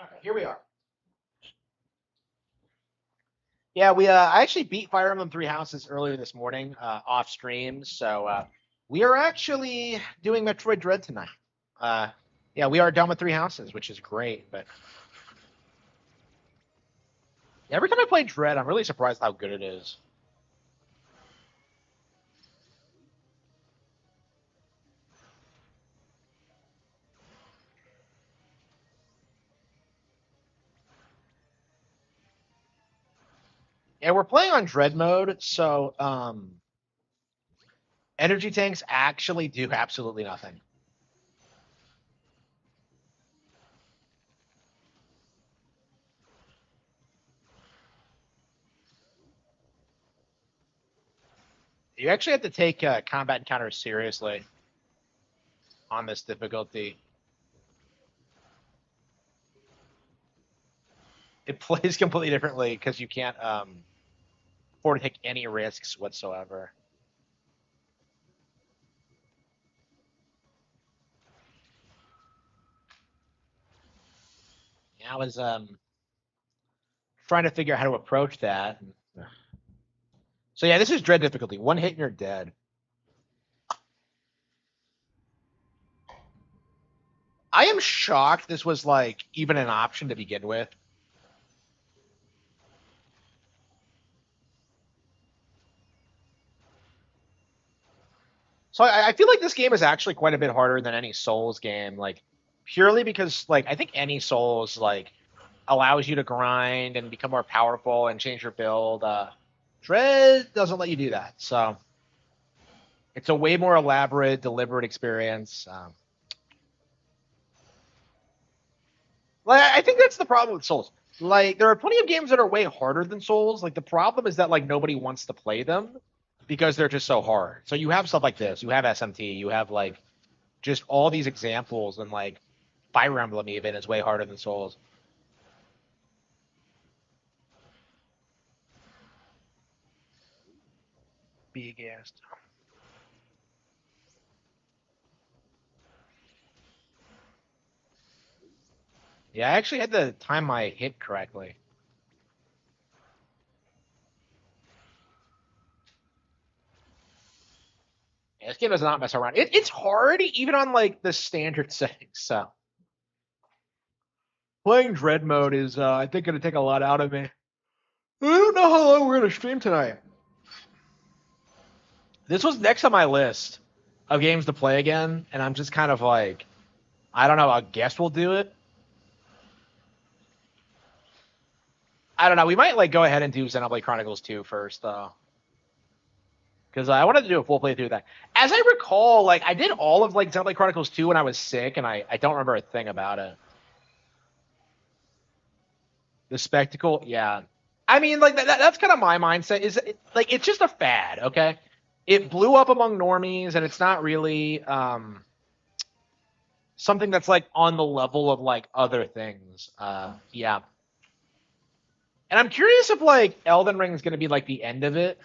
All right, here we are. Yeah, I actually beat Fire Emblem Three Houses earlier this morning off stream, so we are actually doing Metroid Dread tonight. Uh, yeah, we are done with Three Houses, which is great. But every time I play Dread, I'm really surprised how good it is. Yeah, we're playing on Dread mode, so energy tanks actually do absolutely nothing. You actually have to take combat encounters seriously on this difficulty. It plays completely differently because you can't afford to take any risks whatsoever. I was trying to figure out how to approach that. So yeah, this is dread difficulty. One hit and you're dead. I am shocked this was like even an option to begin with. So I feel like this game is actually quite a bit harder than any Souls game, like purely because like I think any Souls like allows you to grind and become more powerful and change your build. Dread doesn't let you do that, so it's a way more elaborate, deliberate experience. Like I think that's the problem with Souls. Like there are plenty of games that are way harder than Souls. Like the problem is that like nobody wants to play them because they're just so hard. So you have stuff like this. You have SMT. You have like just all these examples, and like Fire Emblem even is way harder than Souls. Be aghast. Yeah, I actually had to time my hit correctly. Yeah, this game does not mess around. It's hard even on like the standard settings. So playing Dread mode is, I think, going to take a lot out of me. I don't know how long we're going to stream tonight. This was next on my list of games to play again, and I'm just kind of like, I don't know. I guess we'll do it. I don't know. We might like go ahead and do Xenoblade Chronicles 2 first, though, because I wanted to do a full playthrough of that. As I recall, like I did all of like Xenoblade Chronicles 2 when I was sick, and I don't remember a thing about it. The spectacle, yeah. I mean, like that's kind of my mindset. Is it, like it's just a fad, okay? It blew up among normies, and it's not really something that's like on the level of like other things. Yeah. And I'm curious if like Elden Ring is going to be like the end of it.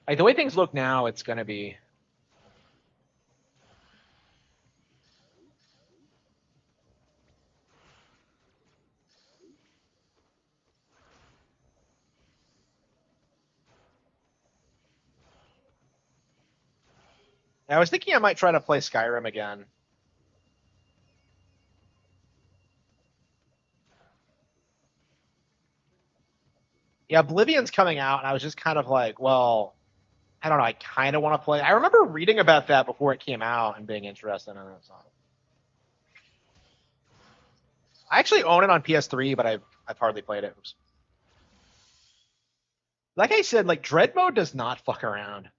Like the way things look now, it's going to be. I was thinking I might try to play Skyrim again. Yeah, Oblivion's coming out, and I was just kind of like, well, I don't know. I kind of want to play. I remember reading about that before it came out and being interested in it. So. I actually own it on PS3, but I've hardly played it. Oops. Like I said, like Dread mode does not fuck around.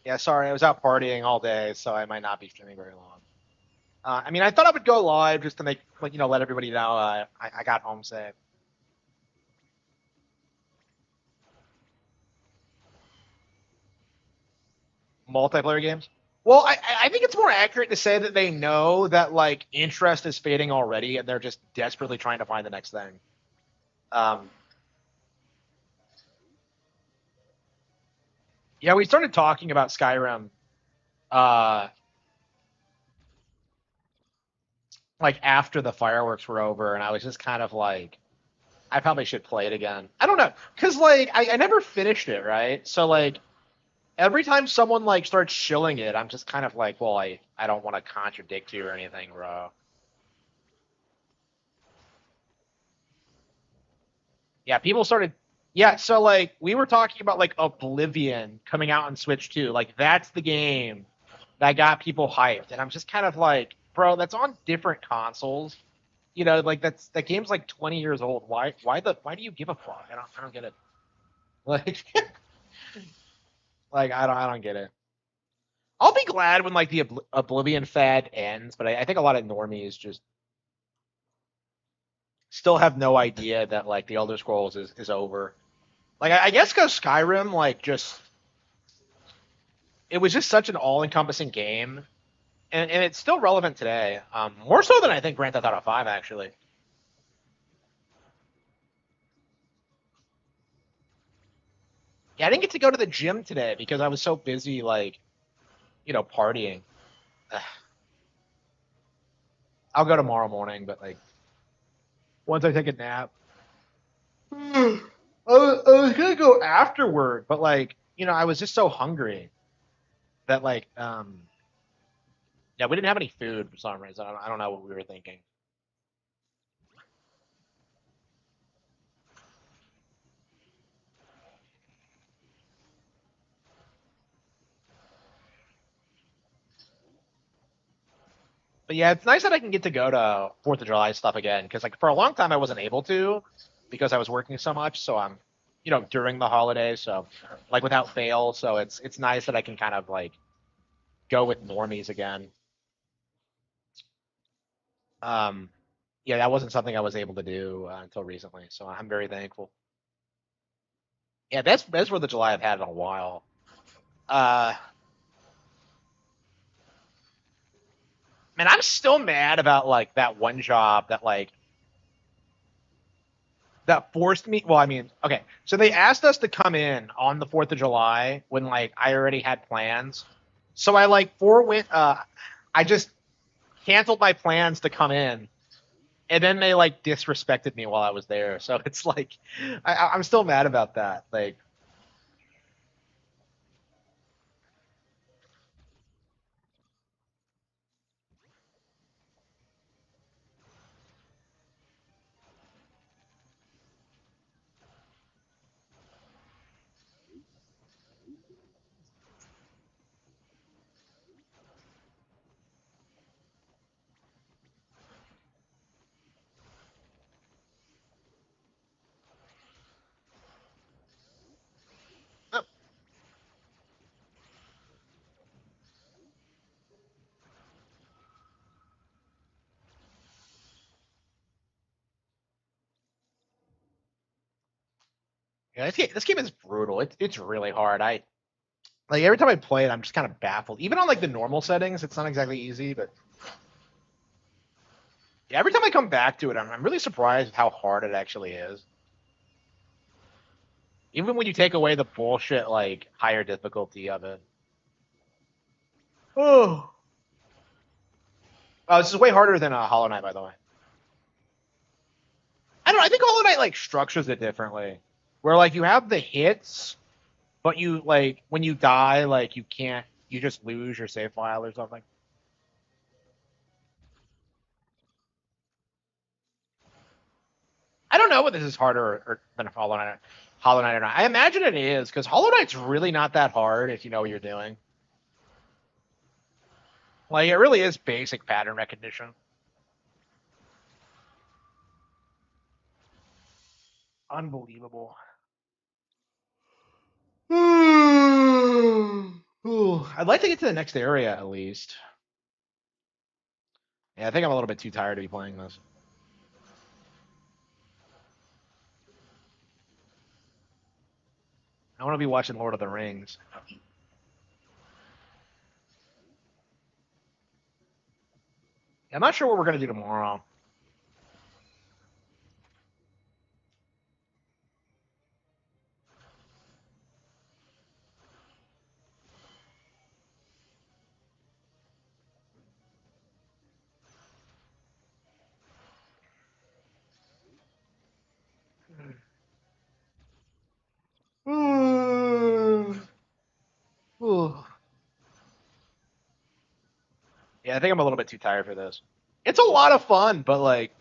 Yeah, sorry, I was out partying all day, so I might not be streaming very long. I mean, I thought I would go live just to make, like, let everybody know I got home safe. Multiplayer games. Well, I think it's more accurate to say that they know that like interest is fading already, and they're just desperately trying to find the next thing. Um, Yeah, we started talking about Skyrim, uh, like after the fireworks were over, and I was just kind of like, I probably should play it again. I don't know, cause like I never finished it, right? So like every time someone like starts shilling it, I'm just kind of like, well, I don't want to contradict you or anything, bro. Yeah, people started. Yeah, so like we were talking about like Oblivion coming out on Switch too. Like that's the game that got people hyped, and I'm just kind of like, bro, that's on different consoles. You know, like that game's like 20 years old. Why do you give a fuck? I don't get it. Like I don't get it. I'll be glad when like the Oblivion fad ends, but I think a lot of normies just still have no idea that like the Elder Scrolls is over. Like I guess because Skyrim like just it was just such an all-encompassing game, and it's still relevant today. More so than I think Grand Theft Auto 5 actually. Yeah, I didn't get to go to the gym today because I was so busy like partying. I'll go tomorrow morning, but like once I take a nap. I was gonna go afterward, but like I was just so hungry that like yeah, we didn't have any food for some reason. I don't know what we were thinking. But yeah, it's nice that I can get to go to Fourth of July stuff again because like for a long time I wasn't able to because I was working so much. So I'm during the holidays, so like without fail. So it's nice that I can kind of like go with normies again. Um, yeah, that wasn't something I was able to do until recently, so I'm very thankful. Yeah, that's Fourth of July I've had in a while. Uh, man, I'm still mad about like that one job that forced me. Well, I mean, okay, so they asked us to come in on the Fourth of July when like I already had plans. So I like forwent. I just canceled my plans to come in, and then they like disrespected me while I was there. So it's like I'm still mad about that. Like, oh, yeah, this game is brutal. It's really hard. I like every time I play it, I'm just kind of baffled. Even on like the normal settings, it's not exactly easy, but yeah, every time I come back to it, I'm really surprised at how hard it actually is. Even when you take away the bullshit like higher difficulty of it. Oh, this is way harder than Hollow Knight, by the way. I don't know. I think Hollow Knight like structures it differently, where like you have the hits, but you like when you die, like you can't, you just lose your save file or something. I don't know whether this is harder than Hollow Knight. Hollow Knight or not. I imagine it is because Hollow Knight's really not that hard if you know what you're doing. Like it really is basic pattern recognition. Unbelievable. Ooh, I'd like to get to the next area at least. Yeah, I think I'm a little bit too tired to be playing this. I want to be watching Lord of the Rings. I'm not sure what we're gonna do tomorrow. Yeah, I think I'm a little bit too tired for this. It's a lot of fun, but like,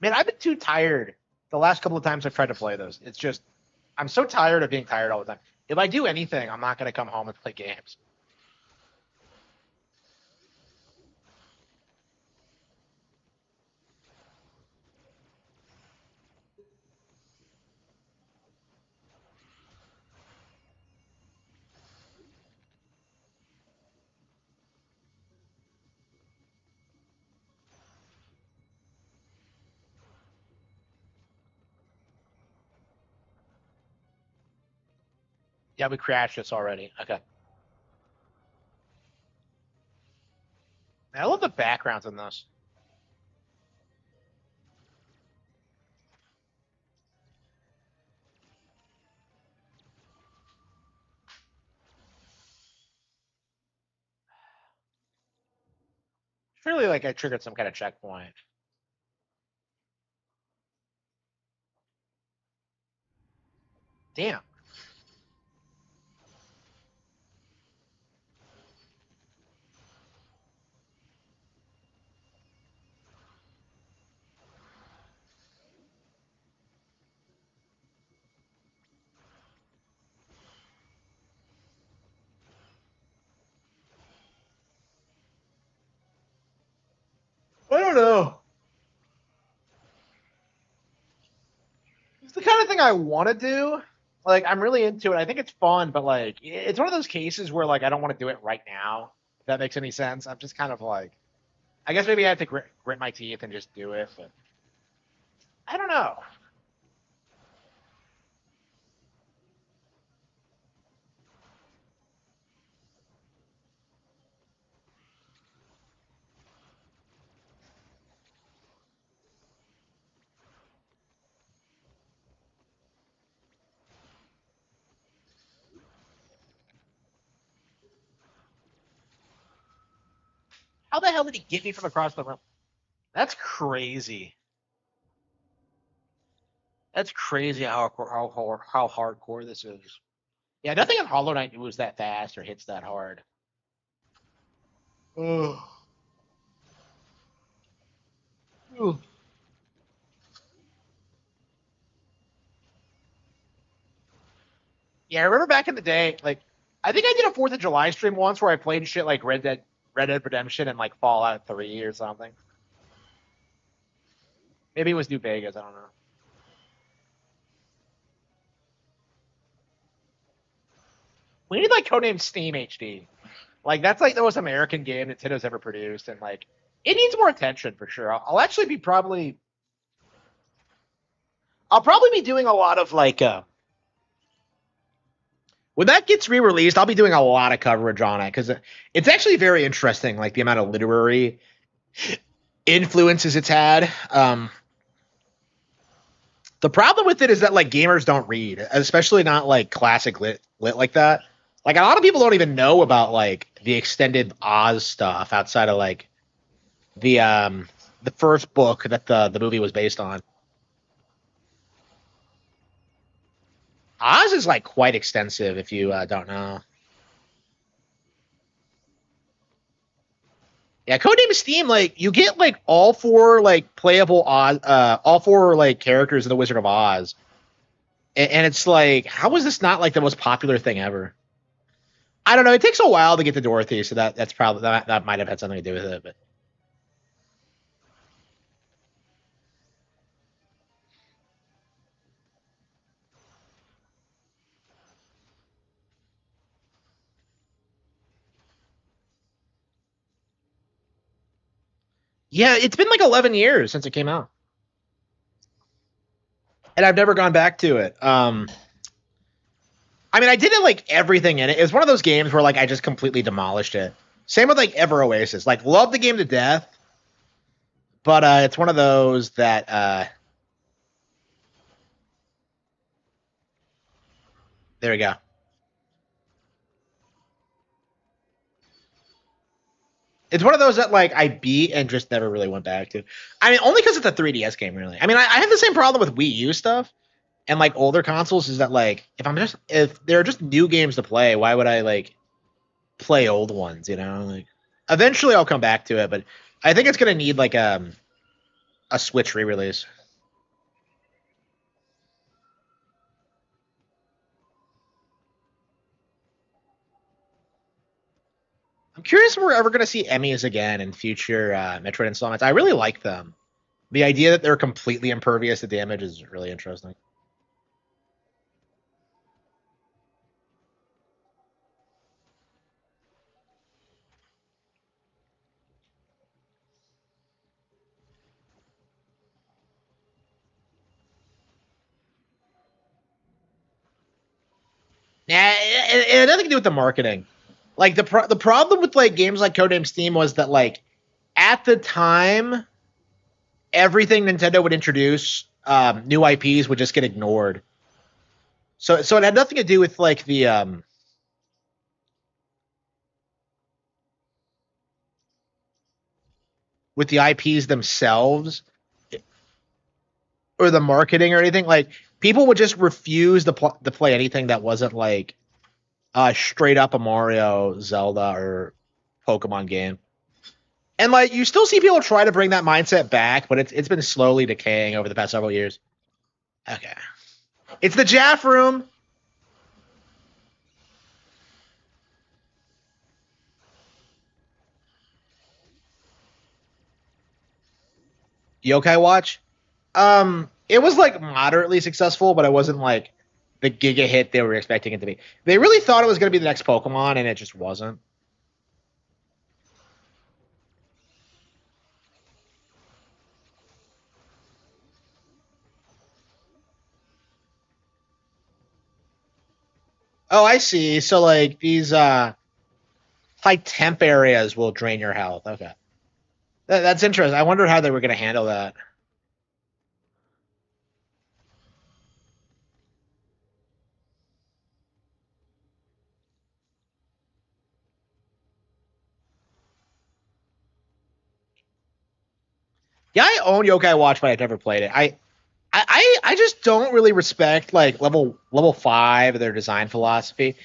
man, I've been too tired the last couple of times I've tried to play those. It's just, I'm so tired of being tired all the time. If I do anything, I'm not going to come home and play games. Yeah, we crashed this already. Okay. I love the backgrounds in this. Surely, like, I triggered some kind of checkpoint. Damn. I don't know. It's the kind of thing I want to do. Like, I'm really into it. I think it's fun, but like, it's one of those cases where like I don't want to do it right now. If that makes any sense. I'm just kind of like, I guess maybe I have to grit my teeth and just do it. But I don't know. How the hell did he get me from across the room? That's crazy. That's crazy how hardcore this is. Yeah, nothing in Hollow Knight moves that fast or hits that hard. Ugh. Ugh. Yeah, I remember back in the day, like I think I did a Fourth of July stream once where I played shit like Red Dead Redemption, and like Fallout 3 or something. Maybe it was New Vegas. I don't know. We need like codename Steam HD. Like that's like the most American game Nintendo's ever produced, and like it needs more attention for sure. I'll actually be probably. I'll probably be doing a lot of like. When that gets re-released, I'll be doing a lot of coverage on it because it's actually very interesting, like the amount of literary influences it's had. The problem with it is that like gamers don't read, especially not like classic lit like that. Like a lot of people don't even know about like the extended Oz stuff outside of like the first book that the movie was based on. Oz is like quite extensive if you don't know. Yeah, Codename Steam, like you get like all four like playable Oz, all four like characters in the Wizard of Oz, and it's like, how is this not like the most popular thing ever? I don't know. It takes a while to get to Dorothy, so that's probably that might have had something to do with it. But yeah, it's been like 11 years since it came out, and I've never gone back to it. I mean, I did it like everything in it. It was one of those games where like I just completely demolished it. Same with like Ever Oasis. Like, love the game to death, but it's one of those that there we go. It's one of those that like I beat and just never really went back to. I mean, only because it's a 3DS game, really. I mean, I have the same problem with Wii U stuff and like older consoles. Is that like if there are just new games to play, why would I like play old ones? You know, like Eventually, I'll come back to it, but I think it's gonna need like a Switch re-release. I'm curious if we're ever gonna see Emmys again in future Metroid installments. I really like them. The idea that they're completely impervious to damage is really interesting. Yeah, it had nothing to do with the marketing. Like the problem with like games like Codename Steam was that like at the time everything Nintendo would introduce, new IPs would just get ignored. So it had nothing to do with like the IPs themselves or the marketing or anything. Like people would just refuse to play anything that wasn't like straight up a Mario, Zelda, or Pokemon game. And like you still see people try to bring that mindset back, but it's been slowly decaying over the past several years. Okay. It's the Jaff room. Yokai Watch. It was like moderately successful, but it wasn't like the giga hit they were expecting it to be. They really thought it was going to be the next Pokemon, and it just wasn't. Oh, I see. So like these high temp areas will drain your health. Okay, that's interesting. I wonder how they were going to handle that. Yeah, I own Yokai Watch, but I've never played it. I just don't really respect like level 5 their design philosophy.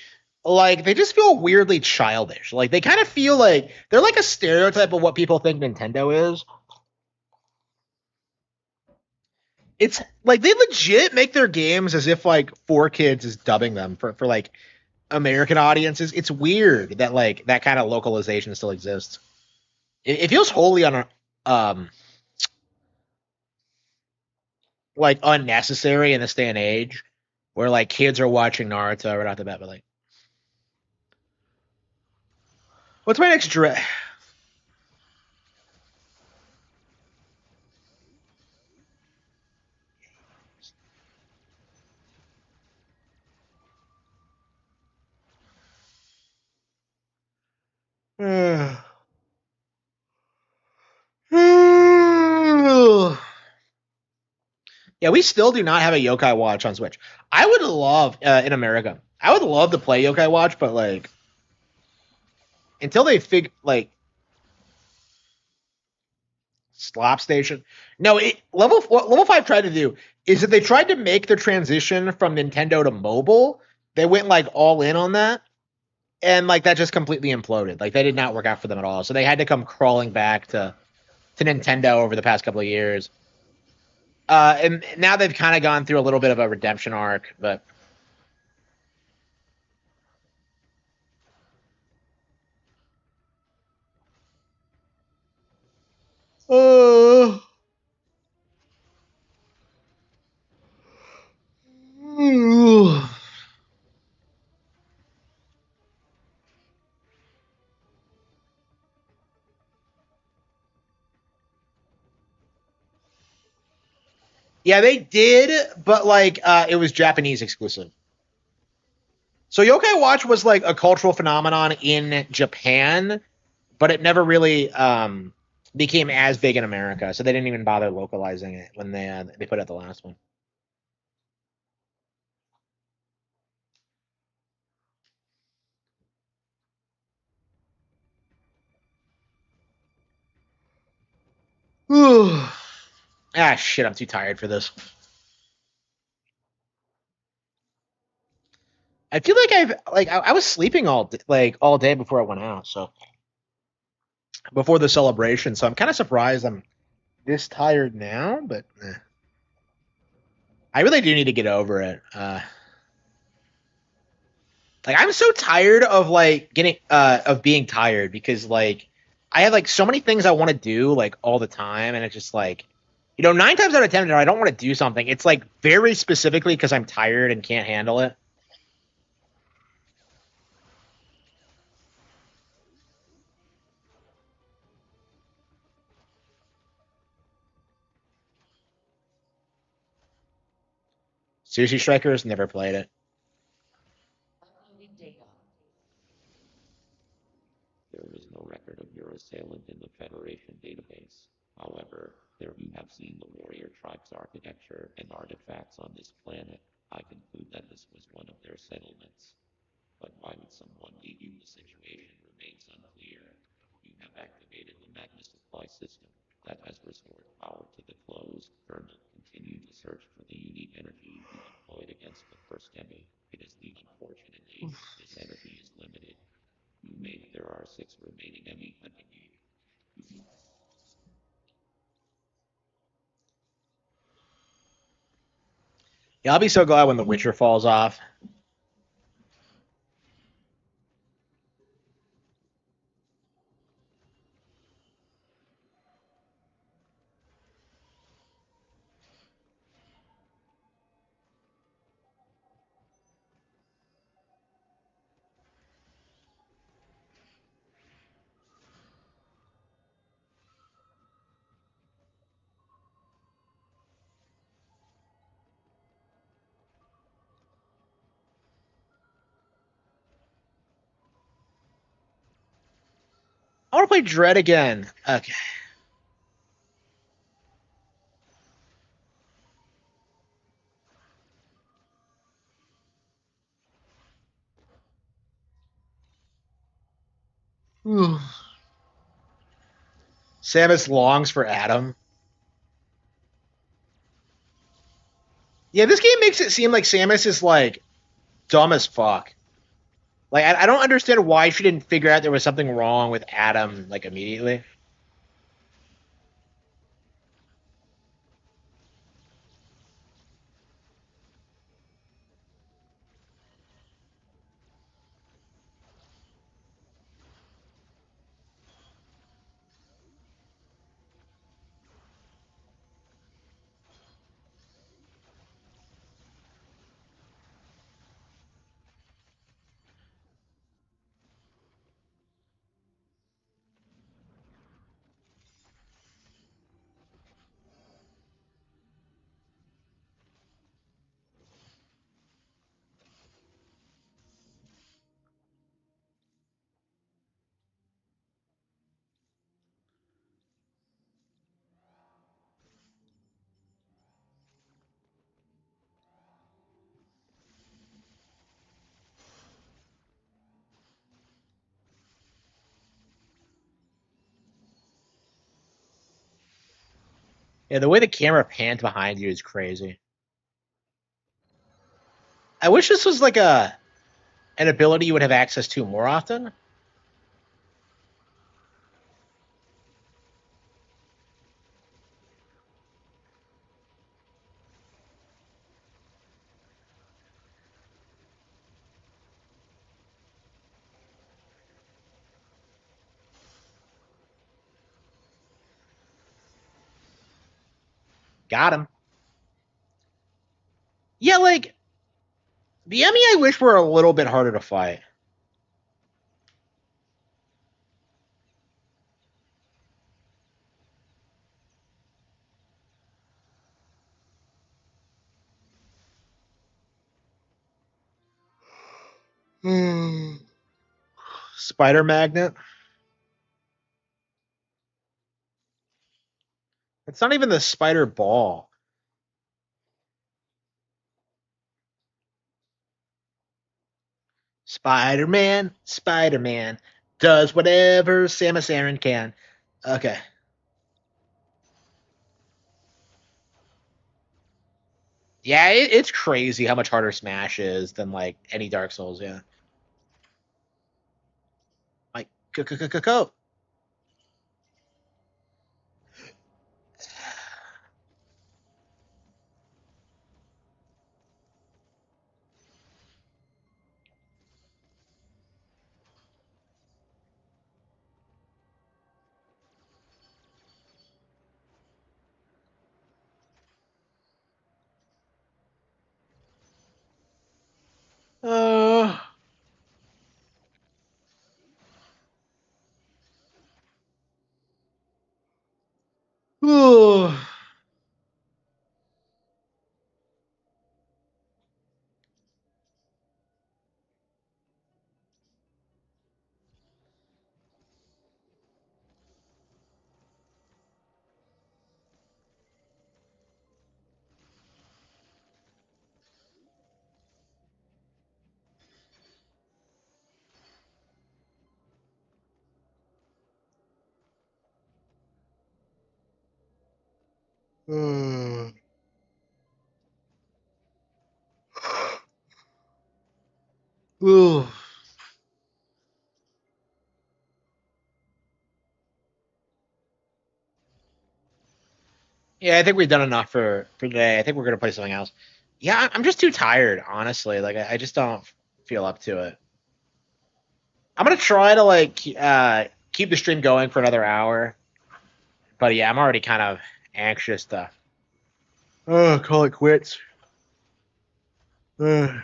Like they just feel weirdly childish. Like they kind of feel like they're like a stereotype of what people think Nintendo is. It's like they legit make their games as if like 4Kids is dubbing them for like American audiences. It's weird that like that kind of localization still exists. It feels wholly um like unnecessary in this day and age where like kids are watching Naruto right off the bat, but like what's my next direct? Yeah, we still do not have a Yokai Watch on Switch. I would love in America. I would love to play Yokai Watch, but like until they fig like slop station. No, what level 5 tried to do is that they tried to make the transition from Nintendo to mobile. They went like all in on that, and like that just completely imploded. Like that did not work out for them at all. So they had to come crawling back to Nintendo over the past couple of years. And now they've kind of gone through a little bit of a redemption arc, but uh, yeah, they did, but like it was Japanese exclusive. So Yokai Watch was like a cultural phenomenon in Japan, but it never really became as big in America. So they didn't even bother localizing it when they put out the last one. Ah, shit! I'm too tired for this. I feel like I was sleeping all day before I went out. So before the celebration, so I'm kind of surprised I'm this tired now. But I really do need to get over it. Like I'm so tired of like getting of being tired because like I have like so many things I want to do like all the time, and it's just like nine times out of ten, I don't want to do something. It's like very specifically because I'm tired and can't handle it. Sushi Strikers never played it. There is no record of your assailant in the Federation database. However, there you have seen the warrior tribe's architecture and artifacts on this planet. I conclude that this was one of their settlements. But why would someone leave you? The situation remains unclear. You have activated the magma supply system that has restored power to the closed kernel. Continue to search for the unique energy you employed against the first enemy. It is the unfortunately, this energy is limited. You made there are 6 remaining enemies. Yeah, I'll be so glad when The Witcher falls off. I want to play Dread again. Okay. Samus longs for Adam. Yeah, this game makes it seem like Samus is like dumb as fuck. Like I don't understand why she didn't figure out there was something wrong with Adam like immediately. Yeah, the way the camera pans behind you is crazy. I wish this was like a an ability you would have access to more often. Got him. Yeah, like the Emmy I wish were a little bit harder to fight. Spider Magnet. It's not even the spider ball. Spider Man, Spider Man does whatever Samus Aran can. Okay. Yeah, it's crazy how much harder Smash is than like any Dark Souls. Yeah. Like, go. Ooh. Ooh. Ooh. Yeah, I think we've done enough for today. I think we're gonna play something else. Yeah, I'm just too tired, honestly. Like I just don't feel up to it. I'm gonna try to keep the stream going for another hour, but yeah, I'm already kind of anxious to call it quits. Ugh.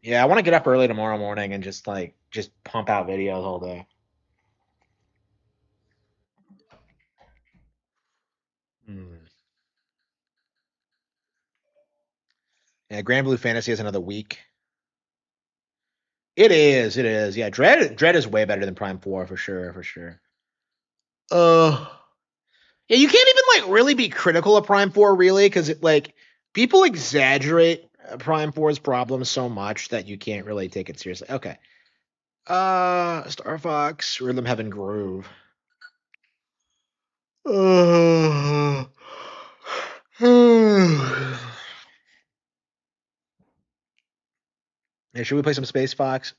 Yeah, I want to get up early tomorrow morning and just pump out videos all day. Hmm. Yeah, Grand Blue Fantasy is another week. It is, it is. Yeah, Dread is way better than Prime 4 for sure, for sure. Uh yeah, you can't even really be critical of Prime 4 really because people exaggerate Prime 4's problems so much that you can't really take it seriously. Okay. Star Fox, Rhythm Heaven Groove. Uh, yeah, should we play some Space Fox?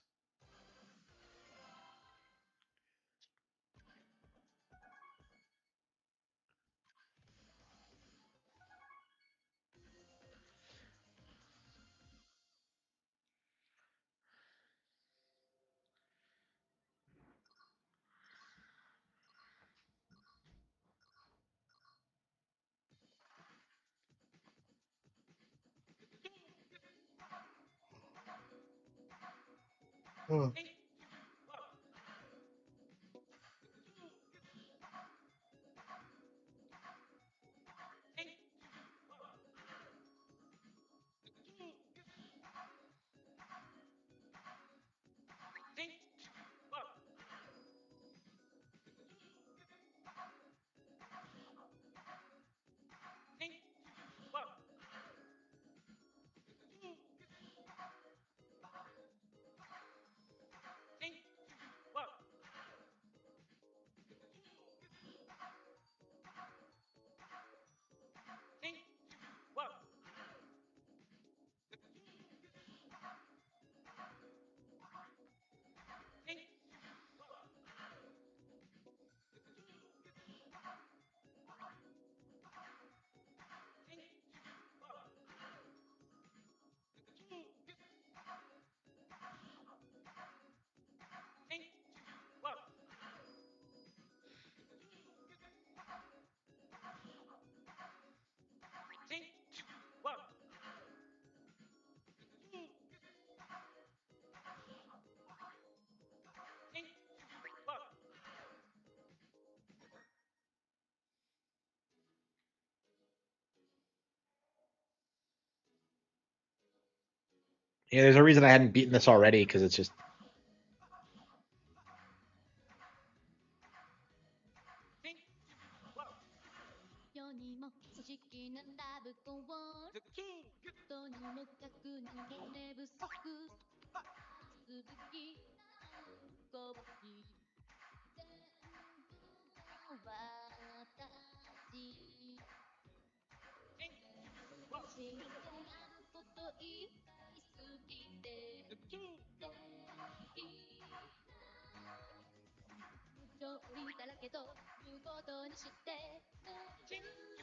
Oh. Yeah, there's a reason I hadn't beaten this already because it's just. 世にも組織なんだぶこをとにもかくにも寝不足続きなこに全部を私死んであることいっぱい過ぎてできない無条理だらけということにして無理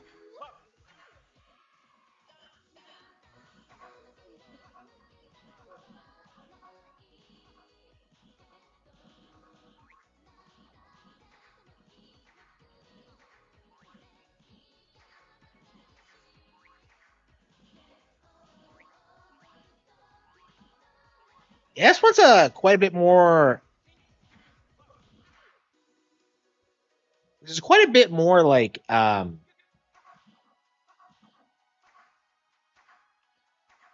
Yeah, this one's quite a bit more. This is quite a bit more like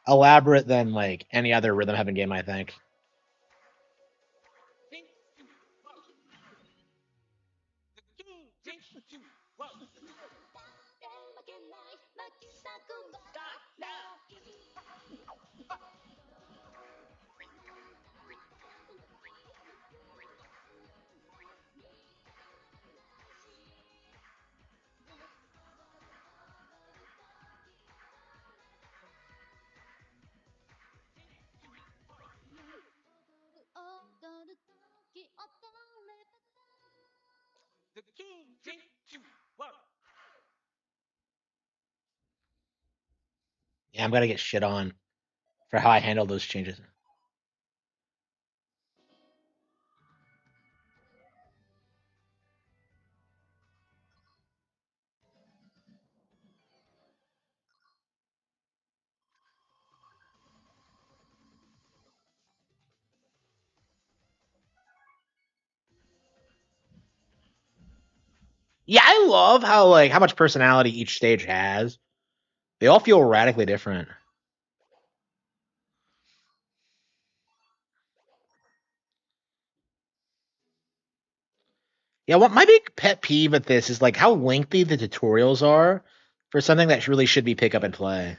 elaborate than like any other rhythm heaven game, I think. Yeah, I'm gonna get shit on for how I handled those changes. Yeah, I love how like how much personality each stage has. They all feel radically different. Yeah, what my big pet peeve at this is like how lengthy the tutorials are for something that really should be pick up and play.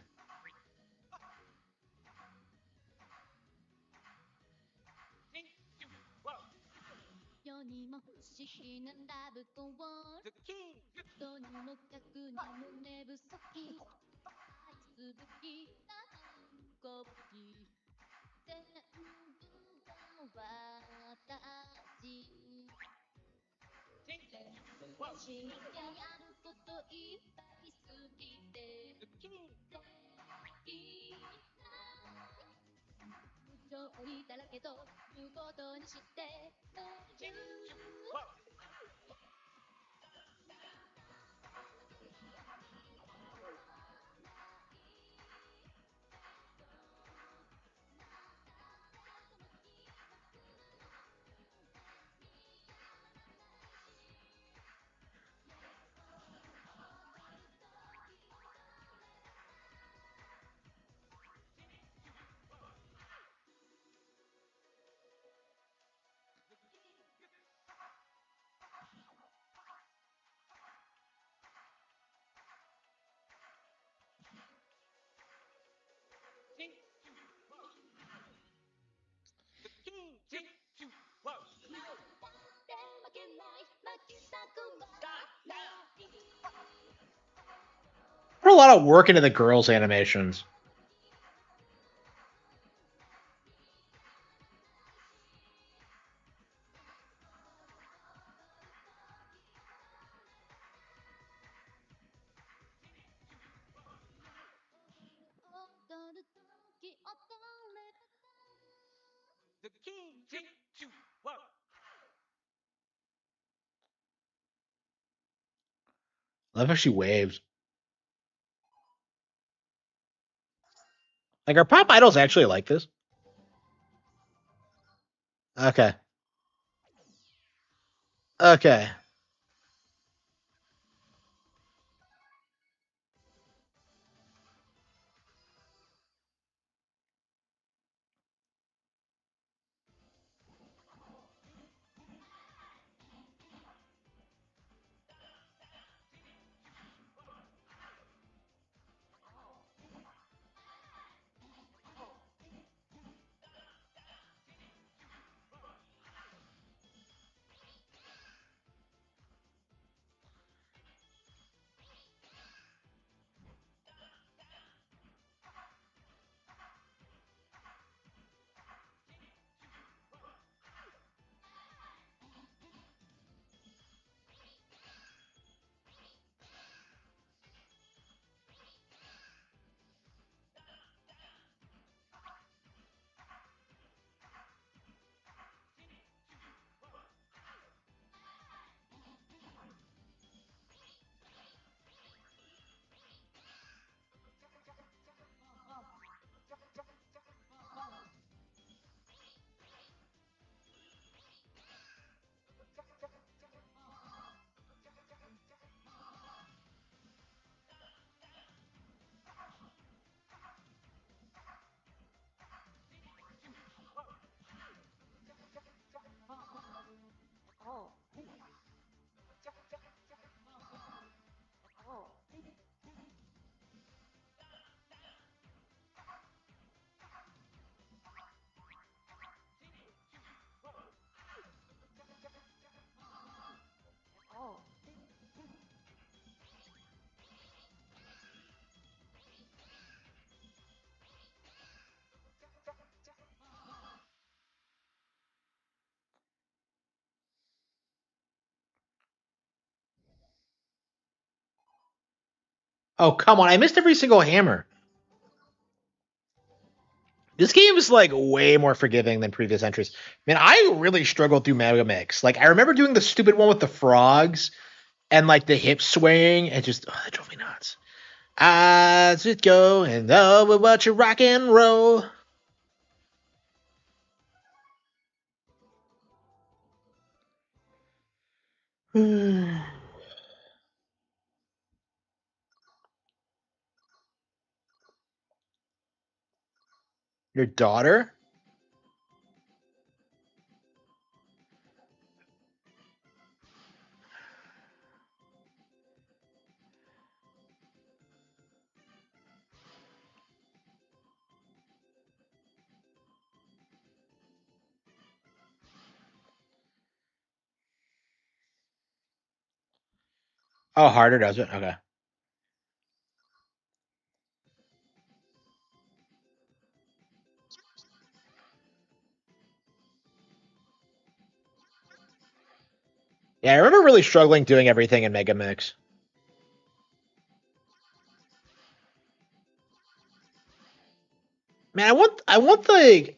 Put a lot of work into the girls' animations. I love how she waves. Like, are pop idols actually like this? Okay. Okay. Oh, come on. I missed every single hammer. This game is like way more forgiving than previous entries. Man, I really struggled through Mega Mix. Like, I remember doing the stupid one with the frogs and like the hip swaying. It just, oh, that drove me nuts. I just go and we watch you rock and roll. Your daughter? Oh, harder does it? Okay. Yeah, I remember really struggling doing everything in Mega Mix. Man, I want the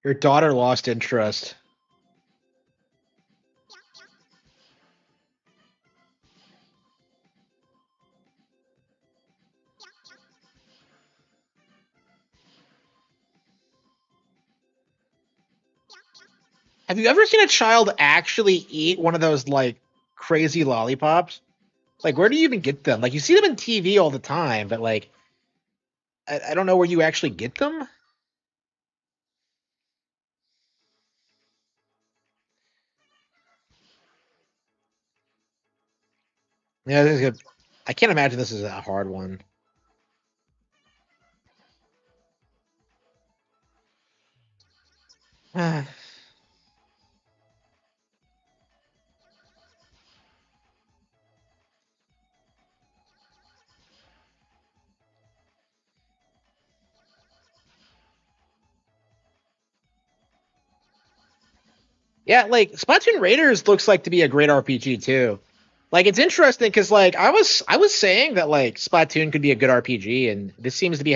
your daughter lost interest. Have you ever seen a child actually eat one of those like crazy lollipops? Like, where do you even get them? Like, you see them in TV all the time, but like, I don't know where you actually get them. Yeah, this is good. I can't imagine this is a hard one. Yeah, like Splatoon Raiders looks like to be a great RPG too. Like it's interesting because like I was saying that like Splatoon could be a good RPG, and this seems to be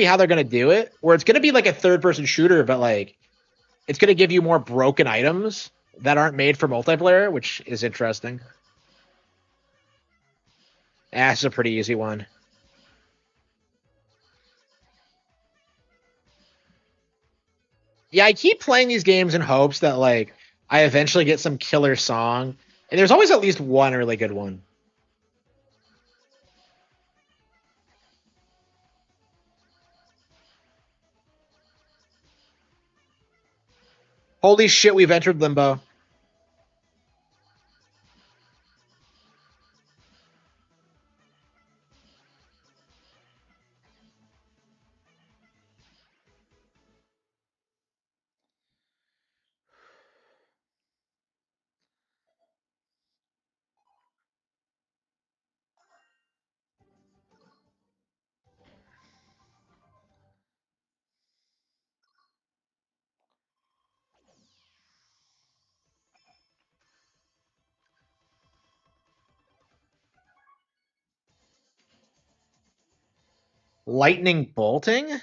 how they're gonna do it, where it's gonna be like a third person shooter, but like it's gonna give you more broken items that aren't made for multiplayer, which is interesting. That's a pretty easy one. Yeah, I keep playing these games in hopes that like I eventually get some killer song, and there's always at least one really good one. Holy shit, we've entered limbo. Lightning bolting?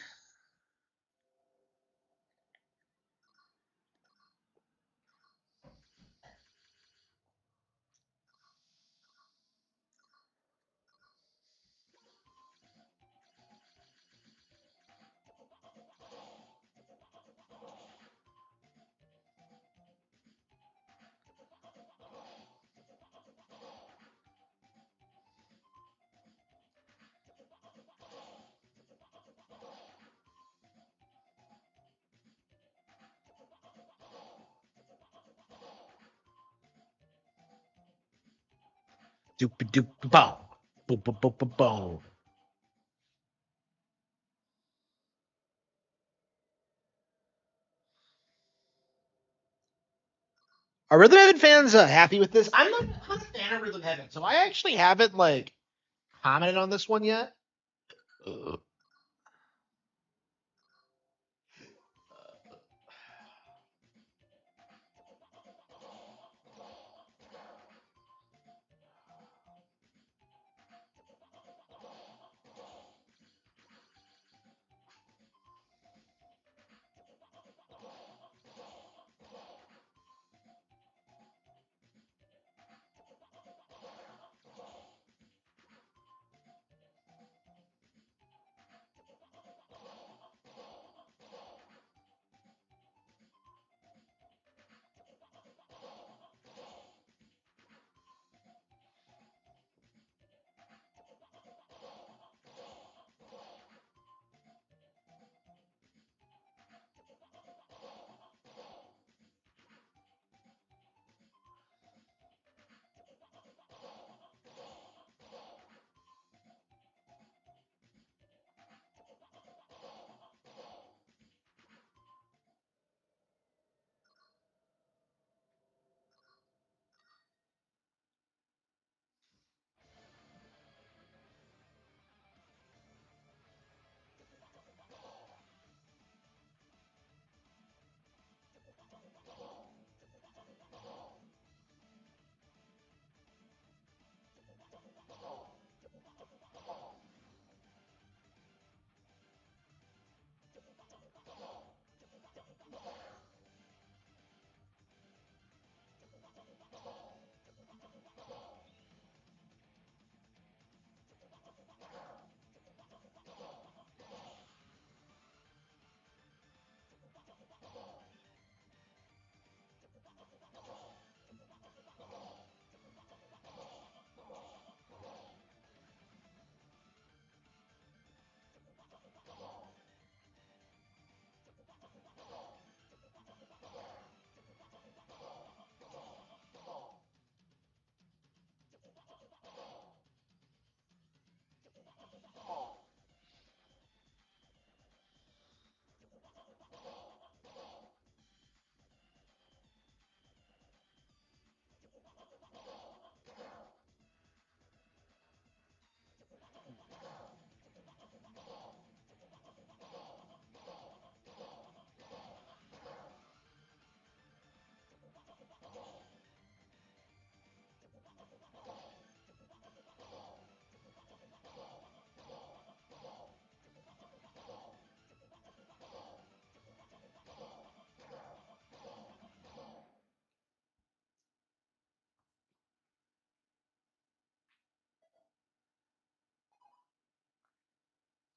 Doop doop boom. Boom boom boom boom boom. Are Rhythm Heaven fans happy with this? I'm not a fan of Rhythm Heaven, so I actually haven't like commented on this one yet. Ugh.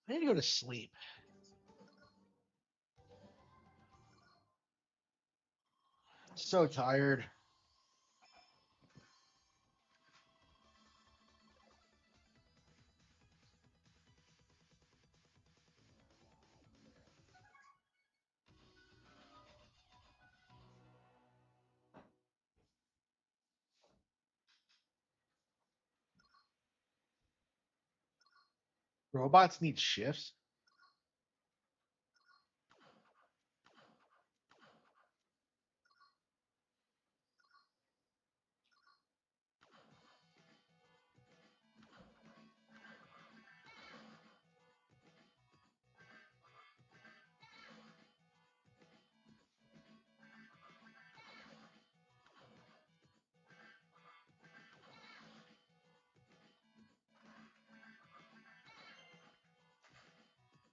I need to go to sleep. So tired. Robots need shifts.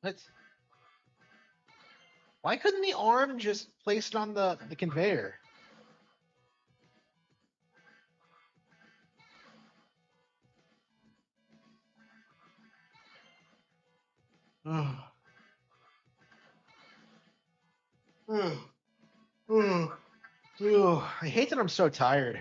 What? Why couldn't the arm just place it on the conveyor? Ugh. Ugh. Ugh. Ugh. I hate that I'm so tired.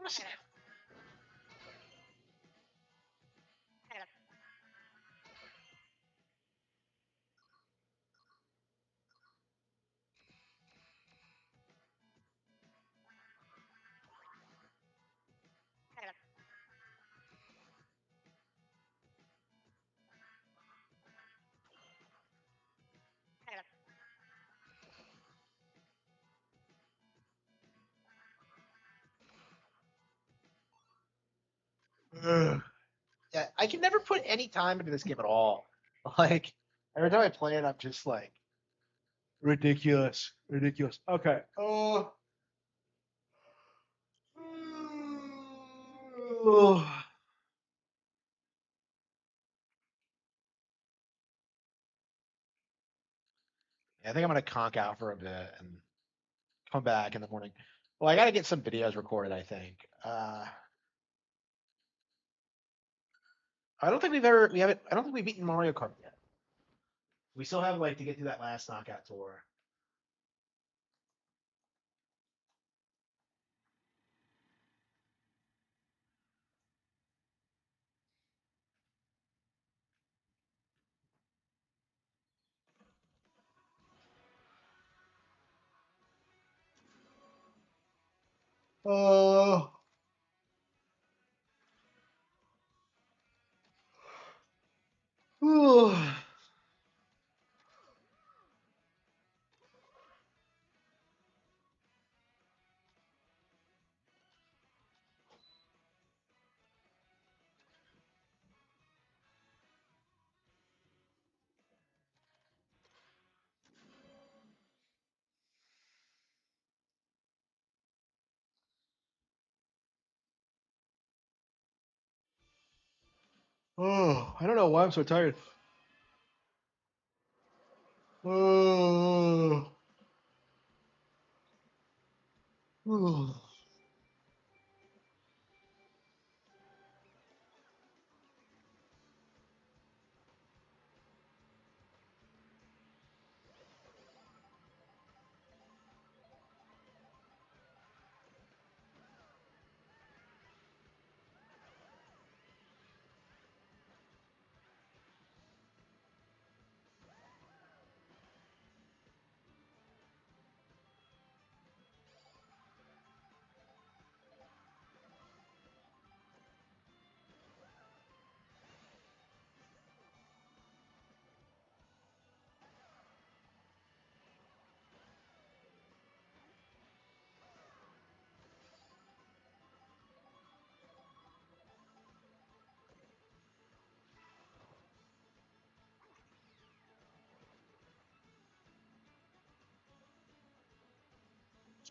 wanna see that. Yeah, I can never put any time into this game at all. Like every time I play it, I'm just like ridiculous, ridiculous. Okay. Oh. Yeah, I think I'm gonna conk out for a bit and come back in the morning. Well, I gotta get some videos recorded, I think. I don't think we haven't I don't think we've beaten Mario Kart yet. We still have like to get through that last knockout tour. Oh. Oh, I don't know why I'm so tired. Oh. Oh.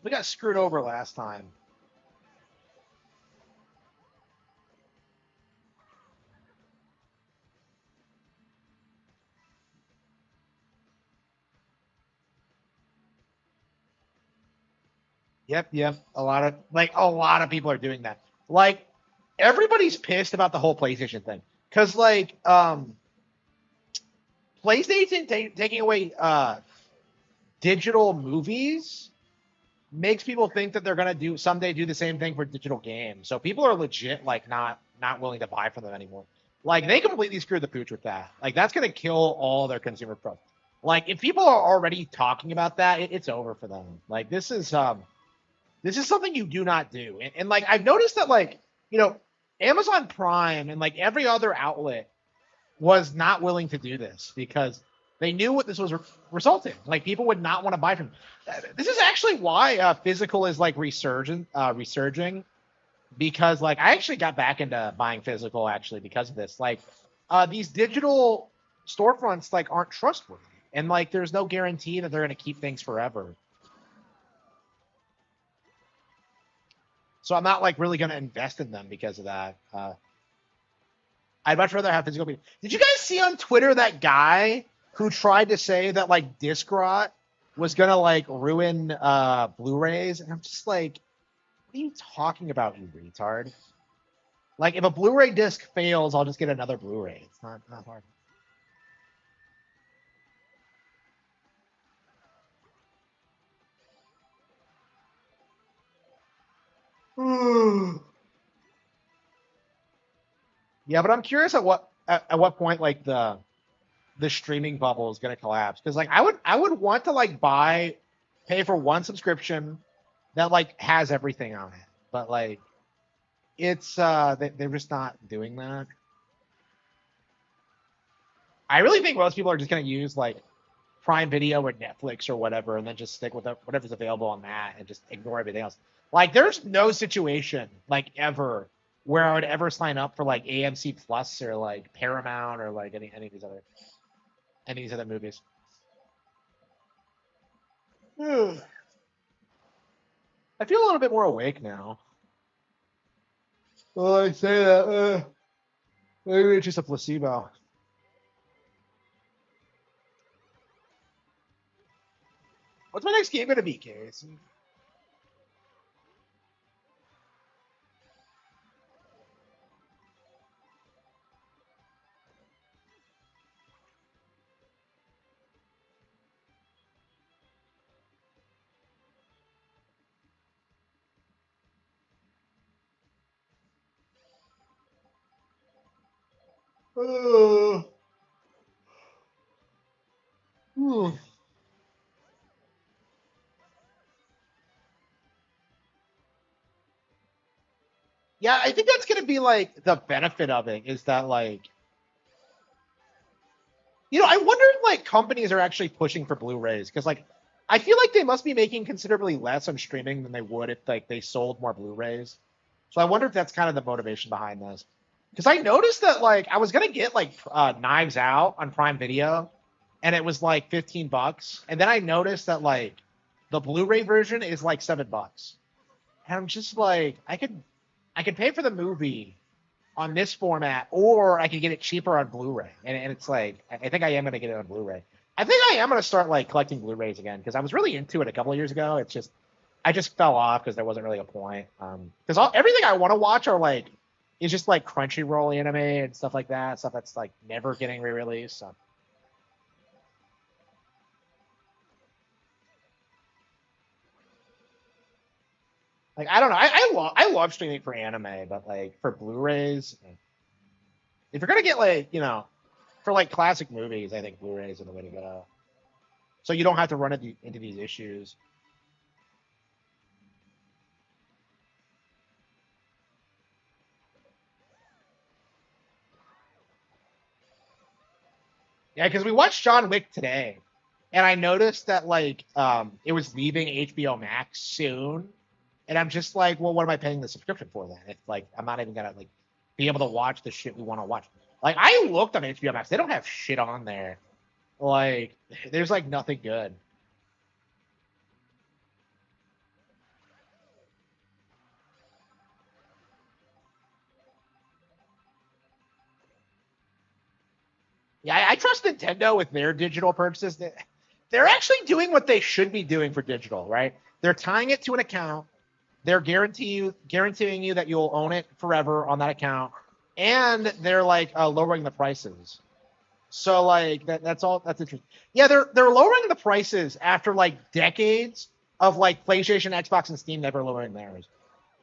We got screwed over last time. Yep, yep. A lot of people are doing that. Like everybody's pissed about the whole PlayStation thing because PlayStation taking away digital movies makes people think that they're gonna do someday do the same thing for digital games. So people are legit like not willing to buy from them anymore. Like they completely screwed the pooch with that. Like that's gonna kill all their consumer pro. Like if people are already talking about that, it's over for them. Like this is something you do not do. And like I've noticed that like, you know, Amazon Prime and like every other outlet was not willing to do this because they knew what this was resulting. Like people would not want to buy from. This is actually why physical is like resurging because like I actually got back into buying physical actually because of this. Like these digital storefronts like aren't trustworthy and like there's no guarantee that they're going to keep things forever. So I'm not like really going to invest in them because of that. I'd much rather have physical media. Did you guys see on Twitter that guy who tried to say that like disc rot was gonna like ruin Blu-rays? And I'm just like, what are you talking about, you retard? Like if a Blu-ray disc fails, I'll just get another Blu-ray. It's not hard. Yeah, but I'm curious at what point like the streaming bubble is going to collapse because like I would want to like pay for one subscription that like has everything on it, but like it's they're just not doing that. I really think most people are just going to use like Prime Video or Netflix or whatever, and then just stick with whatever's available on that and just ignore everything else. Like, there's no situation like ever where I would ever sign up for like AMC Plus or like Paramount or like any of these other movies. I feel a little bit more awake now. Well, I say that. Maybe it's just a placebo. What's my next game gonna be, Case? Uh, hmm. Yeah, I think that's gonna be like the benefit of it is that like I wonder if like companies are actually pushing for Blu-rays because like I feel like they must be making considerably less on streaming than they would if like they sold more Blu-rays. So I wonder if that's kind of the motivation behind this. Because I noticed that like I was gonna get like Knives Out on Prime Video, and it was like $15, and then I noticed that like the Blu-ray version is like $7, and I'm just like I could pay for the movie on this format, or I could get it cheaper on Blu-ray. And it's like I think I am gonna get it on Blu-ray. I think I am gonna start like collecting Blu-rays again because I was really into it a couple of years ago. It's just I just fell off because there wasn't really a point. Because everything I want to watch are like is just like Crunchyroll anime and stuff like that, stuff that's like never getting re-released. So like I don't know. I love streaming for anime, but like for Blu-rays, if you're gonna get like for like classic movies, I think Blu-rays are the way to go. So you don't have to run into these issues. Yeah, because we watched John Wick today, and I noticed that like it was leaving HBO Max soon, and I'm just like, well, what am I paying the subscription for then? If like I'm not even gonna like be able to watch the shit we want to watch. Like I looked on HBO Max, they don't have shit on there. Like there's like nothing good. Yeah, I trust Nintendo with their digital purchases. They're actually doing what they should be doing for digital, right? They're tying it to an account. They're guaranteeing you that you'll own it forever on that account, and they're like lowering the prices. So like that's interesting. Yeah, they're lowering the prices after like decades of like PlayStation, Xbox, and Steam never lowering theirs.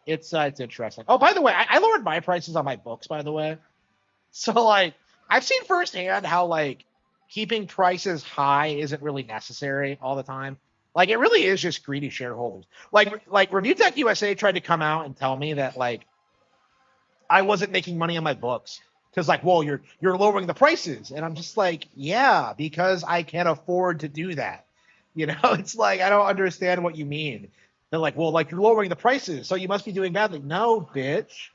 It's interesting. Oh, by the way, I lowered my prices on my books. By the way, so like I've seen firsthand how like keeping prices high isn't really necessary all the time. Like it really is just greedy shareholders. Like Review Tech USA tried to come out and tell me that like I wasn't making money on my books because like, well, you're lowering the prices, and I'm just like, yeah, because I can afford to do that. It's like I don't understand what you mean. They're like, well, like you're lowering the prices, so you must be doing badly. No, bitch.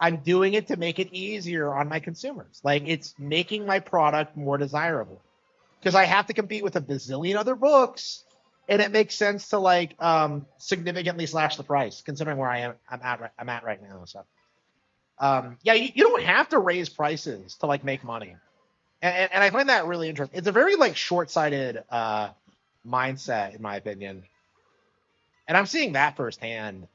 I'm doing it to make it easier on my consumers. Like it's making my product more desirable because I have to compete with a bazillion other books, and it makes sense to like significantly slash the price considering where I'm at right now. So yeah, you don't have to raise prices to like make money, and I find that really interesting. It's a very like short-sighted mindset in my opinion, and I'm seeing that firsthand.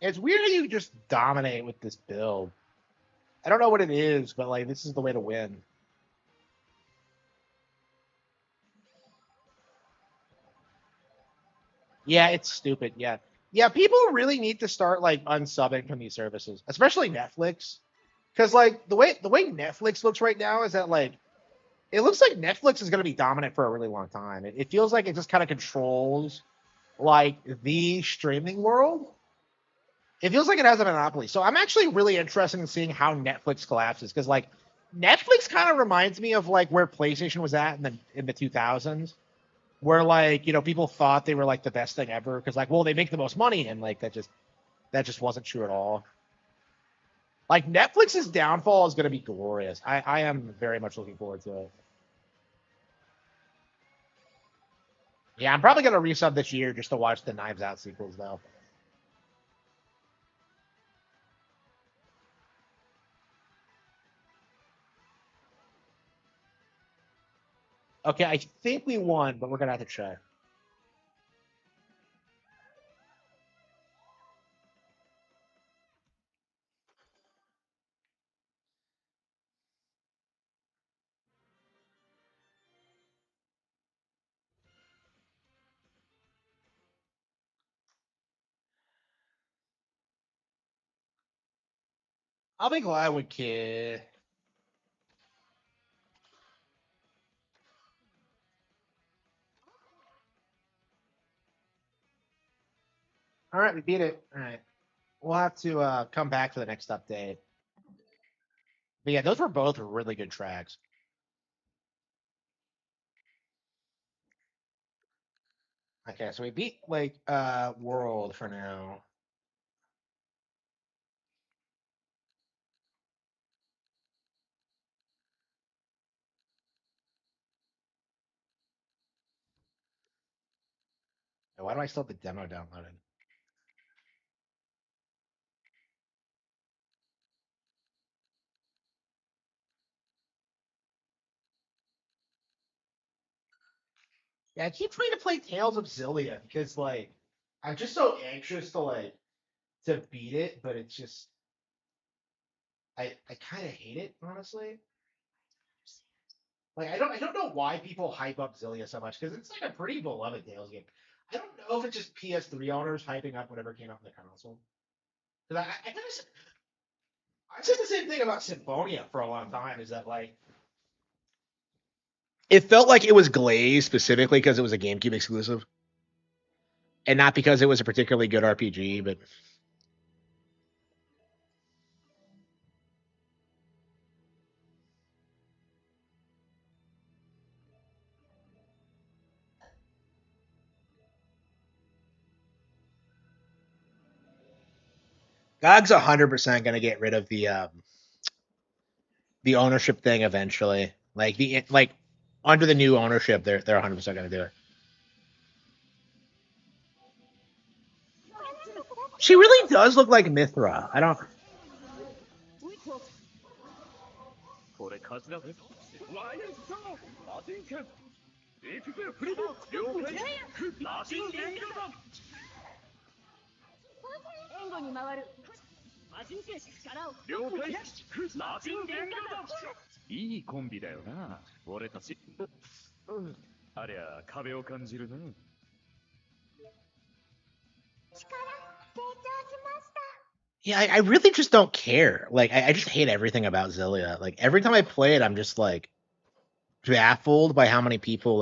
It's weird how you just dominate with this build. I don't know what it is, but like this is the way to win. Yeah, it's stupid. Yeah. Yeah, people really need to start like unsubbing from these services, especially Netflix. Because like the way Netflix looks right now is that like it looks like Netflix is gonna be dominant for a really long time. It feels like it just kind of controls like the streaming world. It feels like it has a monopoly. So I'm actually really interested in seeing how Netflix collapses because like Netflix kind of reminds me of like where PlayStation was at in the 2000s, where like people thought they were like the best thing ever because like well they make the most money and like that just wasn't true at all. Like Netflix's downfall is going to be glorious. I am very much looking forward to it. Yeah, I'm probably going to resub this year just to watch the Knives Out sequels though. Okay, I think we won, but we're gonna have to check. I'll be glad we kid. All right, we beat it. All right, we'll have to come back for the next update. But yeah, those were both really good tracks. Okay, so we beat like World for now. Why do I still have the demo downloaded? Yeah, I keep trying to play Tales of Zillia because like I'm just so anxious to beat it, but it's just I kind of hate it honestly. Like I don't know why people hype up Zillia so much because it's like a pretty beloved Tales game. I don't know if it's just PS3 owners hyping up whatever came out in the console. Because I said the same thing about Symphonia for a long time. Is that like it felt like it was glazed specifically because it was a GameCube exclusive, and not because it was a particularly good RPG. But GOG's 100% going to get rid of the ownership thing eventually. Like under the new ownership, they're 100% going to do it. She really does look like Mithra. I don't. Yeah, I really just don't care. Like, I just hate everything about Zillia. Like, every time I play it, I'm just like baffled by how many people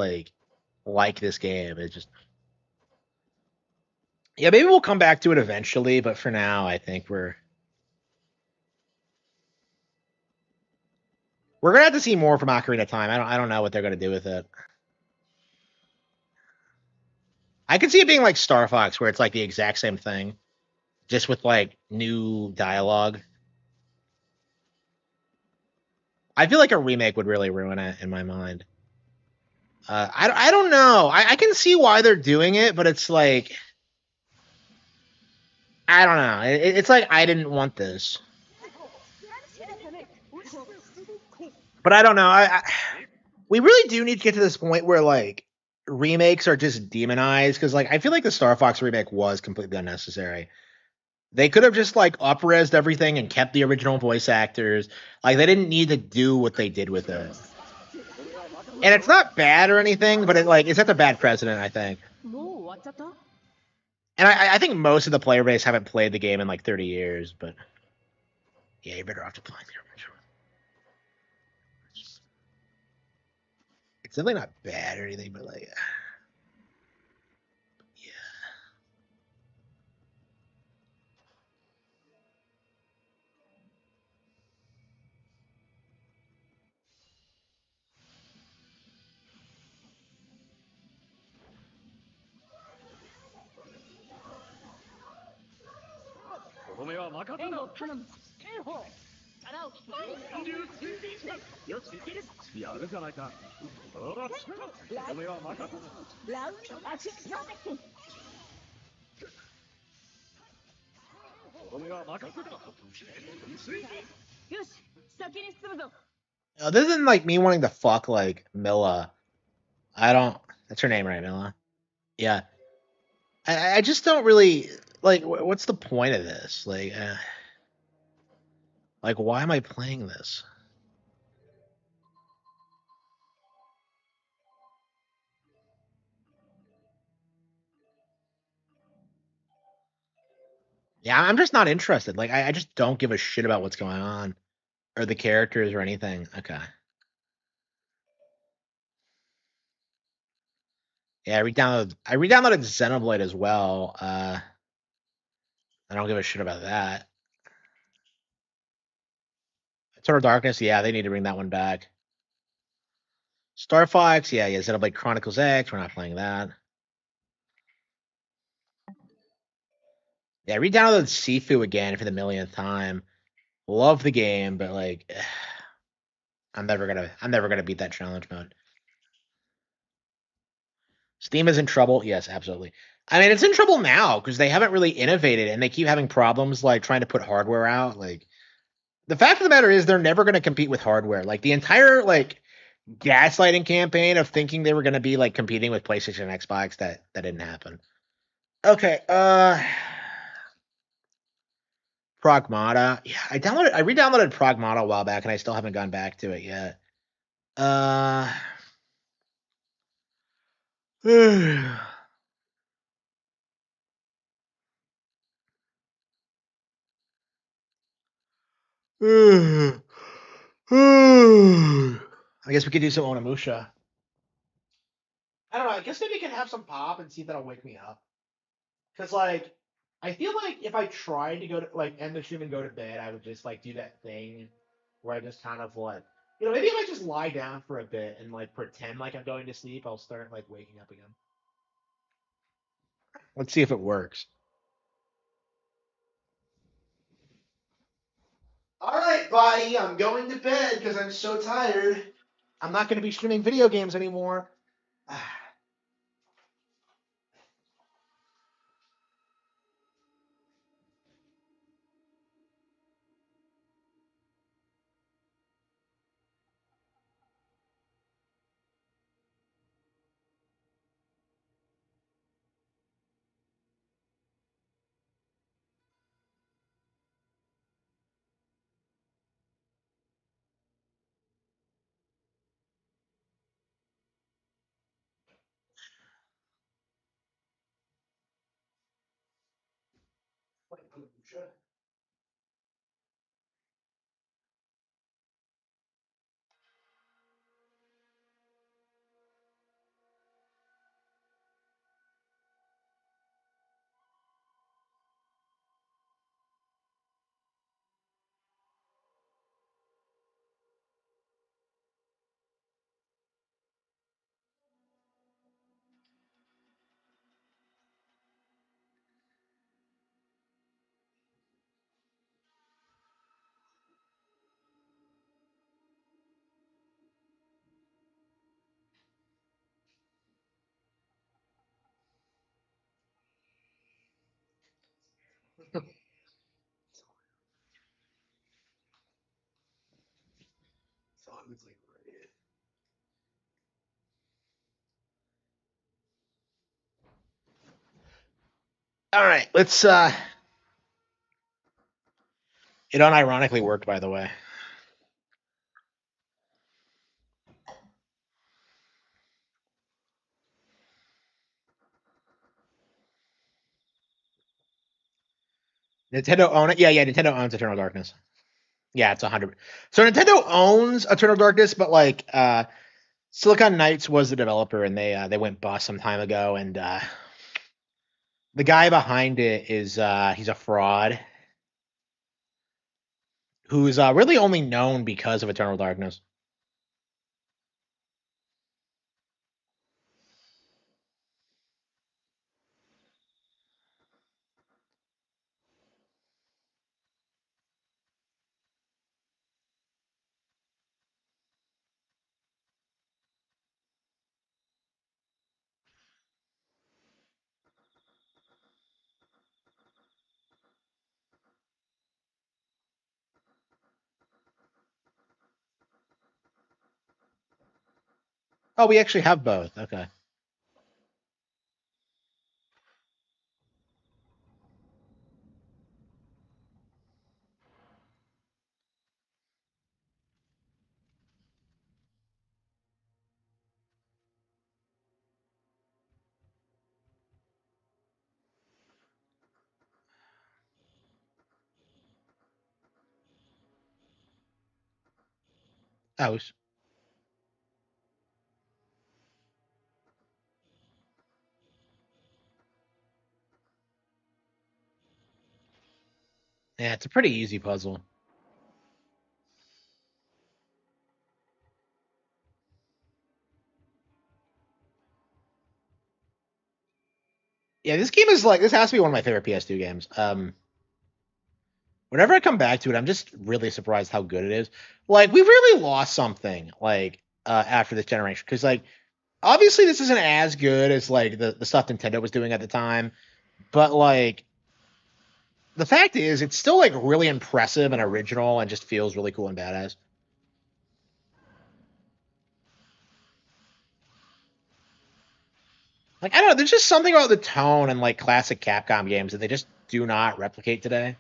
like this game. It just yeah, maybe we'll come back to it eventually, but for now, I think we're gonna have to see more from Ocarina of Time. I don't know what they're gonna do with it. I could see it being like Star Fox, where it's like the exact same thing, just with like new dialogue. I feel like a remake would really ruin it in my mind. I don't know. I can see why they're doing it, but it's like I don't know. It's like I didn't want this, but I don't know. We really do need to get to this point where like remakes are just demonized because like I feel like the Star Fox remake was completely unnecessary. They could have just like up-resed everything and kept the original voice actors. Like they didn't need to do what they did with it. And it's not bad or anything, but it sets a bad precedent, I think. And I think most of the player base haven't played the game in like 30 years, but yeah, you better off to play the original. It's definitely not bad or anything, but like, yeah. とどめは任せろ。頼む刑法力を聞くよし、やるじゃないか。ほら、とどめは任せろ。ラウンドアクション とどめは任せろ。よし先に進むぞ Other than like me wanting to fuck like Milla, I don't. That's her name, right, Milla? Yeah. I just don't really like. What's the point of this? Like why am I playing this? Yeah, I'm just not interested. Like I just don't give a shit about what's going on or the characters or anything. Okay. Yeah, I re-downloaded Xenoblade as well. I don't give a shit about that. Eternal Darkness, yeah, they need to bring that one back. Star Fox, yeah, Xenoblade Chronicles X, we're not playing that. Yeah, I re-downloaded Sifu again for the millionth time. Love the game, but like I'm never gonna beat that challenge mode. Steam is in trouble. Yes, absolutely. I mean, it's in trouble now because they haven't really innovated and they keep having problems like trying to put hardware out. Like the fact of the matter is they're never going to compete with hardware. Like the entire like gaslighting campaign of thinking they were going to be like competing with PlayStation and Xbox that didn't happen. Okay, Pragmata. Yeah, I re-downloaded Pragmata a while back and I still haven't gone back to it yet. Uh I guess we could do some Onimusha. I don't know. I guess maybe I can have some pop and see if that'll wake me up. Cause like, I feel like if I tried to go to like end the stream and go to bed, I would just like do that thing where I just kind of like, maybe if I just lie down for a bit and like pretend like I'm going to sleep, I'll start like waking up again. Let's see if it works. All right, buddy, I'm going to bed because I'm so tired. I'm not going to be streaming video games anymore. All right, let's It unironically worked, by the way. Nintendo own it. Yeah, Nintendo owns Eternal Darkness. Yeah, it's 100. So Nintendo owns Eternal Darkness, but like Silicon Knights was the developer, and they went bust some time ago, and the guy behind it is he's a fraud who's really only known because of Eternal Darkness. Oh, we actually have both. Okay. Oh, yeah, it's a pretty easy puzzle. Yeah, this game is like this has to be one of my favorite PS2 games. Whenever I come back to it, I'm just really surprised how good it is. Like we really lost something like after this generation because like obviously this isn't as good as like the stuff Nintendo was doing at the time, but like the fact is it's still like really impressive and original and just feels really cool and badass. Like I don't know, there's just something about the tone and like classic Capcom games that they just do not replicate today.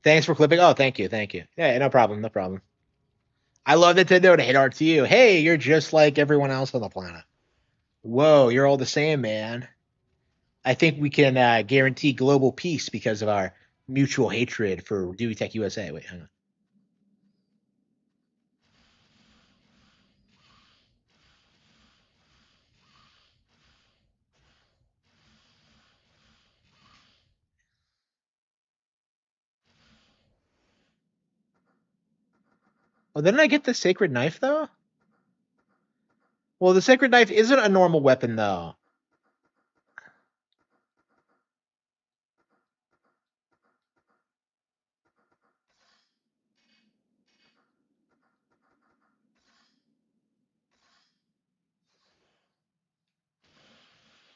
Thanks for clipping. Oh, thank you, thank you. Yeah, no problem, no problem. I love Nintendo and hate RTU. Hey, you're just like everyone else on the planet. Whoa, you're all the same, man. I think we can guarantee global peace because of our mutual hatred for Dewey Tech USA. Wait, hang on. Oh, didn't I get the sacred knife though? Well, the sacred knife isn't a normal weapon though.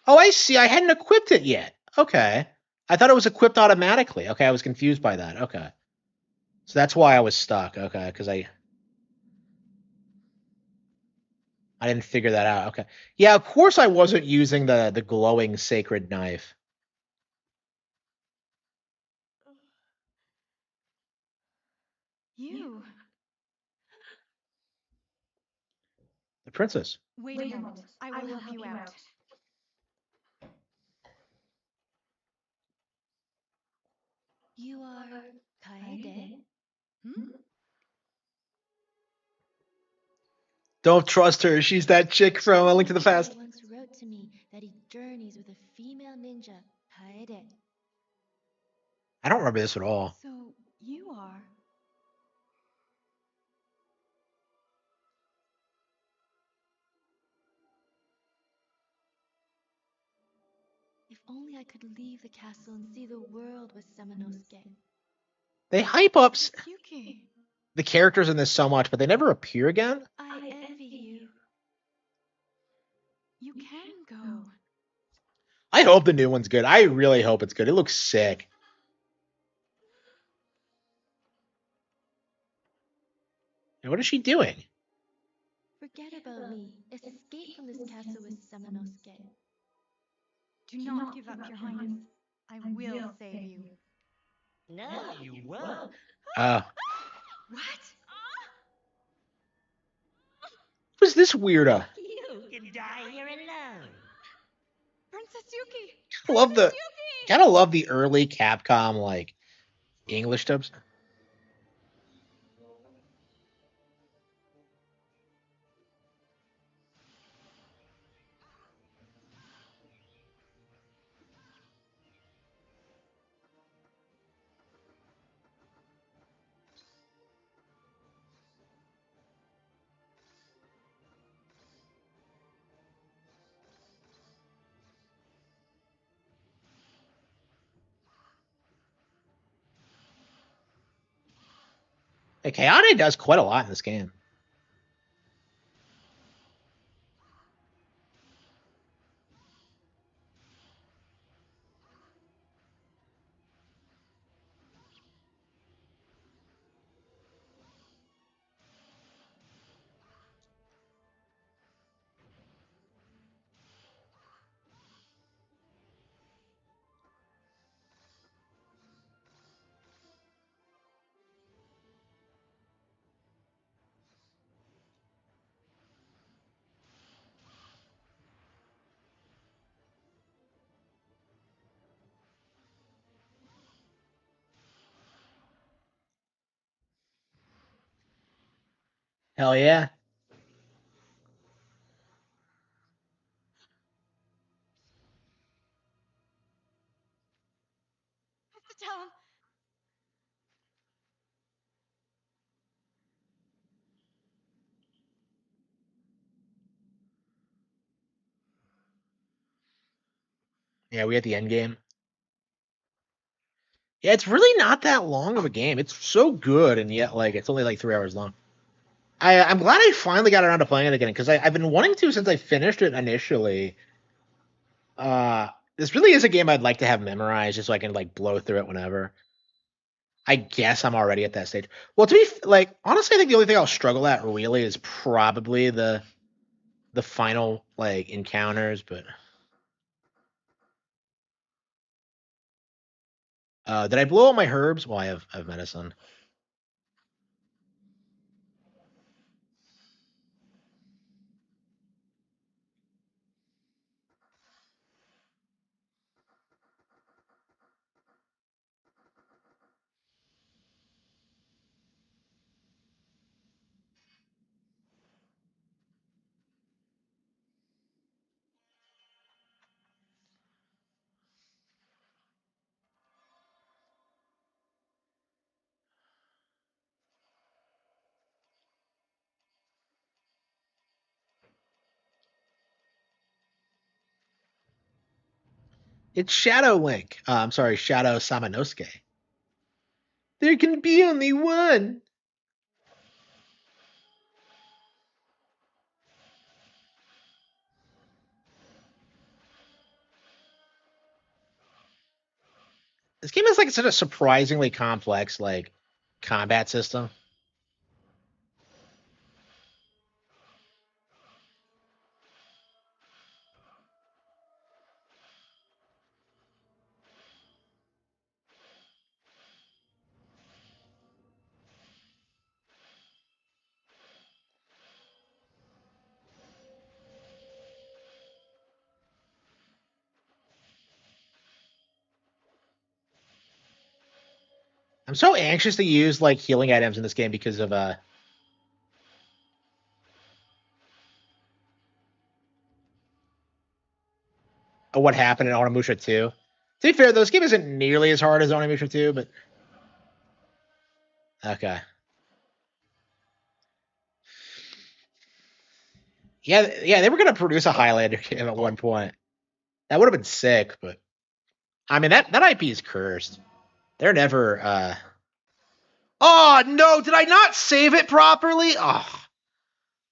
Oh, I see. I hadn't equipped it yet. Okay. I thought it was equipped automatically. Okay, I was confused by that. Okay. So that's why I was stuck. Okay, because I didn't figure that out. Okay. Yeah, of course I wasn't using the glowing sacred knife. You. The princess. Wait a moment. I will help you out. You are Kaede? Hmm? Don't trust her. She's that chick from A Link to the Past. Once wrote to me that he journeys with a female ninja, Kaede. I don't remember this at all. So you are. I could leave the castle and see the world with Samanosuke. They hype up Satsuki, the characters in this so much, but they never appear again. I envy you. You can go. I hope the new one's good. I really hope it's good. It looks sick. And what is she doing? Forget about me. Escape from this castle with Samanosuke. Do not give up, Your Highness. I will save you. No, you won't. What? Who's this weirdo? You can die here alone. Princess Yuki! I love the Yuki! kind of love the early Capcom like English dubs. Like, Kayane does quite a lot in this game. Hell yeah. I have to tell him. Yeah, we at the end game. Yeah, it's really not that long of a game. It's so good, and yet like it's only like 3 hours long. I'm glad I finally got around to playing it again because I've been wanting to since I finished it initially. This really is a game I'd like to have memorized just so I can like blow through it whenever. I guess I'm already at that stage. Well, to be like honestly, I think the only thing I'll struggle at really is probably the final like encounters, but did I blow all my herbs? Well, I have medicine. It's Shadow Link. I'm sorry, Shadow Samanosuke. There can be only one. This game is like such a surprisingly complex like combat system. I'm so anxious to use like healing items in this game because of what happened in Onimusha 2. To be fair, though, this game isn't nearly as hard as Onimusha 2, but okay. Yeah, they were gonna produce a Highlander game at one point. That would have been sick, but I mean that IP is cursed. They're never. Oh no! Did I not save it properly? Oh,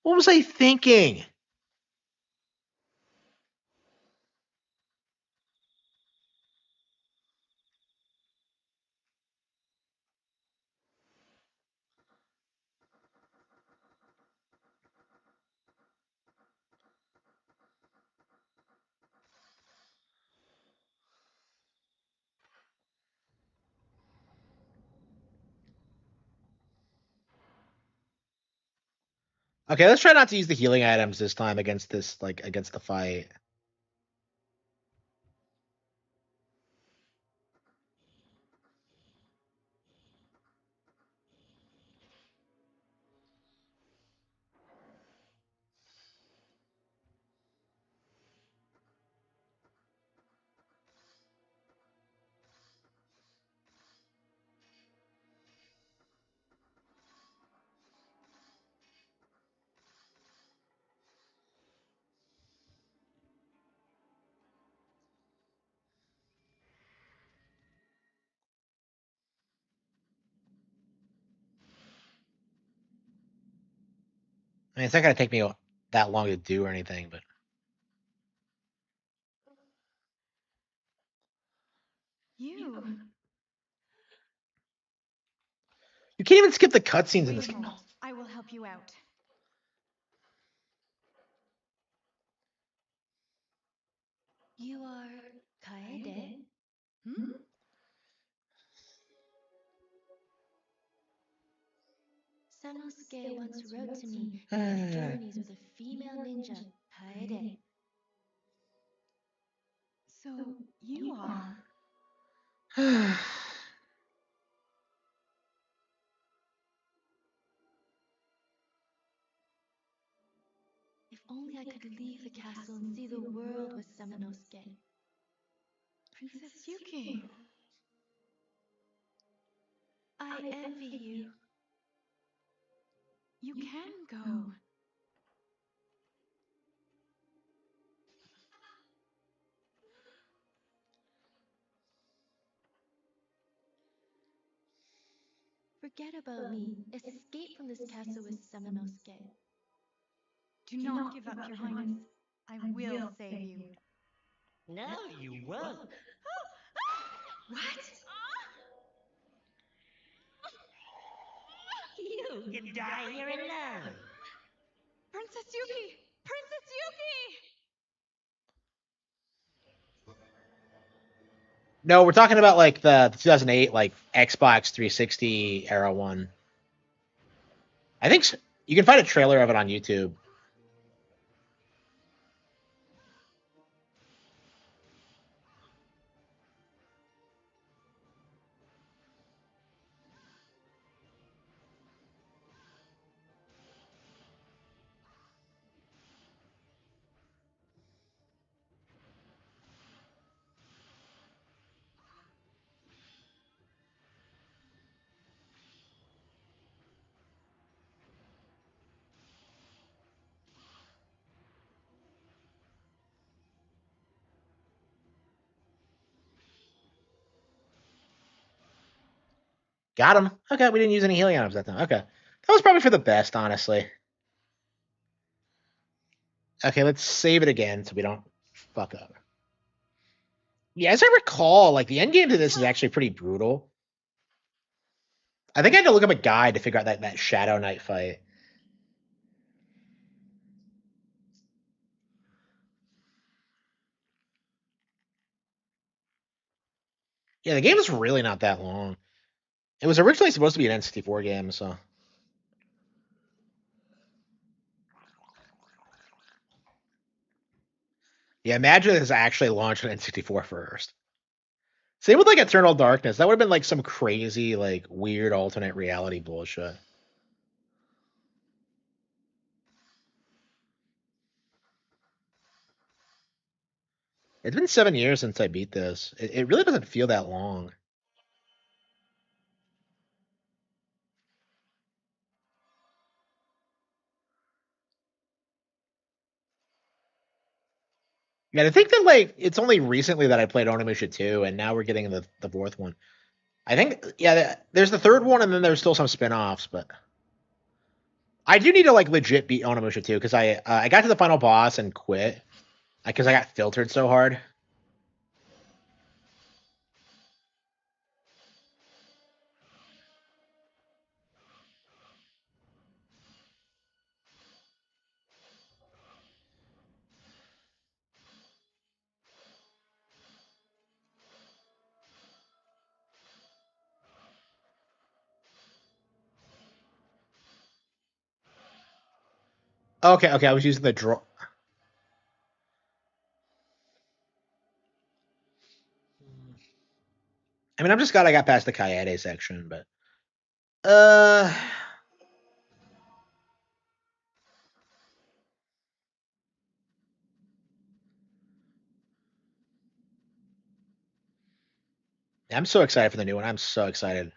what was I thinking? Okay, let's try not to use the healing items this time against this, like against the fight. I mean, it's not gonna take me that long to do or anything, but You. you can't even skip the cutscenes in Wait this. a moment. I will help you out. You are Kaede? Hmm? Sanosuke once wrote to me about journeys with a female ninja, Kaede. So you are. If only I could leave the castle and see the world with Samanosuke. Princess Yuki. I envy you. You can go. Forget about me. Escape from this castle with Samanosuke. Do not give up, Your Highness. I will save you. No, you won't. What? You can die here alone. Princess Yuki! Princess Yuki! No, we're talking about like the 2008 like Xbox 360 era one. I think you can find a trailer of it on YouTube. Got him. Okay, we didn't use any healing items that time. Okay, that was probably for the best, honestly. Okay, let's save it again so we don't fuck up. Yeah, as I recall, like the end game to this is actually pretty brutal. I think I had to look up a guide to figure out that Shadow Knight fight. Yeah, the game is really not that long. It was originally supposed to be an N64 game, so. Yeah, imagine this actually launched on N64 first. Same with like Eternal Darkness. That would have been like some crazy, like weird alternate reality bullshit. It's been 7 years since I beat this. It really doesn't feel that long. Yeah, I think that like it's only recently that I played Onimusha 2, and now we're getting the fourth one. I think there's the third one, and then there's still some spin-offs, but I do need to like legit beat Onimusha 2 because I got to the final boss and quit because I got filtered so hard. Okay, I was using the draw. I mean, I'm just glad I got past the Kaede section, but uh, I'm so excited for the new one. I'm so excited.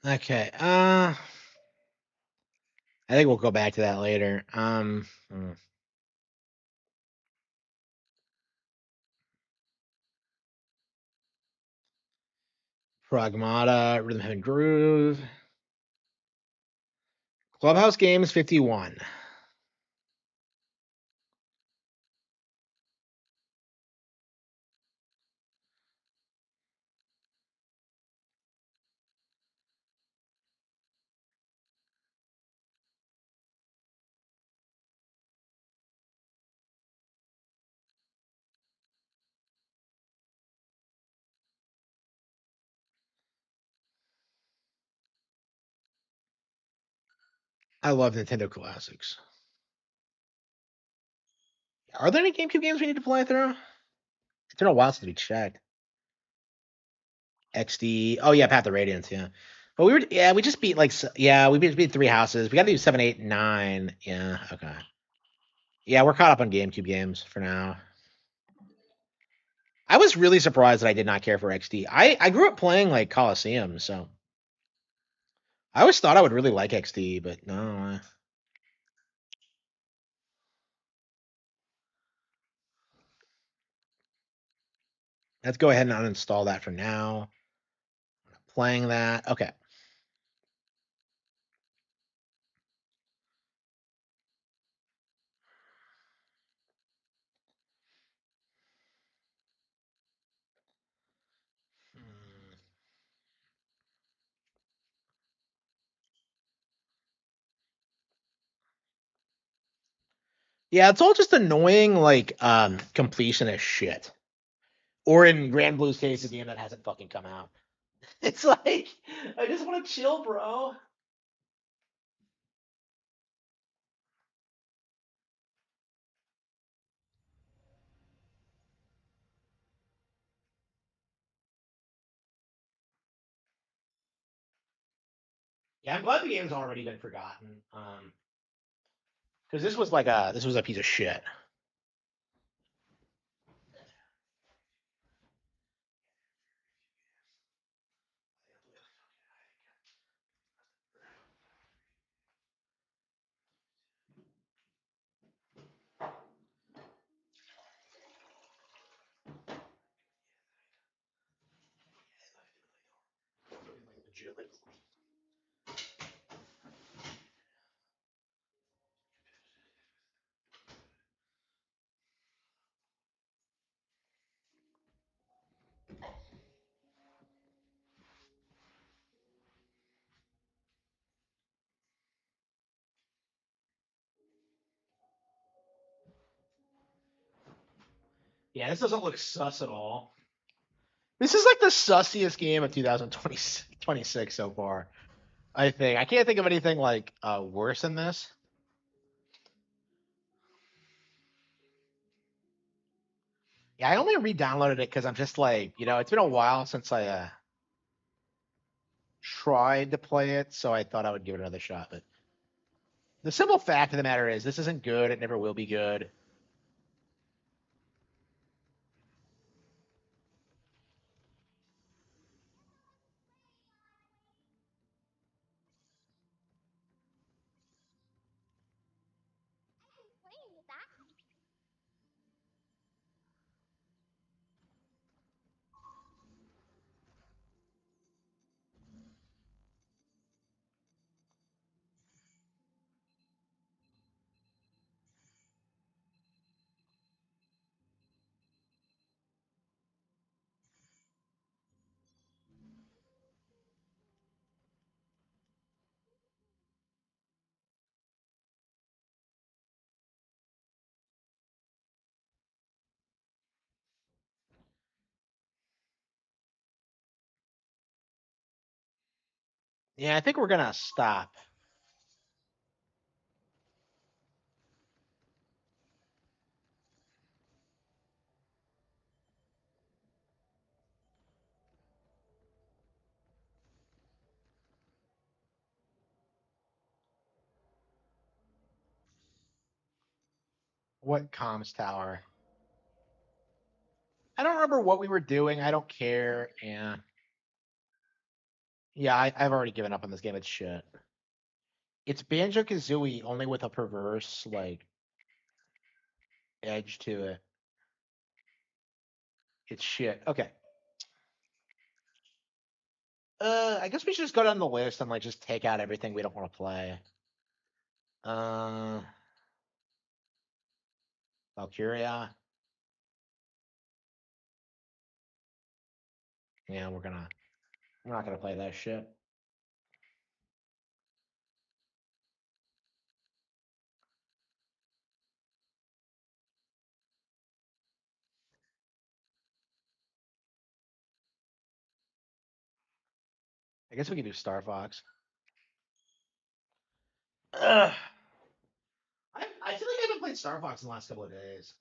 Okay. I think we'll go back to that later. Pragmata, Rhythm Heaven Groove, Clubhouse Games 51. I love Nintendo classics. Are there any GameCube games we need to play through? It's been a while since we checked. XD. Oh yeah, Path of Radiance. Yeah, but we just beat we beat three houses. We got to do 7, 8, 9. Yeah. Okay. Yeah, we're caught up on GameCube games for now. I was really surprised that I did not care for XD. I grew up playing like Coliseum, so I always thought I would really like XD, but no. Let's go ahead and uninstall that for now. Playing that. Okay. Yeah, it's all just annoying, like completionist shit. Or in Grand Blue's case, at the end that hasn't fucking come out. It's like I just want to chill, bro. Yeah, I'm glad the game's already been forgotten. Because this was a piece of shit. Yeah, this doesn't look sus at all. This is like the sussiest game of 2026 so far. I think I can't think of anything like worse than this. Yeah, I only re-downloaded it because I'm just like, it's been a while since I tried to play it, so I thought I would give it another shot. But the simple fact of the matter is, this isn't good. It never will be good. Yeah, I think we're gonna stop. What comms tower? I don't remember what we were doing. I don't care. And yeah, I've already given up on this game. It's shit. It's Banjo Kazooie only with a perverse like edge to it. It's shit. Okay. I guess we should just go down the list and like just take out everything we don't want to play. Uh, Valkyria. Yeah, we're not gonna play that shit. I guess we can do Star Fox. Ugh. I feel like I haven't played Star Fox in the last couple of days.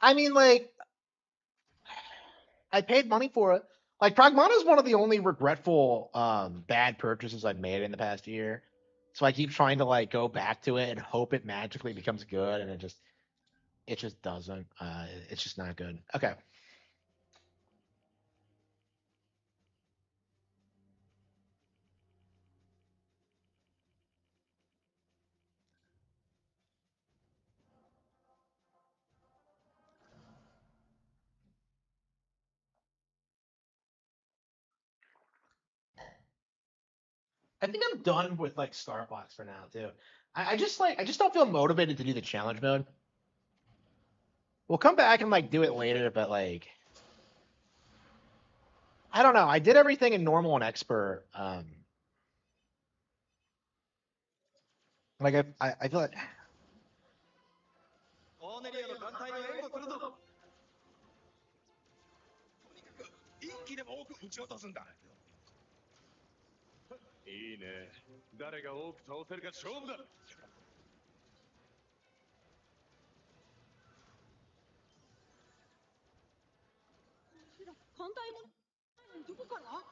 I mean, like, I paid money for it. Like, Pragmata is one of the only regretful bad purchases I've made in the past year. So I keep trying to like go back to it and hope it magically becomes good, and it just doesn't. It's just not good. Okay. I think I'm done with like Star Fox for now too. I just don't feel motivated to do the challenge mode. We'll come back and like do it later, but like I don't know. I did everything in normal and expert. Like I feel like コーネリアの艦隊の援護するぞ。とにかく一気でも多く撃ち落とすんだ。いいね。誰が多く倒せるか勝負だ。艦隊もどこから？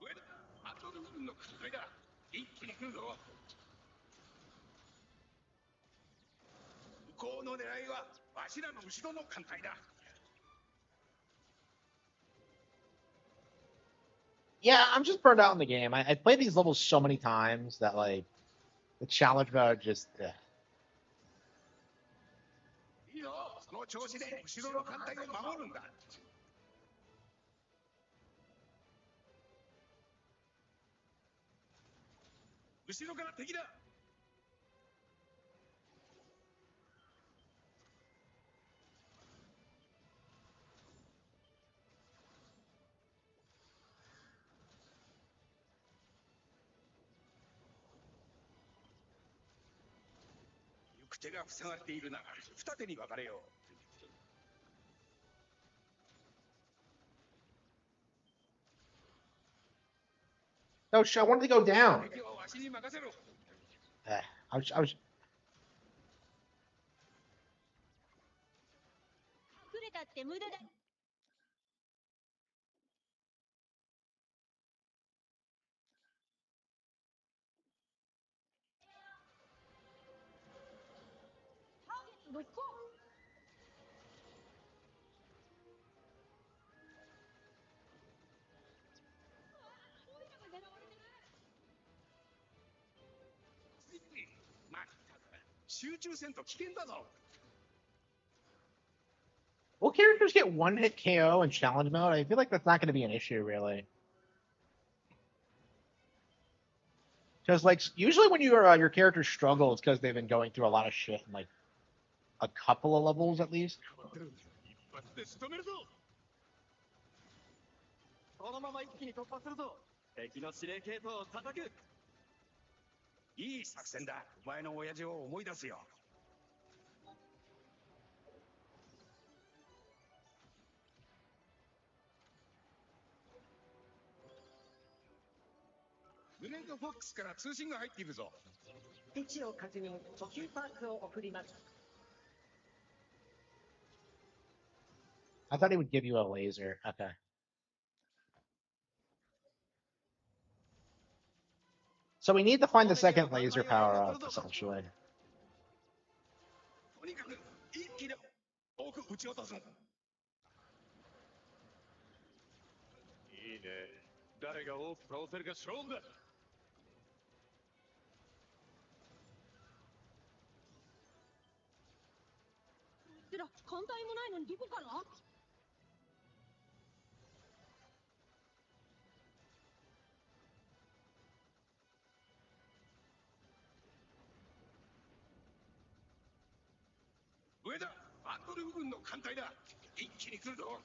上だ。アトル軍の艦隊だ。一気に来るぞ。向こうの狙いはわしらの後ろの艦隊だ。yeah, I'm just burned out in the game. I played these levels so many times that like the challenge mode just. その調子で後ろの艦隊を守るんだ。後ろから敵だ。行く手が塞がっているな。二手に分かれよう。No, I wanted to go down. 敵はわしに任せろ。 I was. 隠れたって無駄だ。ターゲットロックオン。オイラが狙われてる。まったく集中せんと危険だぞ。 Will characters get one hit KO in challenge mode? I feel like that's not going to be an issue, really. Because like usually when your character struggles, because they've been going through a lot of shit in like a couple of levels at least. 一発で仕留めるぞ。このまま一気に突破するぞ。敵の司令系統を叩く。いい作戦だ。お前の親父を思い出すよ。グレードフォックスから通信が入っているぞ。位置を確認、補給パークを送ります。 I thought he would give you a laser. Okay. So we need to find the second laser power up, essentially. とにかく一気に多く撃ち落とす。いいね。誰が多く倒せるか勝負だ。こいつら艦隊もないのにどこから？上だ。アンドルフ軍の艦隊だ。一気に来るぞ。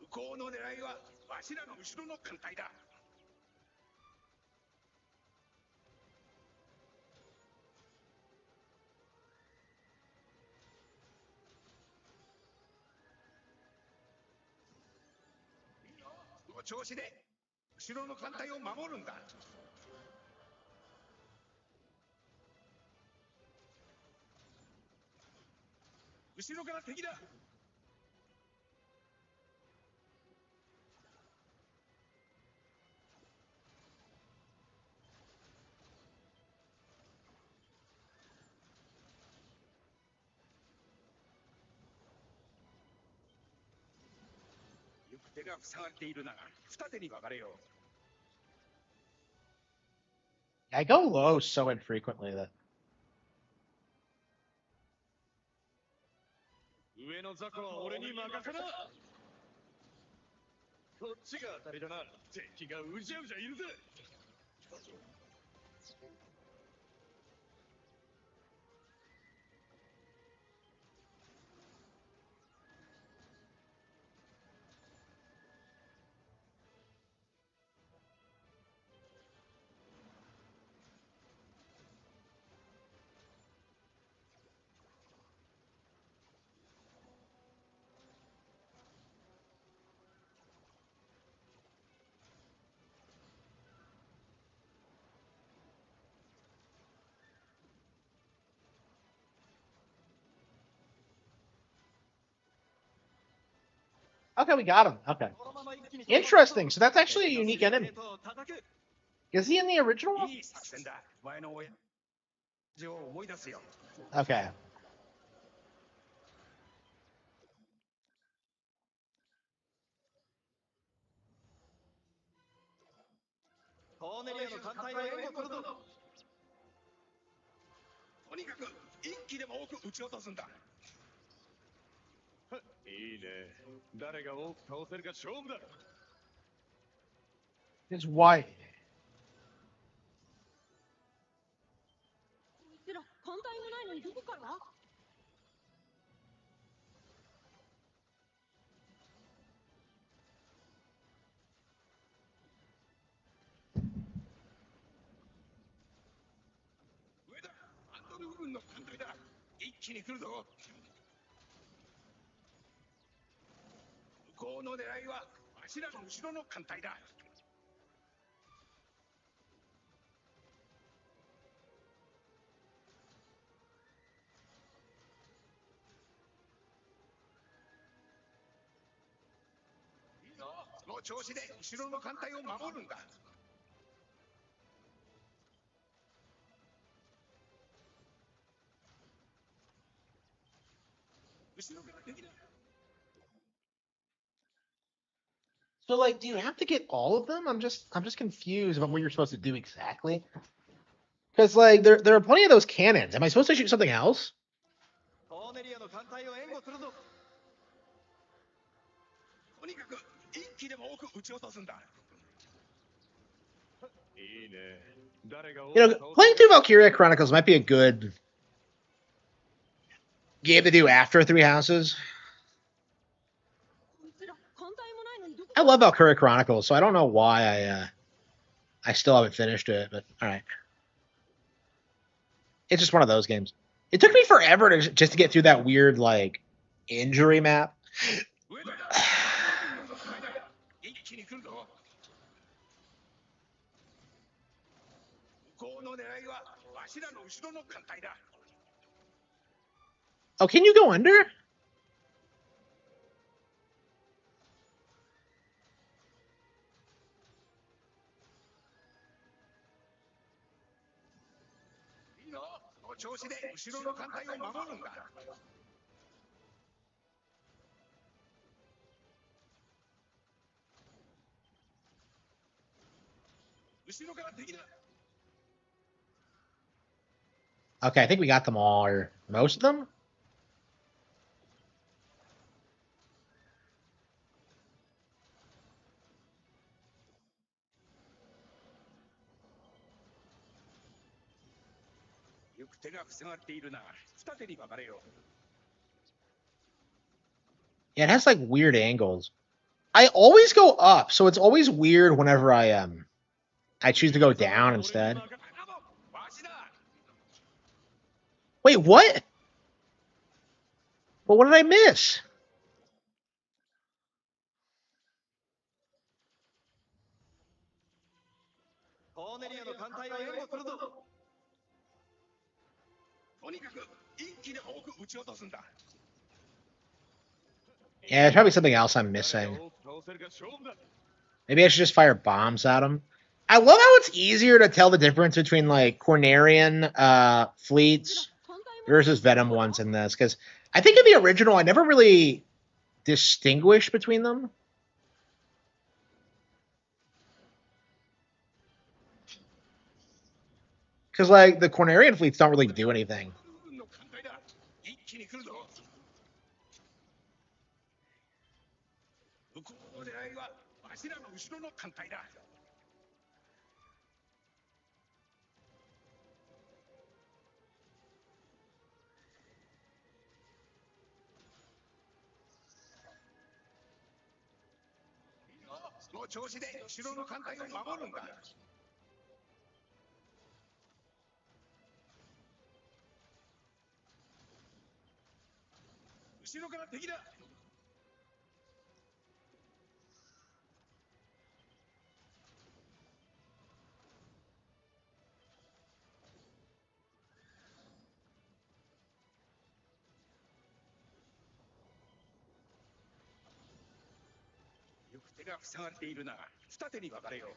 向こうの狙いはわしらの後ろの艦隊だ。いいよ。この調子で後ろの艦隊を守るんだ。後ろから敵だ。行く手が塞がっているな。二手に分かれよう。 I go low so infrequently that 上の雑魚は俺に任せな。こっちが当たりだな。敵がうじゃうじゃいるぜ。okay, we got him. Okay, interesting. So that's actually a unique enemy. Is he in the original? いい作戦だ。お前の親父を思い出すよ。 Okay. コーネリアの艦隊を援護するぞ。とにかく一気でも多く撃ち落とすんだ。いいね。誰が多く倒せるか勝負だ。 It's why. こいつら艦隊もないのにどこから？上だ。アンドルフ軍の艦隊だ。一気に来るぞ。向こうの狙いはわしらの後ろの艦隊だ。いいぞ。その調子で後ろの艦隊を守るんだ。後ろから敵だ。 So like, do you have to get all of them? I'm just confused about what you're supposed to do exactly. Because like there are plenty of those cannons. Am I supposed to shoot something else? コーネリアの艦隊を援護するぞ。とにかく一気でも多く撃ち落とすんだ。いいね。誰が多く You know, playing through Valkyria Chronicles might be a good game to do after Three Houses. こいつら艦隊もないのにどこ I love Valkyria Chronicles, so I don't know why I still haven't finished it, but all right. It's just one of those games. It took me forever to just to get through that weird like injury map. 上だ。一気に来るぞ。向こうの狙いはわしらの後ろの艦隊だ。 Oh, can you go under? いいの？その調子で後ろの艦隊を守るんだ。後ろから敵だ。 Okay, I think we got them all, or most of them. 行く手が塞がっているな。二手に分かれよう。 Yeah, it has like weird angles. I always go up, so it's always weird whenever I choose to go down instead. わしだ。 Wait, what? Well, what did I miss? コーネリアの艦隊を援護するぞ。とにかく一気でも多く撃ち落とすんだ。 Yeah, there's probably something else I'm missing. 誰が多く倒せるか勝負だ。 Maybe I should just fire bombs at them. I love how it's easier to tell the difference between like Cornerian fleets 艦隊も versus Venom ones in this, because I think in the original I never really distinguished between them. Because like the Cornerian fleets don't really do anything. 軍の艦隊だ。一気に来るぞ。向こうの狙いはわしらの後ろの艦隊だ。 その調子で後ろの艦隊を守るんだ。後ろから敵だ。 行く手が塞がっているな。二手に分かれよう。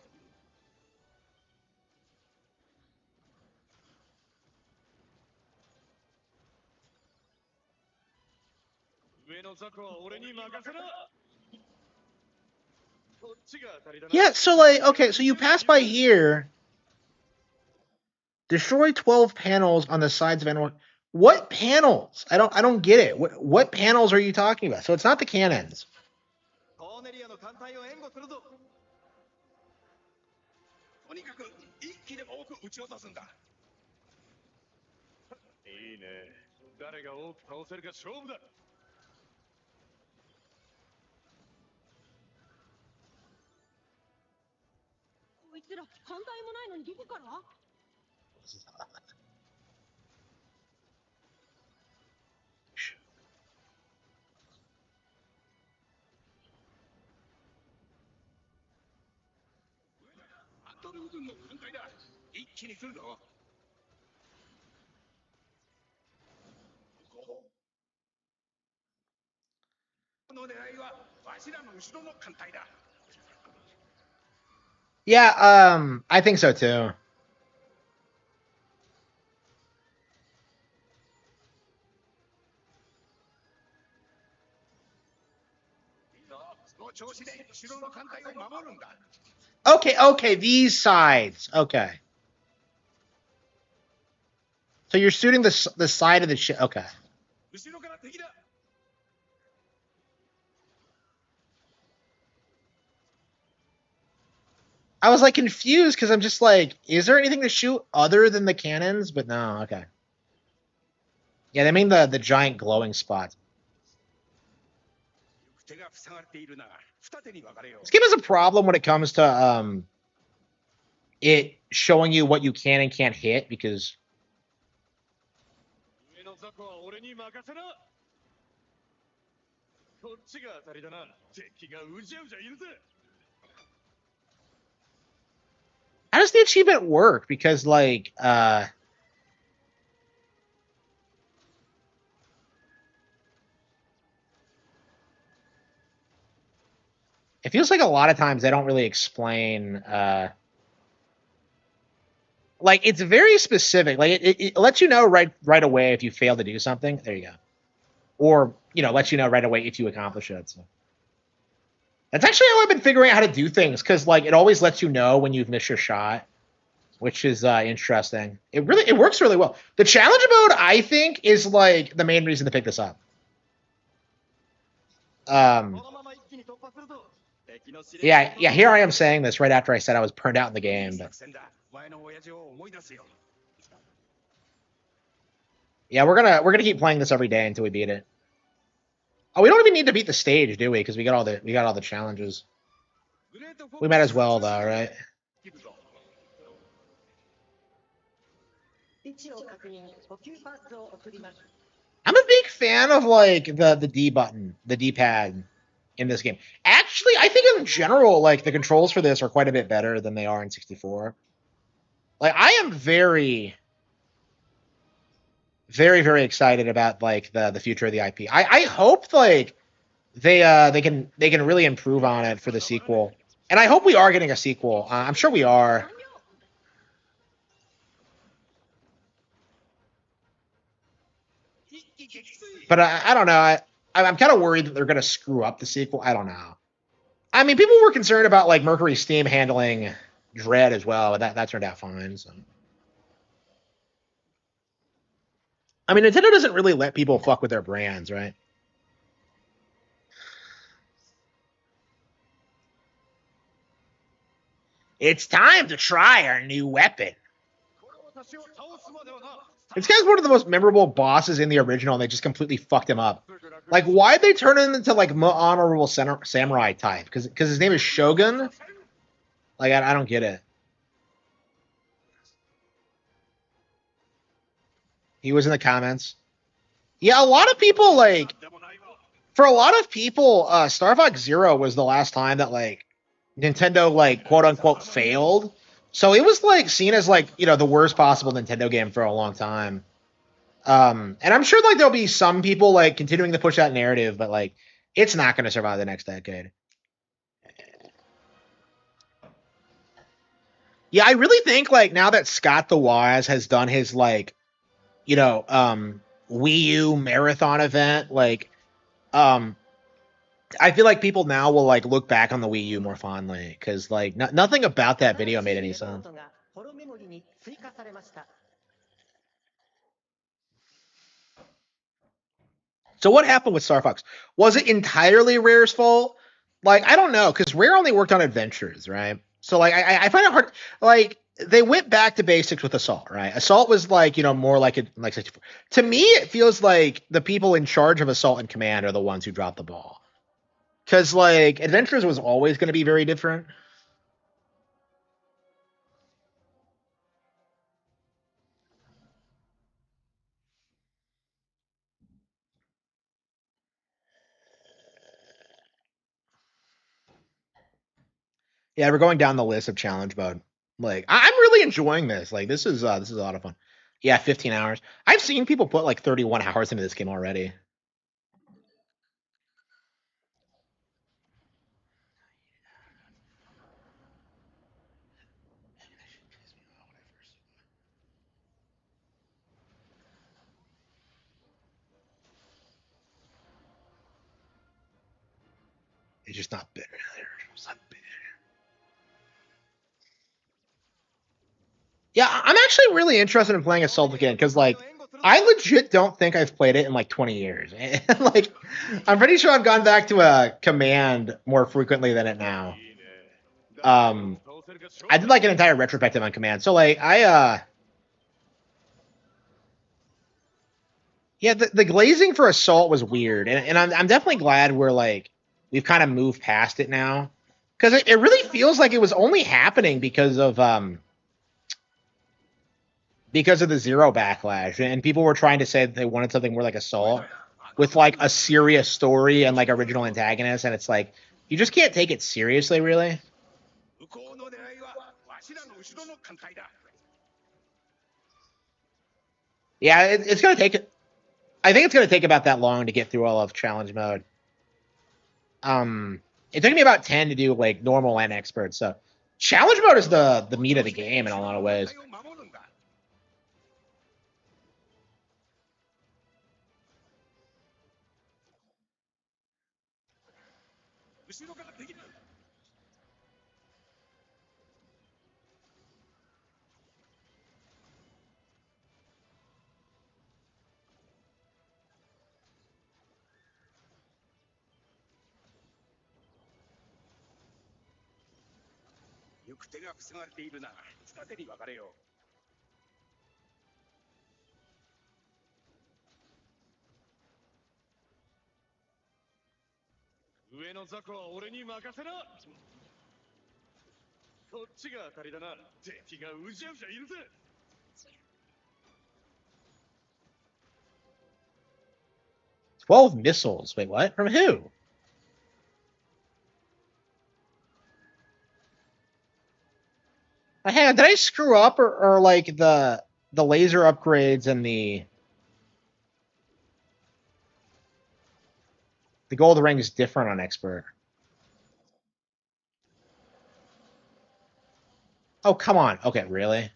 上の雑魚は俺に任せな。こっちが当たりだな。 Yeah, so like okay, so you pass by here. Destroy 12 panels on the sides of anyone. What panels? I don't get it. What panels are you talking about? So it's not the cannons. コーネリアの艦隊を援護するぞ。とにかく一気に多く撃ち落とすんだ。いいね。誰が多く倒せるか勝負だ。こいつら艦隊もないのにどこから？アトル軍の艦隊だ。一気に来るぞ。この狙いはわしらの後ろの艦隊だ。Yeah, I think so too. その調子で後ろの艦隊を守るんだ。Okay, these sides. Okay. So you're shooting the side of the ship. Okay. 後ろから敵だ。I was like confused because I'm just like, is there anything to shoot other than the cannons? But no, okay. Yeah, they mean the giant glowing spots. 手が塞がれているな。二手に分かれよう。 This game has a problem when it comes to it showing you what you can and can't hit because 上の雑魚は俺に任せな。こっちが当たりだな。敵がうじゃうじゃいるぜ。 how does the achievement work? Because like it feels like a lot of times they don't really explain like it's very specific. Like it lets you know right away if you fail to do something. There you go. Or, lets you know right away if you accomplish it. So that's actually how I've been figuring out how to do things, because like it always lets you know when you've missed your shot, which is interesting. It works really well. The challenge mode, I think, is like the main reason to pick this up. このまま一気に突破するぞ。敵の司令 Yeah, here I am saying this right after I said I was burned out in the game. But 作戦だ。前の親父を思い出すよ。 yeah, we're gonna keep playing this every day until we beat it. Oh, we don't even need to beat the stage, do we? Because we got all the challenges. We might as well, though, right? 位置を確認、補給パーツを送ります。 I'm a big fan of like the D button, the D pad in this game. Actually, I think in general, like the controls for this are quite a bit better than they are in 64. Like I am very, very, very excited about like the future of the IP. I hope like they can really improve on it for the sequel, and I hope we are getting a sequel. I'm sure we are. But I don't know. I'm kind of worried that they're going to screw up the sequel. I don't know. I mean, people were concerned about like Mercury Steam handling Dread as well, but that turned out fine. So. I mean, Nintendo doesn't really let people fuck with their brands, right? It's time to try our new weapon. This guy's one of the most memorable bosses in the original, and they just completely fucked him up. Like, why'd they turn him into, like, honorable samurai type? Because his name is Shogun? Like, I don't get it. He was in the comments. Yeah, a lot of people, like... For a lot of people, Star Fox Zero was the last time that, like, Nintendo, like, quote-unquote failed. So it was, like, seen as, like, the worst possible Nintendo game for a long time. And I'm sure, like, there'll be some people, like, continuing to push that narrative, but, like, it's not going to survive the next decade. Yeah, I really think, like, now that Scott the Wise has done his, like, Wii U marathon event, like, I feel like people now will like look back on the Wii U more fondly because like nothing about that video made any sense. 追加されました。 So what happened with Star Fox? Was it entirely Rare's fault? Like, I don't know, because Rare only worked on adventures, right? So like I find it hard. Like, they went back to basics with Assault, right? Assault was like, more like a like 64. To me, it feels like the people in charge of Assault and Command are the ones who dropped the ball. Because like Adventures was always going to be very different. Yeah, we're going down the list of challenge mode. Like, I'm really enjoying this. Like, this is a lot of fun. Yeah, 15 hours. I've seen people put like 31 hours into this game already. It's just not bitter. It's not bitter. Yeah, I'm actually really interested in playing Assault again because, like, I legit don't think I've played it in like 20 years. And, like, I'm pretty sure I've gone back to a Command more frequently than it now. I did like an entire retrospective on Command. So, like, yeah, the glazing for Assault was weird, and I'm definitely glad we've kind of moved past it now, because it really feels like it was only happening because of the Zero backlash, and people were trying to say that they wanted something more like Assault with like a serious story and like original antagonists, and it's like you just can't take it seriously, really. Yeah, it's gonna take. I think it's gonna take about that long to get through all of challenge mode. It took me about 10 to do like normal and expert. So challenge mode is the meat of the game in a lot of ways. "12 missiles. Wait, what? From who?" Hang on, did I screw up or like the laser upgrades and the gold ring is different on expert? Oh, come on. Okay, really?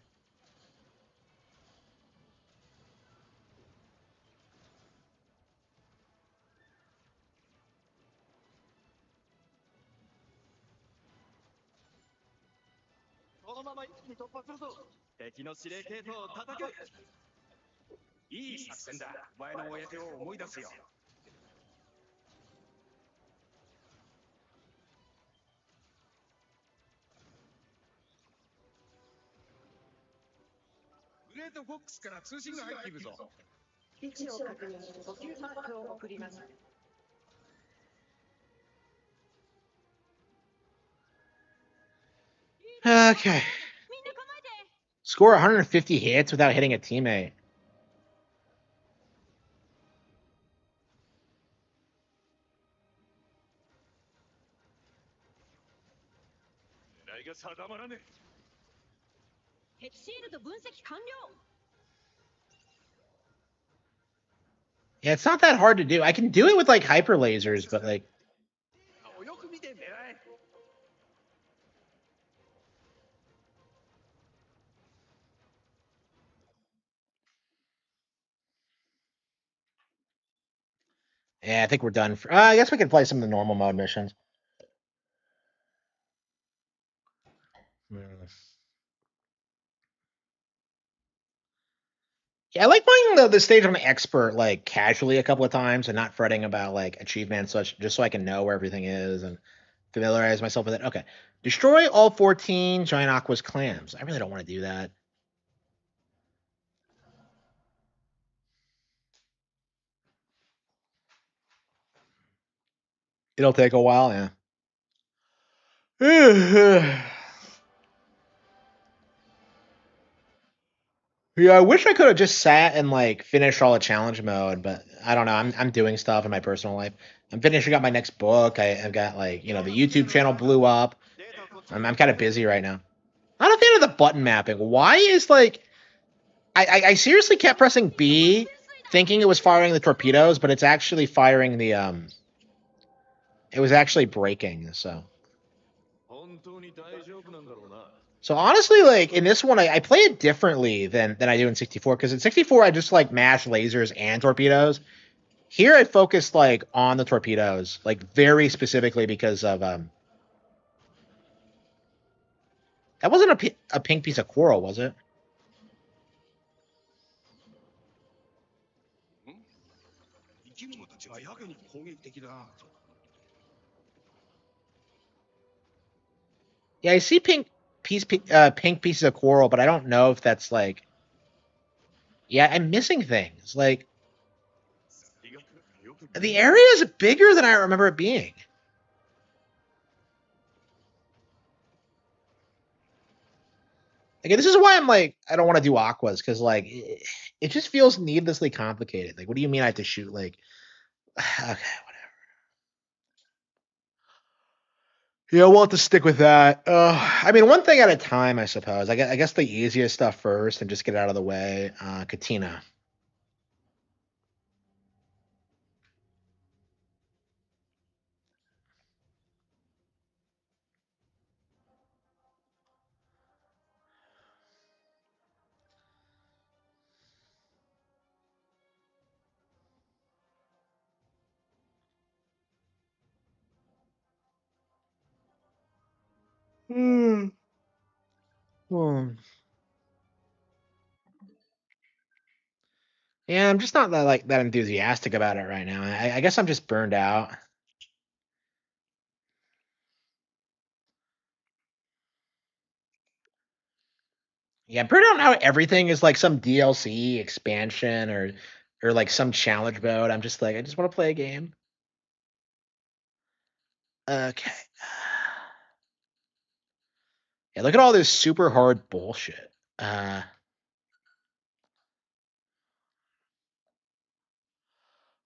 Okay. Score 150 hits without hitting a teammate. Yeah, it's not that hard to do. I can do it with like hyper lasers, but like yeah, I think we're done. I guess we can play some of the normal mode missions. Yeah, I like playing the stage on expert like casually a couple of times and not fretting about like achievements, such just so I can know where everything is and familiarize myself with it. Okay, destroy all 14 giant aqua's clams. I really don't want to do that. It'll take a while, yeah. Yeah, I wish I could have just sat and like finished all the challenge mode, but I don't know. I'm doing stuff in my personal life. I'm finishing up my next book. I've got like the YouTube channel blew up. I'm kind of busy right now. Not a fan of the button mapping. Why is like I seriously kept pressing B, thinking it was firing the torpedoes, but it's actually firing the it was actually braking. So honestly, like in this one, I play it differently than I do in 64 because in 64 I just like mash lasers and torpedoes. Here I focused like on the torpedoes, like very specifically because of that wasn't a pink piece of coral, was it? 生き物たちはやけに攻撃的だな。Yeah, I see pink pieces of coral, but I don't know if that's like yeah, I'm missing things. Like the area is bigger than I remember it being. Again, this is why I'm like I don't want to do aquas because like it just feels needlessly complicated. Like, what do you mean I have to shoot like? Okay, yeah, we'll have to stick with that. I mean, one thing at a time, I suppose. I guess the easiest stuff first and just get it out of the way. Katina. Hmm. Hmm. Yeah, I'm just not that enthusiastic about it right now. I guess I'm just burned out. Yeah, I'm burned out now. Everything is like some DLC expansion or like some challenge mode. I'm just like I just want to play a game. Okay. Yeah, look at all this super hard bullshit. Uh,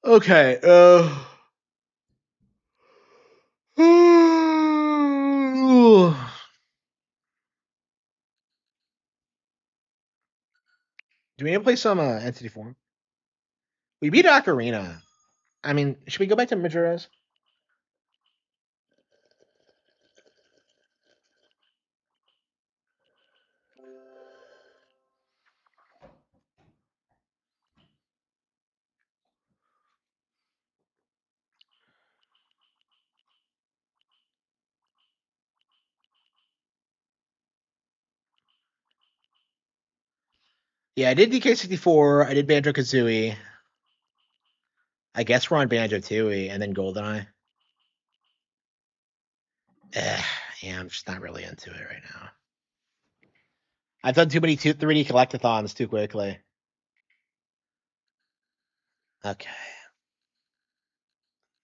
okay. Do we need to play some Entity Form? We beat Ocarina. I mean, should we go back to Majora's? Yeah, I did DK64. I did Banjo Kazooie. I guess we're on Banjo Tooie and then Goldeneye. Eh, yeah, I'm just not really into it right now. I've done too many 3D collectathons too quickly. Okay,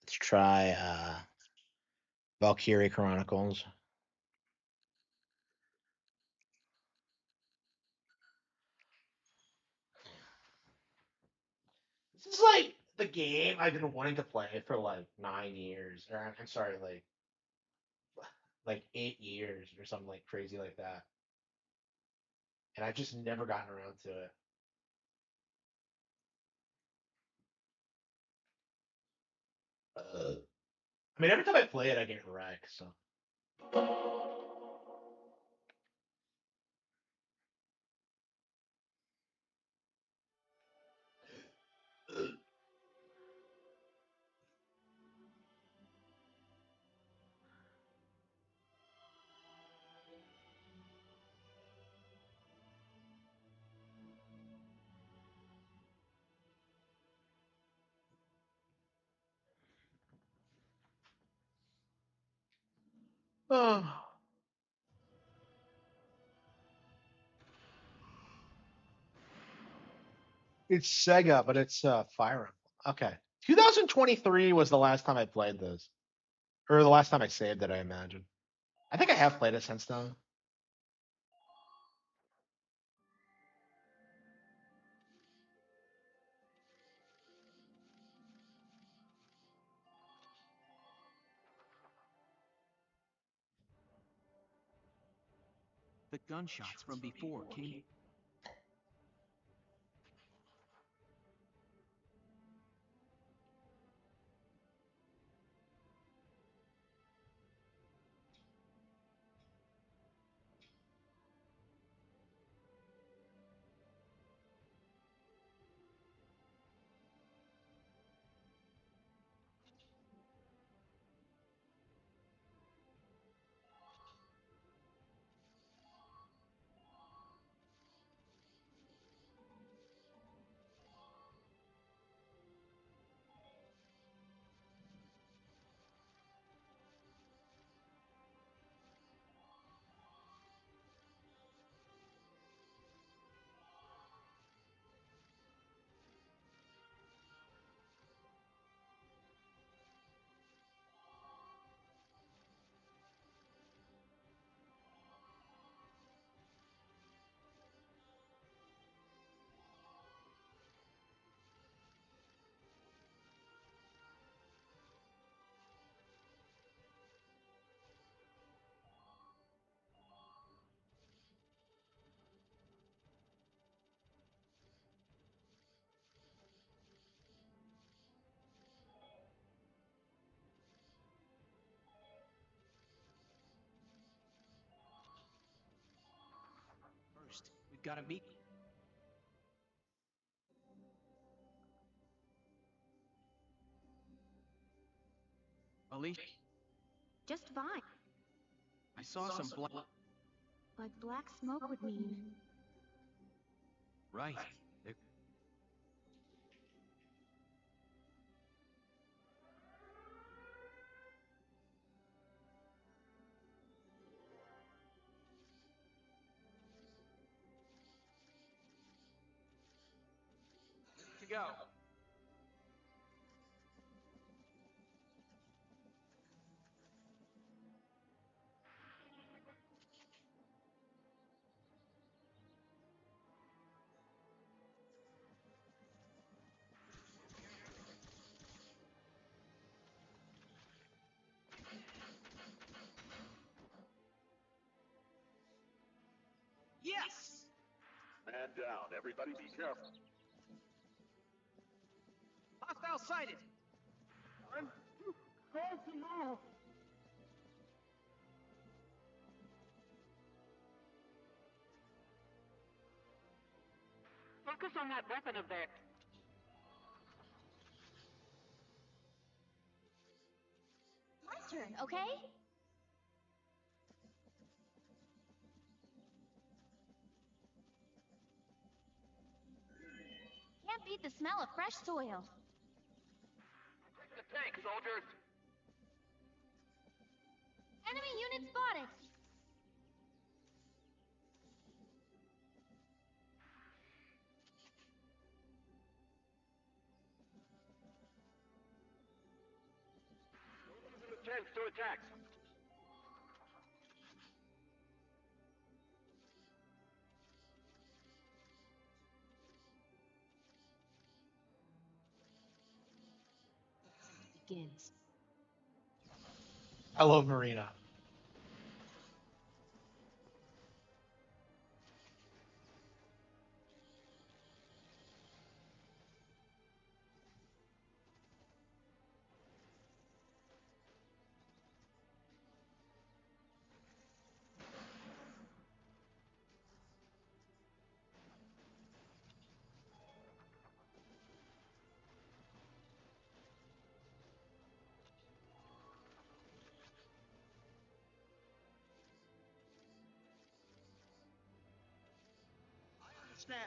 let's try Valkyrie Chronicles. This is like the game I've been wanting to play for like 9 years. Or I'm sorry, like 8 years or something like crazy like that. And I've just never gotten around to it. I mean, every time I play it, I get wrecked. So. Oh. It's Sega, but it's Fire Emblem. Okay. 2023 was the last time I played this. Or the last time I saved it, I imagine. I think I have played it since then. The gunshots from before came. First, we've got to meet. Alicia, Just fine. I saw some blood. Like black smoke would mean. Right. They're... To go. Yes! Man down, everybody be careful. Hostile sighted! Focus on that weapon of theirs. My turn, okay? Can't beat the smell of fresh soil. The tank, soldiers. Enemy unit spotted. Chance to attack. Begins. I love Marina. Stand.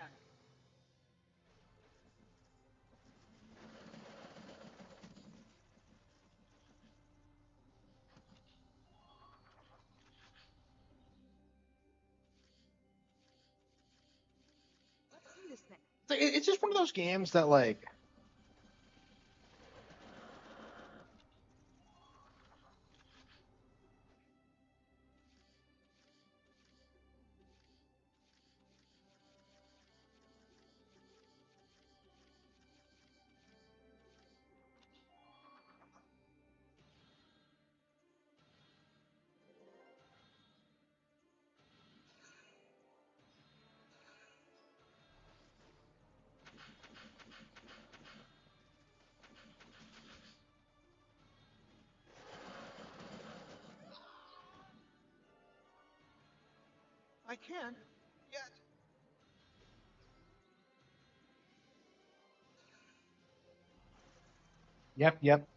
It's just one of those games that like. I can. Yeah. Yep. Yep.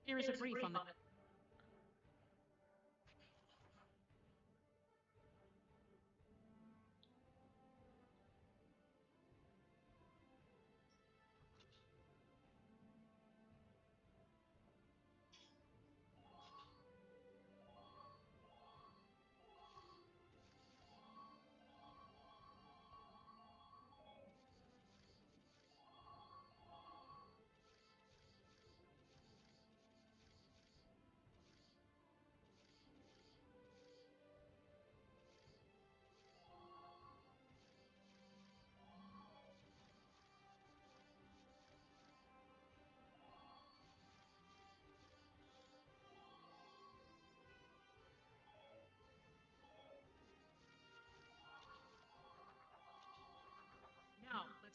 Here is a brief on the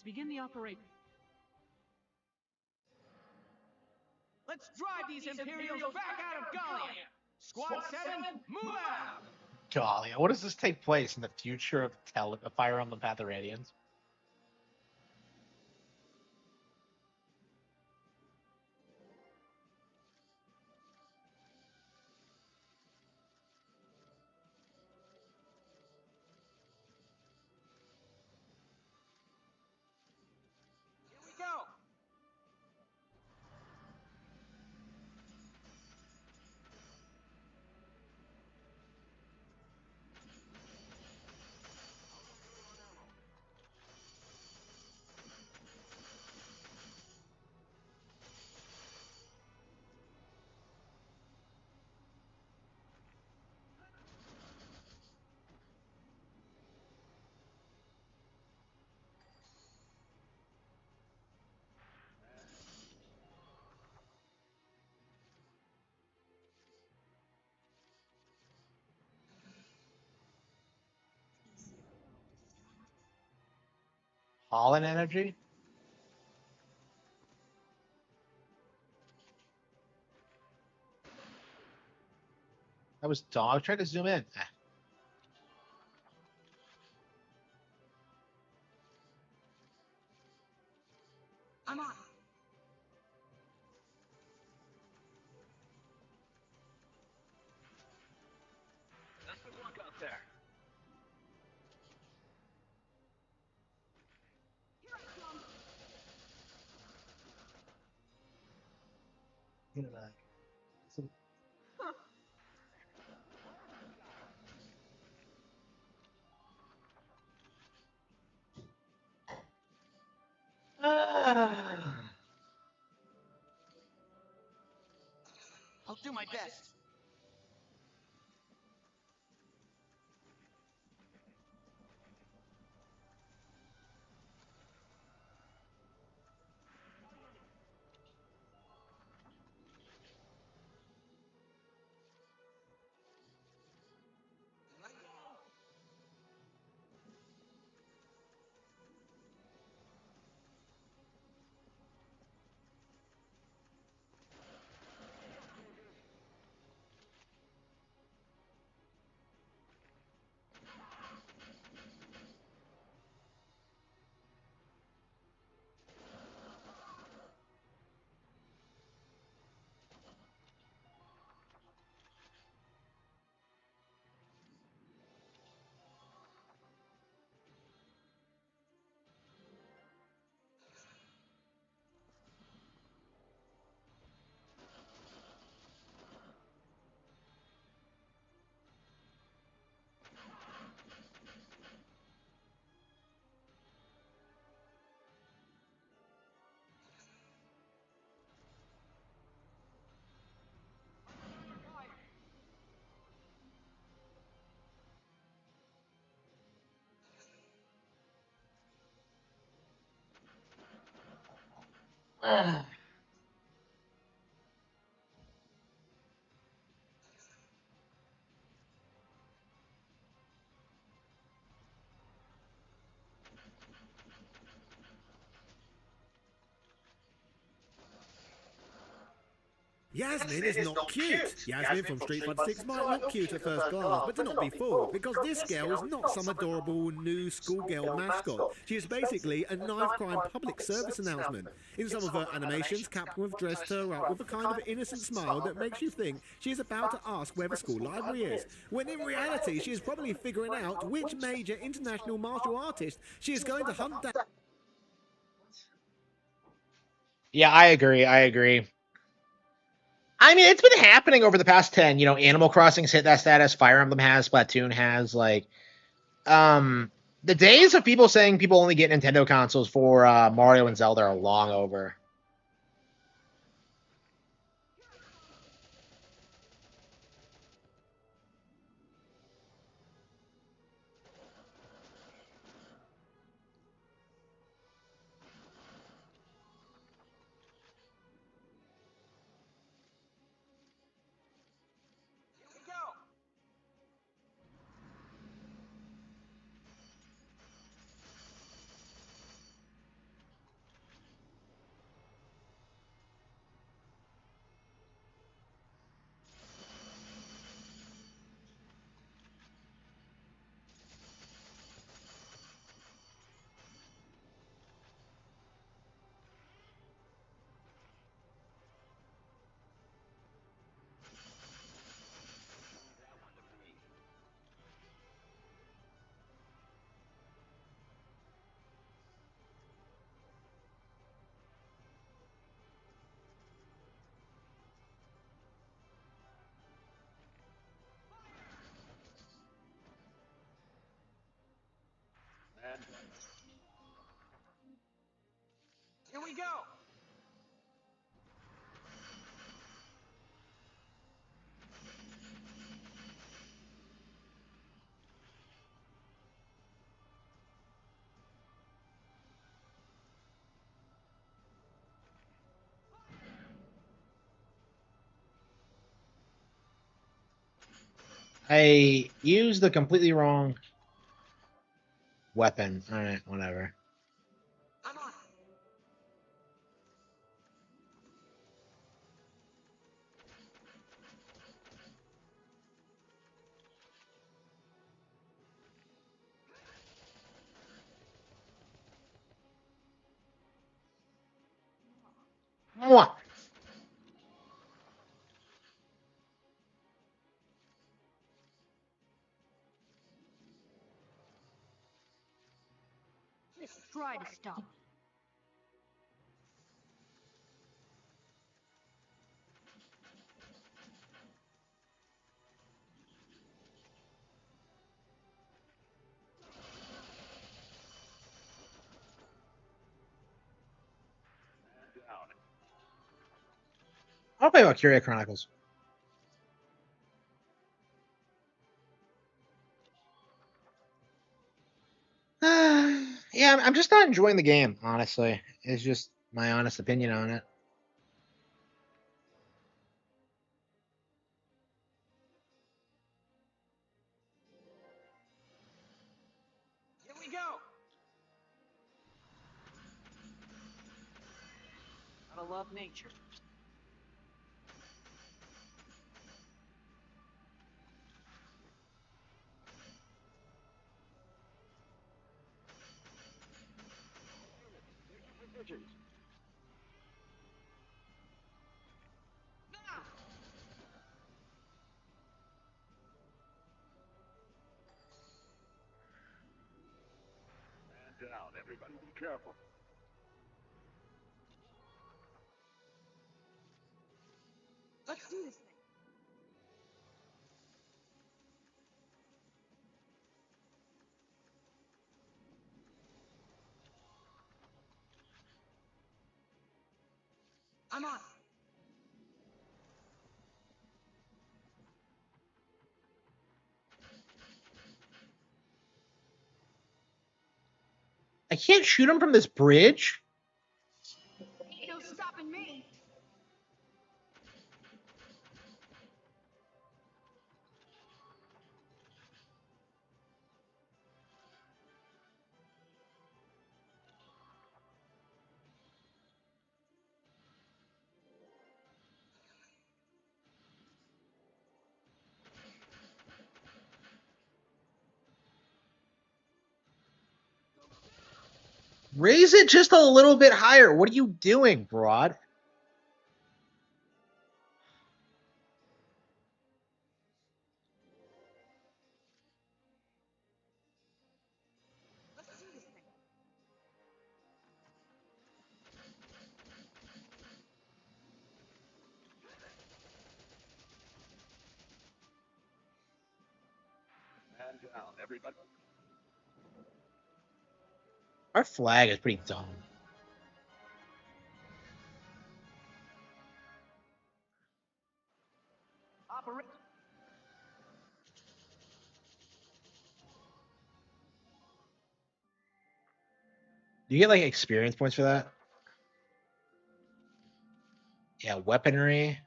Let's begin the operation. Let's drive these Imperials back out of Gallia! Squad 7, move out! Golly, what does this take place in the future of Fire Emblem Path of Radiance? Here we go! Holland energy? That was dumb. I was trying to zoom in. I'm on. That's good luck out there. Here I come. I'll do my best. Yasmin is not cute. Yasmin from Street Fighter 6 might look cute at first glance, but do not be fooled, because this girl is not some adorable new schoolgirl mascot. She is basically a knife crime public service announcement. In some of her animations, Capcom have dressed her up with a kind of innocent smile that makes you think she is about to ask where the school library is, when in reality she is probably figuring out which major international martial artist she is going to hunt down. Yeah, I agree. I agree. I mean, it's been happening over the past 10. Animal Crossing's hit that status. Fire Emblem has. Splatoon has. The days of people saying people only get Nintendo consoles for Mario and Zelda are long over. Here we go! Here we go. I used the completely wrong weapon. All right, whatever. I'm on. Mwah. Just try to stop. I'll play Valkyria Chronicles. Yeah, I'm just not enjoying the game, honestly. It's just my honest opinion on it. Here we go. Gotta love nature. Down, everybody. Be careful. Let's do this thing. I'm on. I can't shoot him from this bridge. Ain't no stopping me. Raise it just a little bit higher. What are you doing, Broad? Let's do this thing. Man down, everybody. Our flag is pretty dumb. Operate. Do you get like experience points for that? Yeah, weaponry.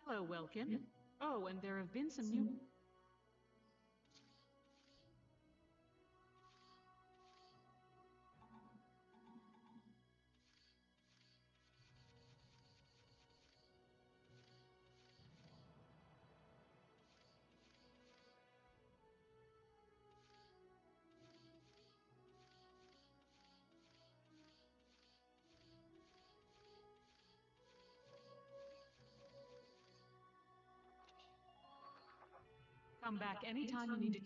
Hello, Welkin. Oh, and there have been some new. Come back anytime you need to.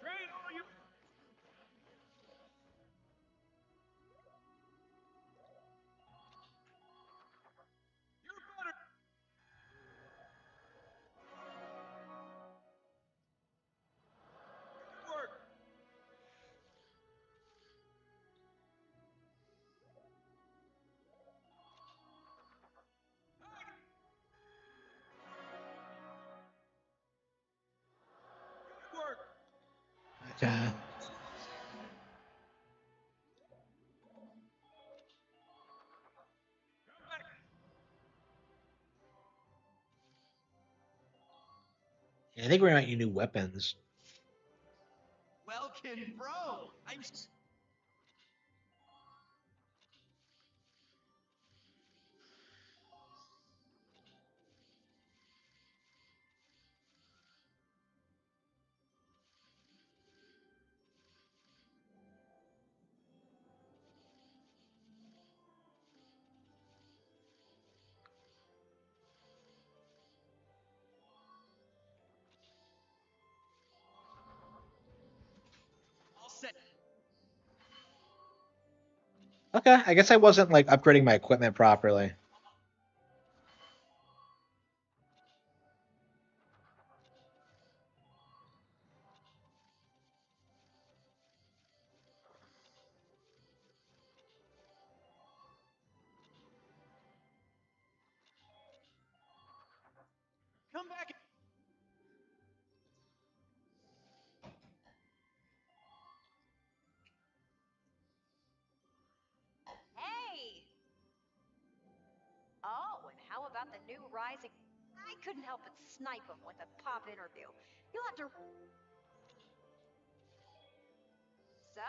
Train all you. You're better. Good work. Good work. Okay. Come back. I think we might need new weapons. Welkin, bro. All set. Okay, I guess I wasn't like upgrading my equipment properly. Come back. Hey! Oh, and how about the new Rising? I couldn't help but snipe him with a pop interview. You'll have to. So?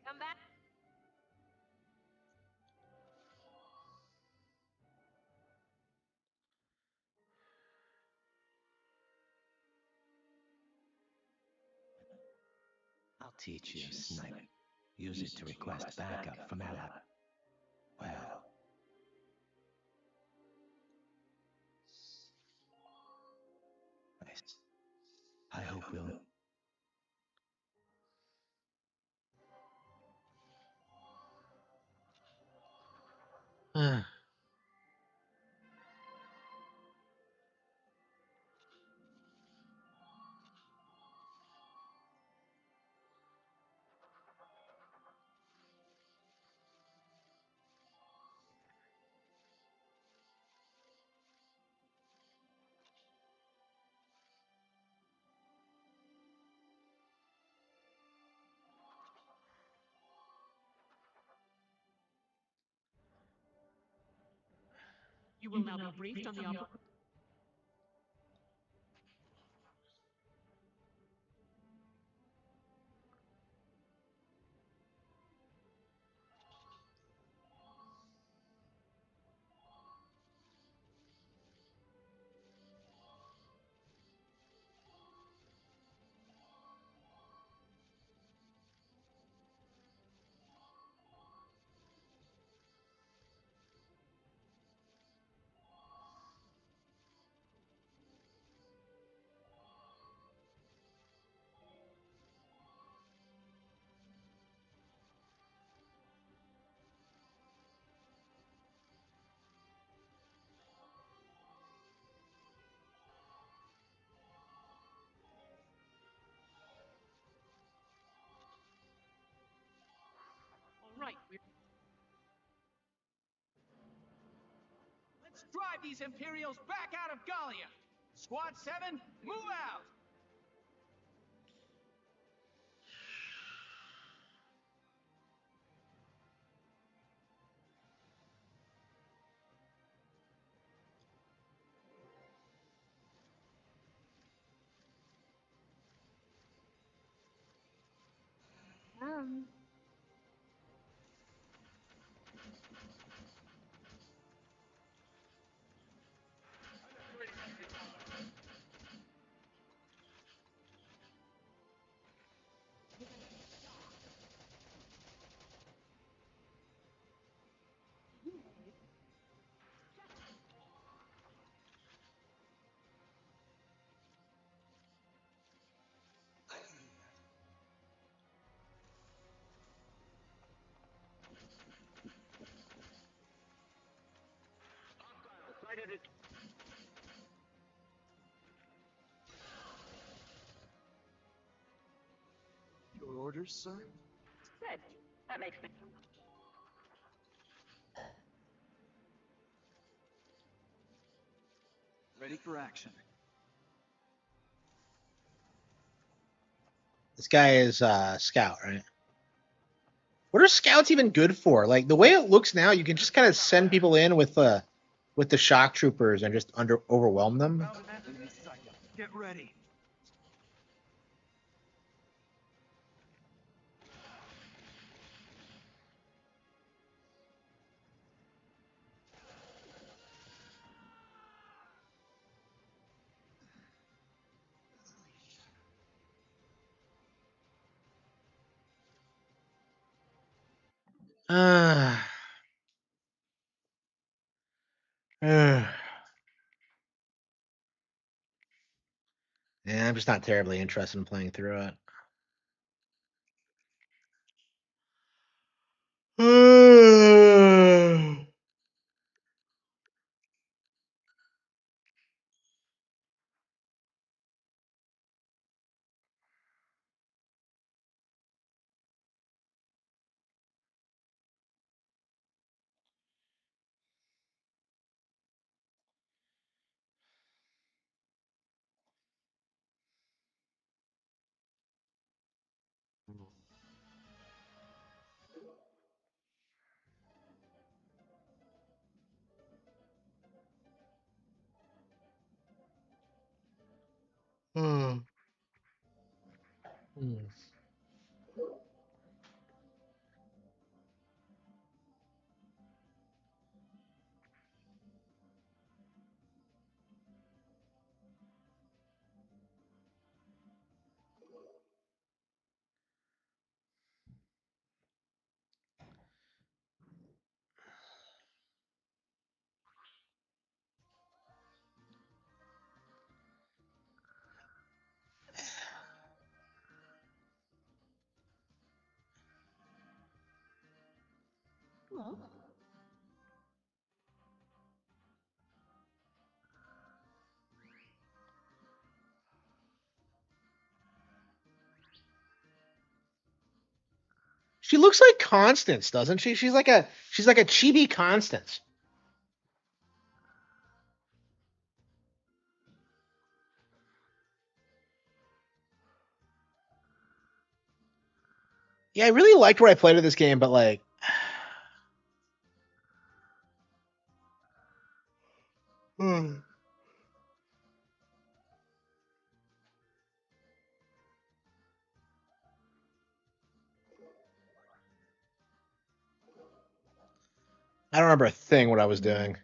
Come back. I'll teach you, sniper. Use it to request backup from ally. Well, I hope we'll. You will now be briefed on the operation. All right, Let's drive these Imperials back out of Gallia. Squad 7, move out. Your orders, sir? Good. That makes me. Ready for action. This guy is scout, right? What are scouts even good for? Like the way it looks now, you can just kind of send people in with the shock troopers and just overwhelm them. Enemy sight. Get ready. Yeah, I'm just not terribly interested in playing through it. Hmm. Hmm. She looks like Constance, doesn't she? She's like a chibi Constance. Yeah, I really liked where I played of this game, but like, I don't remember a thing what I was doing.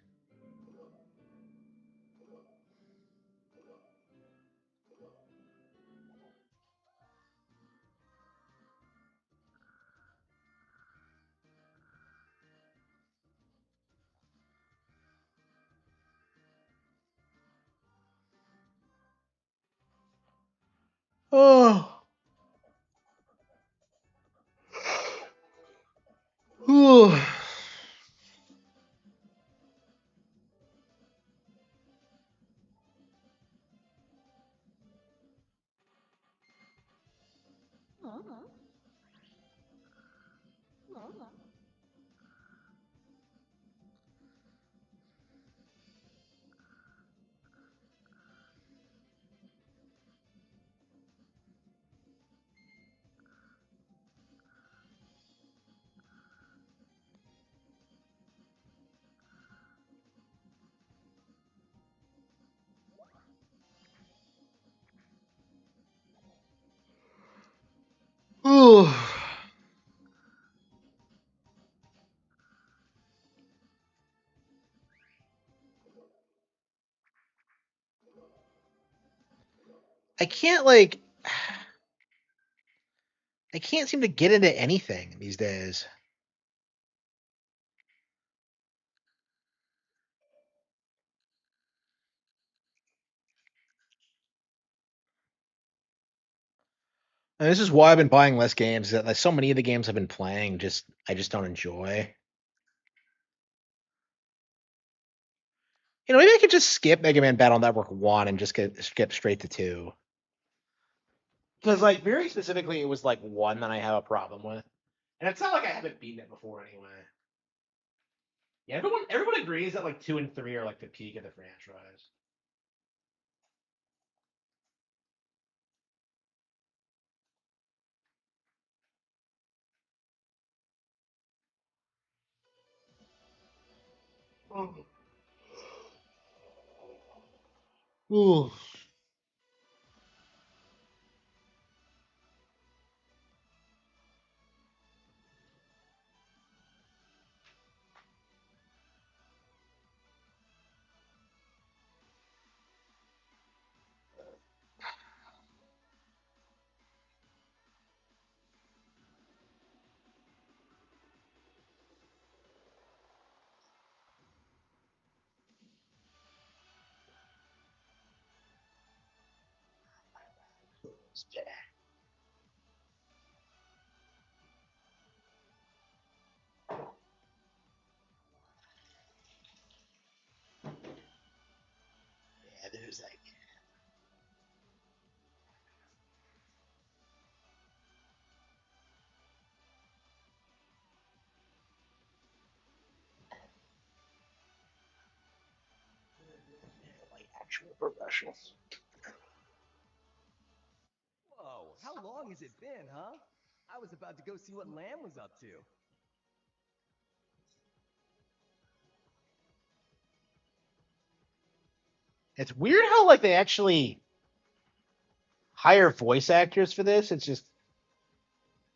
Oh. Whew. Ooh. I can't like I can't seem to get into anything these days. And this is why I've been buying less games. That like so many of the games I've been playing, I just don't enjoy. Maybe I could just skip Mega Man Battle Network 1 and just skip straight to 2. Because like very specifically, it was like 1 that I have a problem with, and it's not like I haven't beaten it before anyway. Yeah, everyone agrees that like 2 and 3 are like the peak of the franchise. Ooh. Yeah, there's like actual professionals. Whoa, how long has it been, huh? I was about to go see what Lamb was up to. It's weird how like they actually hire voice actors for this. It's just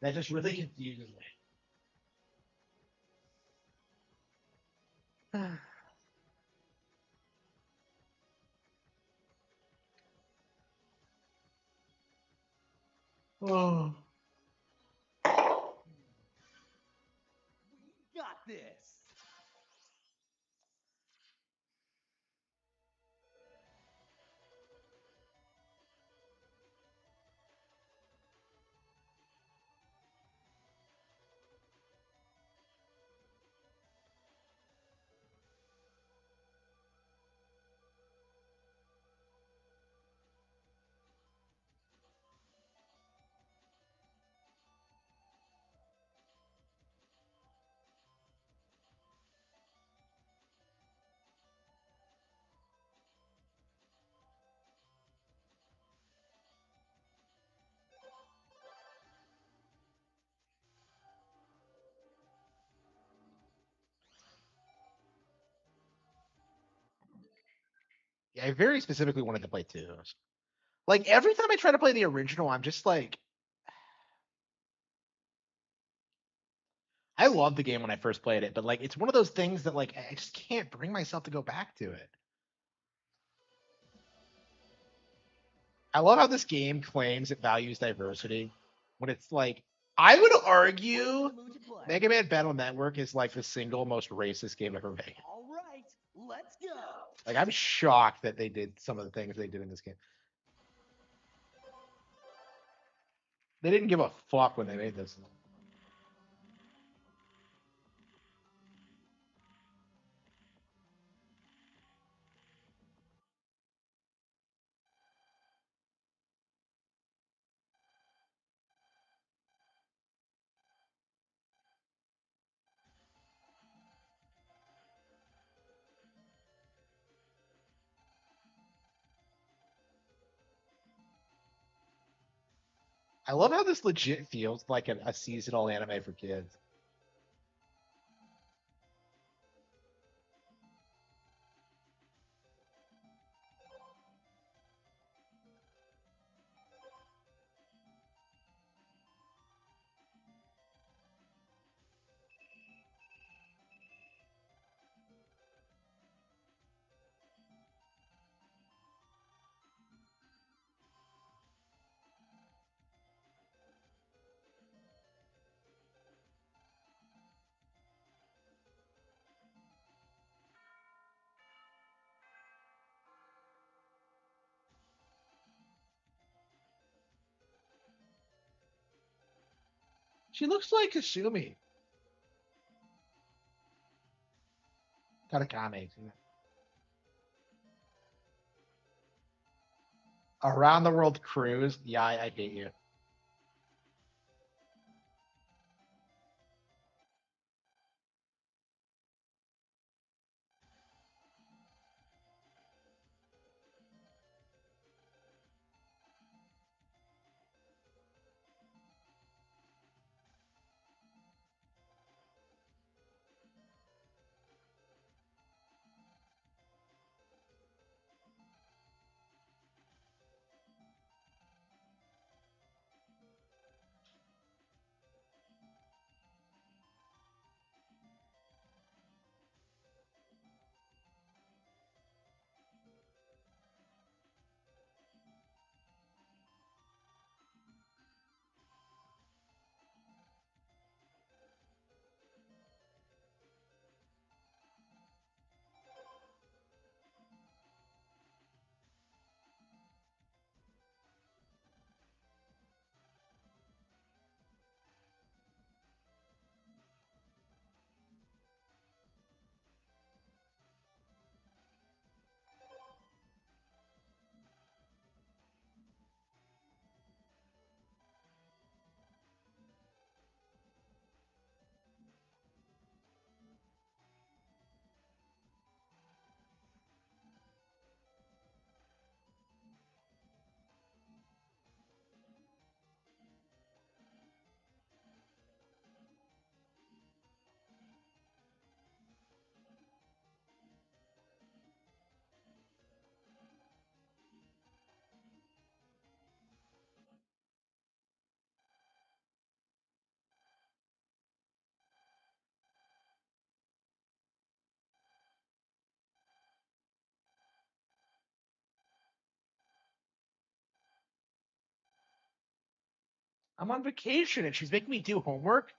that just really confuses me. Oh. Got this! Yeah, I very specifically wanted to play 2. Like every time I try to play the original, I'm just like I loved the game when I first played it, but like it's one of those things that like I just can't bring myself to go back to it. I love how this game claims it values diversity when it's like I would argue Mega Man Battle Network is like the single most racist game ever made. All right, let's go! Like I'm shocked that they did some of the things they did in this game. They didn't give a fuck when they made this. I love how this legit feels like a seasonal anime for kids. She looks like Kasumi. Katakame. Around the world cruise. Yeah, I hate you. I'm on vacation and she's making me do homework.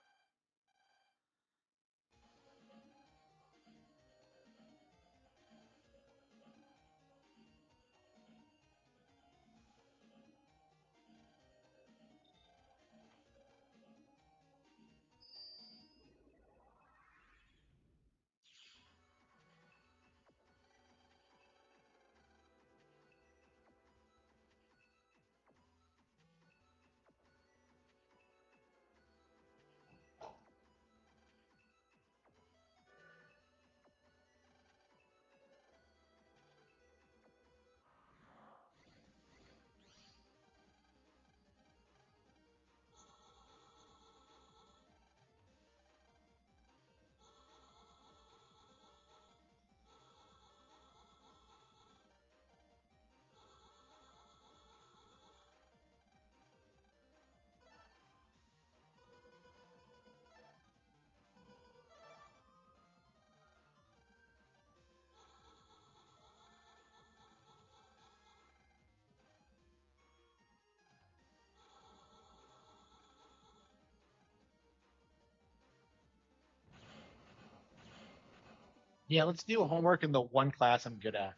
Yeah, let's do homework in the one class I'm good at.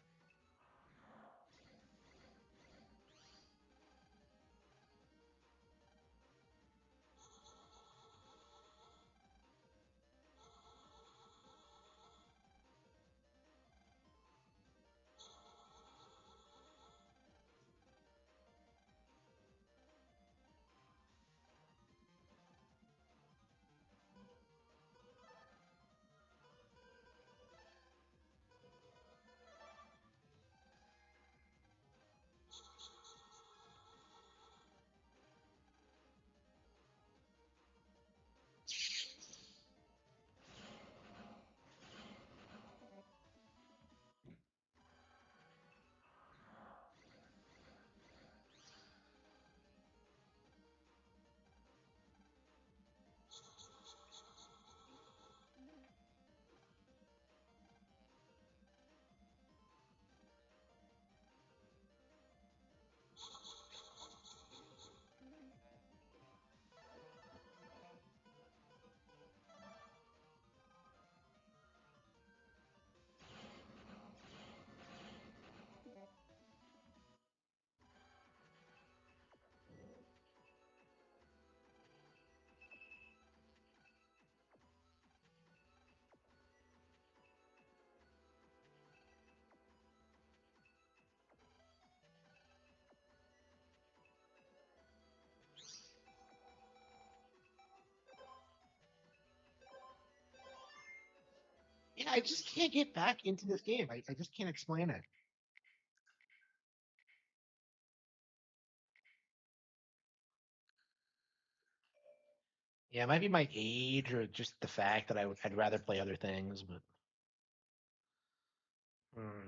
Yeah, I just can't get back into this game. I just can't explain it. Yeah, it might be my age or just the fact that I'd rather play other things, but. Hmm.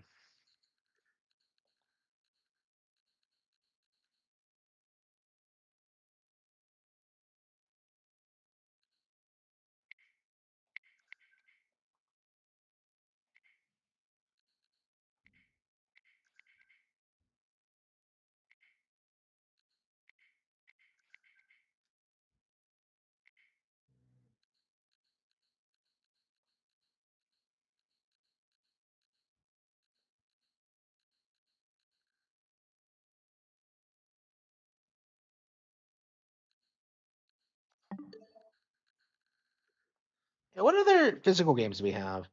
Yeah, what other physical games do we have?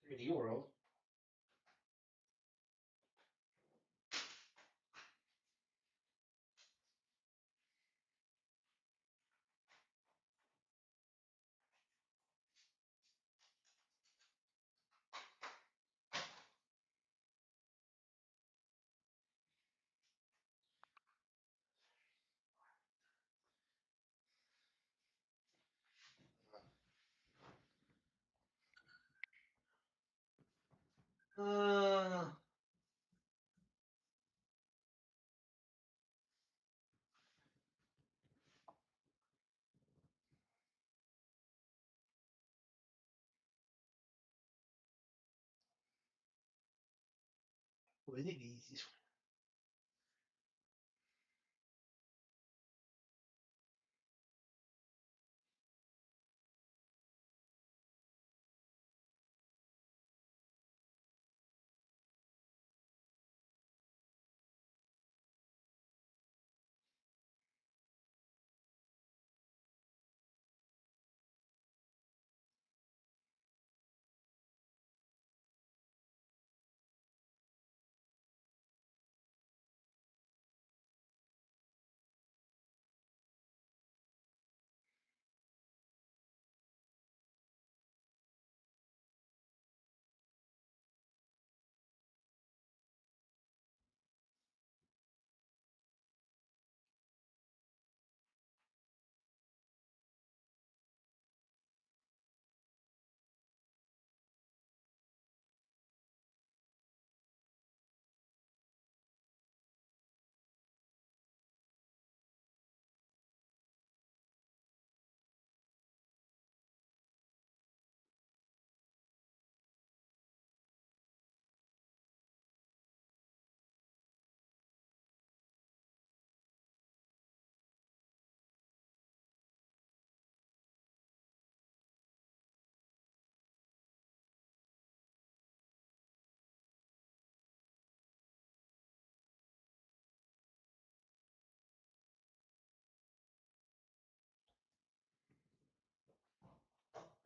3D World. Uh, what are these?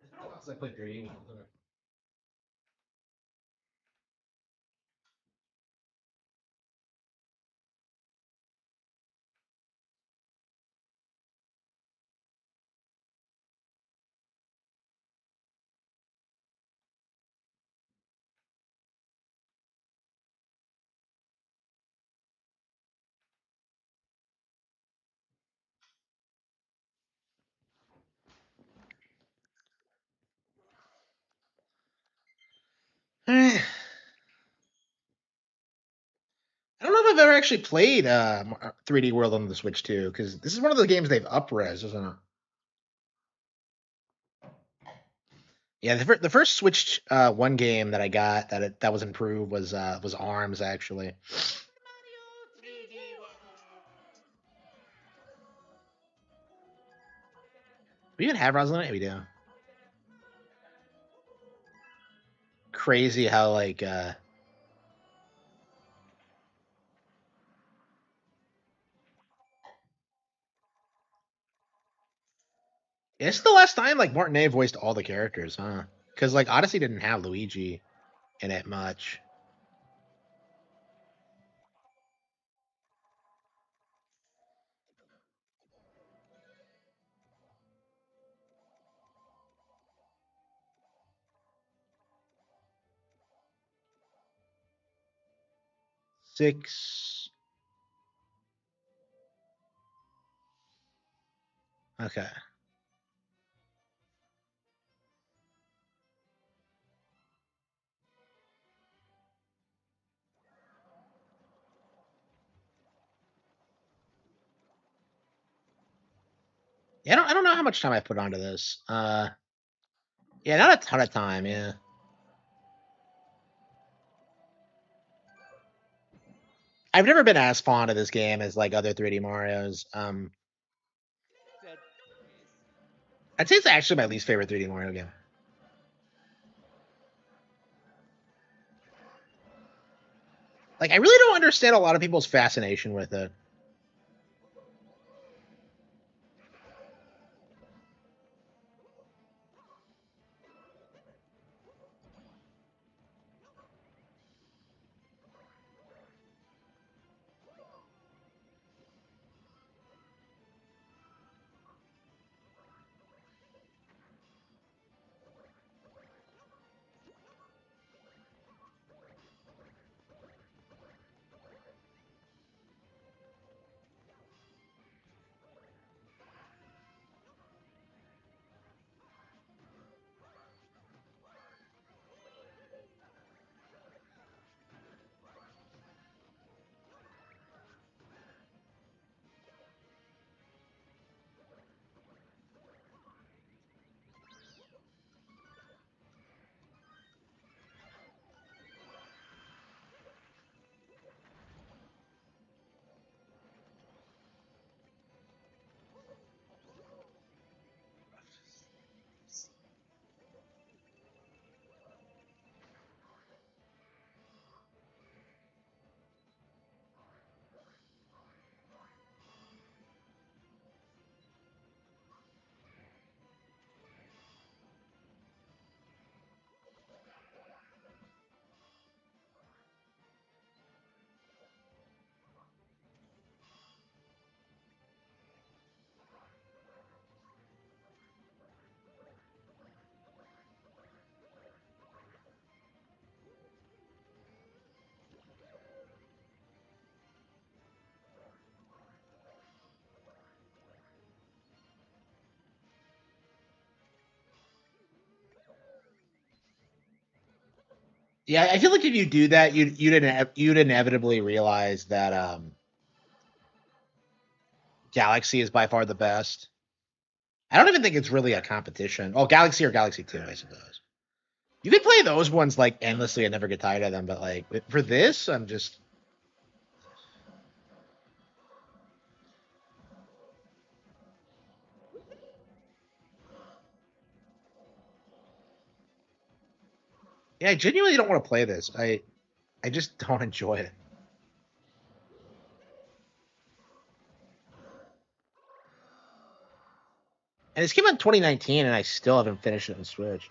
It's been a while since I played 3D World. Eh, I don't know if I've ever actually played 3D World on the Switch too, because this is one of the games they've up-res, isn't it? Yeah, the first Switch one game that I got that was improved was Arms actually. We even have Rosalind? Yeah, we do. Crazy how like it's the last time like Martinet voiced all the characters, huh? Because like Odyssey didn't have Luigi in it much. 6. Okay. Yeah, I don't know how much time I put onto this. Yeah, not a ton of time. Yeah. I've never been as fond of this game as like other 3D Mario's. I'd say it's actually my least favorite 3D Mario game. Like, I really don't understand a lot of people's fascination with it. Yeah, I feel like if you do that, you'd inevitably realize that Galaxy is by far the best. I don't even think it's really a competition. Oh, Galaxy or Galaxy 2, I suppose. You could play those ones like endlessly and never get tired of them, but like for this, I'm just yeah, I genuinely don't want to play this. I just don't enjoy it. And this came out in 2019, and I still haven't finished it on Switch.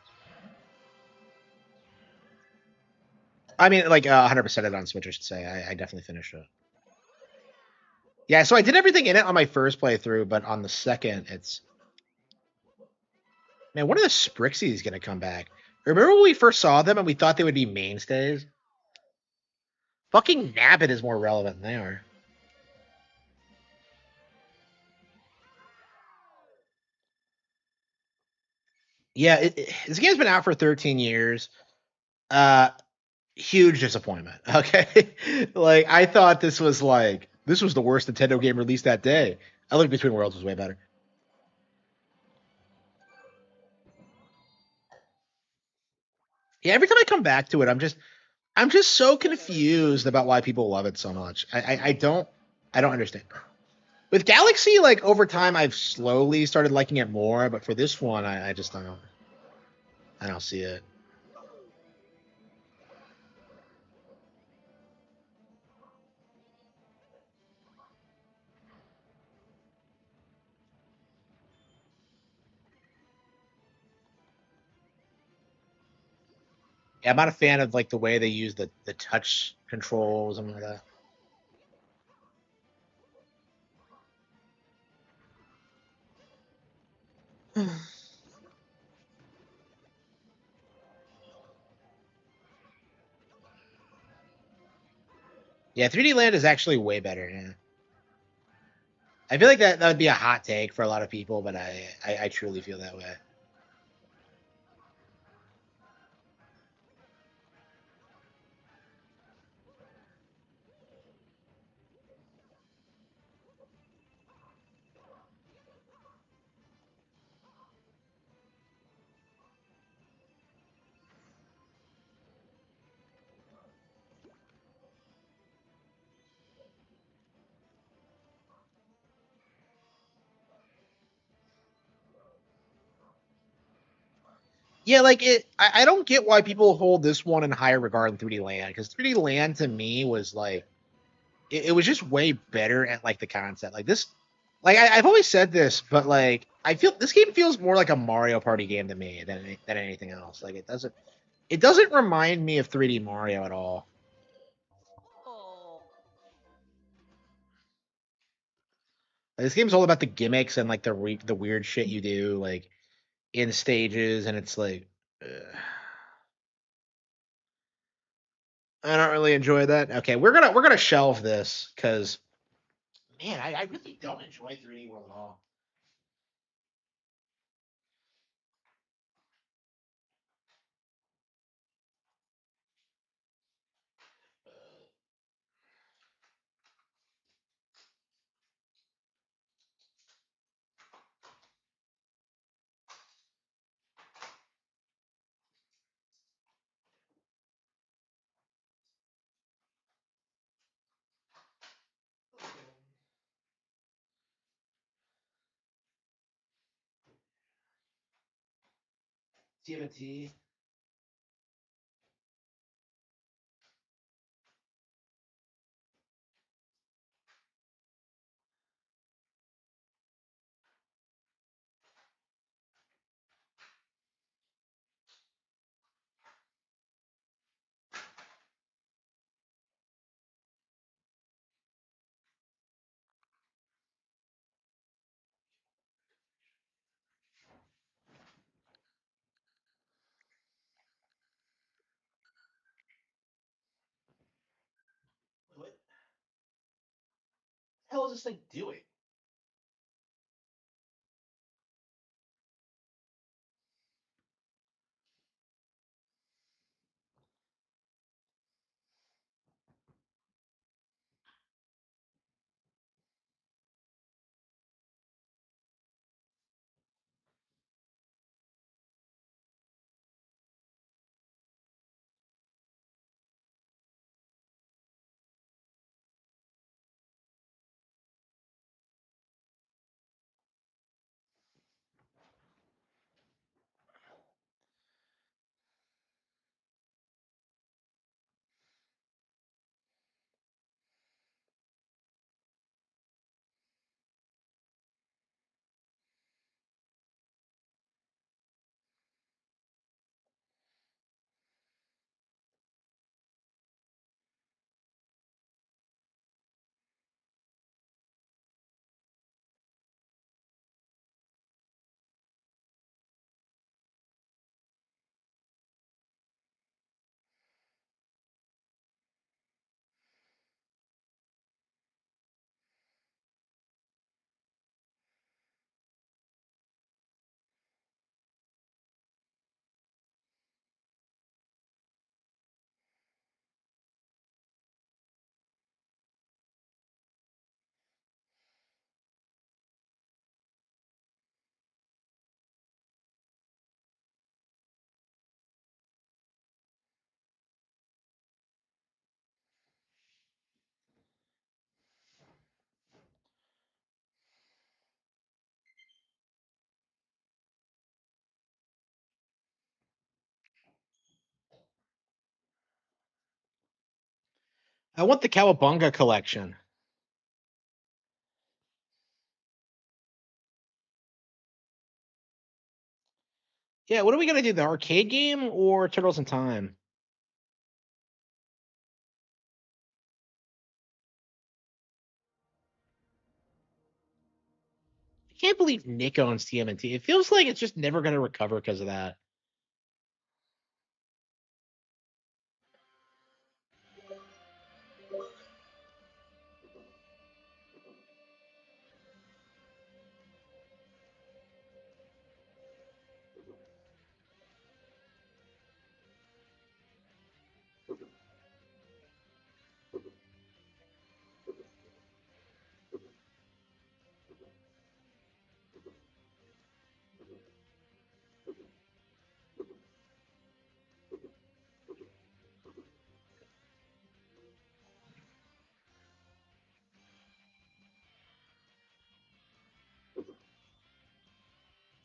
I mean, like 100% it on Switch, I should say. I definitely finished it. Yeah, so I did everything in it on my first playthrough, but on the second, it's man, when are the Sprixies gonna come back? Remember when we first saw them and we thought they would be mainstays? Fucking Nabbit is more relevant than they are. Yeah, this game's been out for 13 years. Uh, Huge disappointment. Okay, like I thought this was the worst Nintendo game released that day. I Link Between Worlds was way better. Yeah, every time I come back to it, I'm just so confused about why people love it so much. I don't understand. With Galaxy, like over time, I've slowly started liking it more, but for this one, I just I don't see it. Yeah, I'm not a fan of like the way they use the touch controls and like that. Yeah, 3D Land is actually way better. Yeah, I feel like that would be a hot take for a lot of people, but I truly feel that way. Yeah, like I don't get why people hold this one in higher regard than 3D Land, because 3D Land to me was like it was just way better at like the concept. Like this, like I've always said this, but like I feel this game feels more like a Mario Party game to me than anything else. Like it doesn't remind me of 3D Mario at all. Like, this game's all about the gimmicks and like the weird shit you do like in stages, and it's like. I don't really enjoy that. Okay, we're gonna shelve this because man, I really don't enjoy 3D World at all. TMNT. What the hell is this thing doing? I want the Cowabunga collection. Yeah, what are we gonna do? The arcade game or Turtles in Time? I can't believe Nick owns TMNT. It feels like it's just never gonna recover because of that.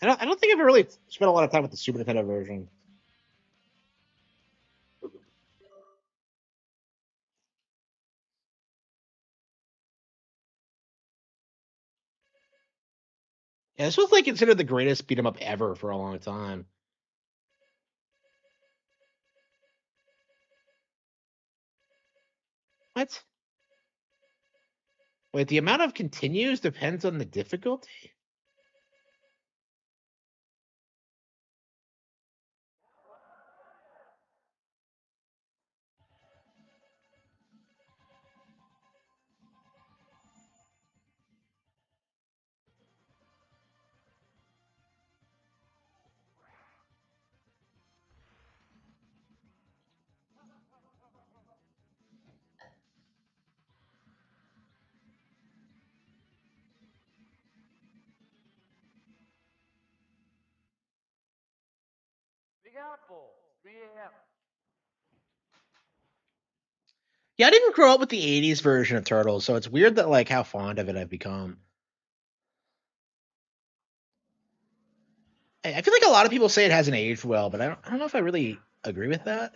I don't think I've ever really spent a lot of time with the Super Nintendo version. Yeah, this was like considered the greatest beat 'em up ever for a long time. What? Wait, the amount of continues depends on the difficulty? Big Apple, 3 a.m. Yeah, I didn't grow up with the '80s version of Turtles, so it's weird that like how fond of it I've become. I feel like a lot of people say it hasn't aged well, but I don't know if I really agree with that.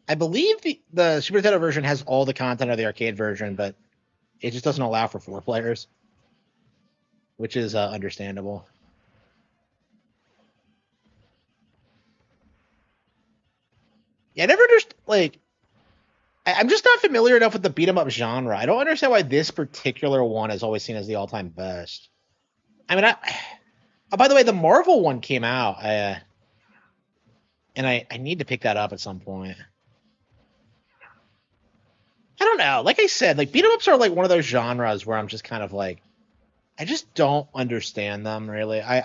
I believe the Super Nintendo version has all the content of the arcade version, but it just doesn't allow for 4 players, which is understandable. Yeah, I never just like I'm just not familiar enough with the beat 'em up genre. I don't understand why this particular one is always seen as the all-time best. I mean, oh, by the way, the Marvel one came out, and I need to pick that up at some point. I don't know. Like I said, like beat 'em ups are like one of those genres where I'm just kind of like, I just don't understand them really. I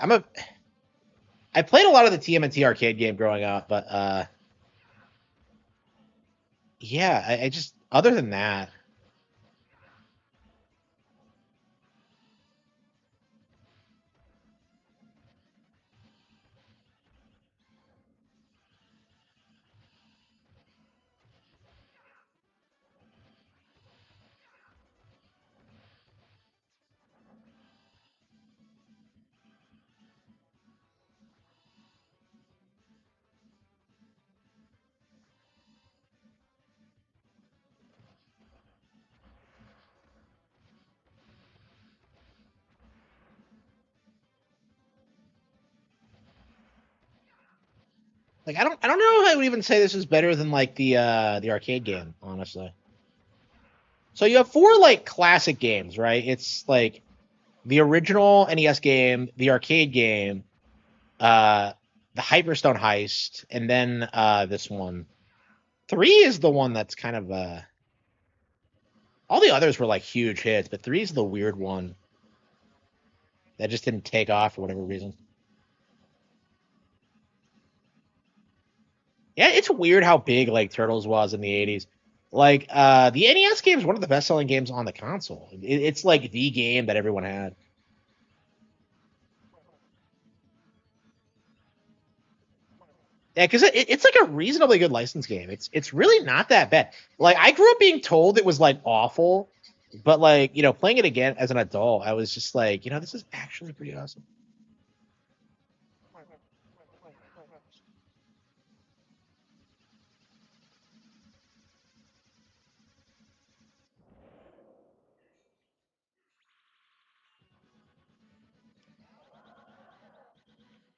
played a lot of the TMNT arcade game growing up, but yeah, I just other than that, like I don't know if I would even say this is better than like the arcade game, honestly. So you have 4 like classic games, right? It's like the original NES game, the arcade game, uh the Hyperstone Heist, and then this one. 3 is the one that's kind of all the others were like huge hits, but 3 is the weird one that just didn't take off for whatever reason. Yeah, it's weird how big like Turtles was in the '80s. Like the NES game is one of the best selling games on the console. It's like the game that everyone had. Yeah, because it's like a reasonably good license game. It's really not that bad. Like I grew up being told it was like awful, but like playing it again as an adult, I was just like, this is actually pretty awesome.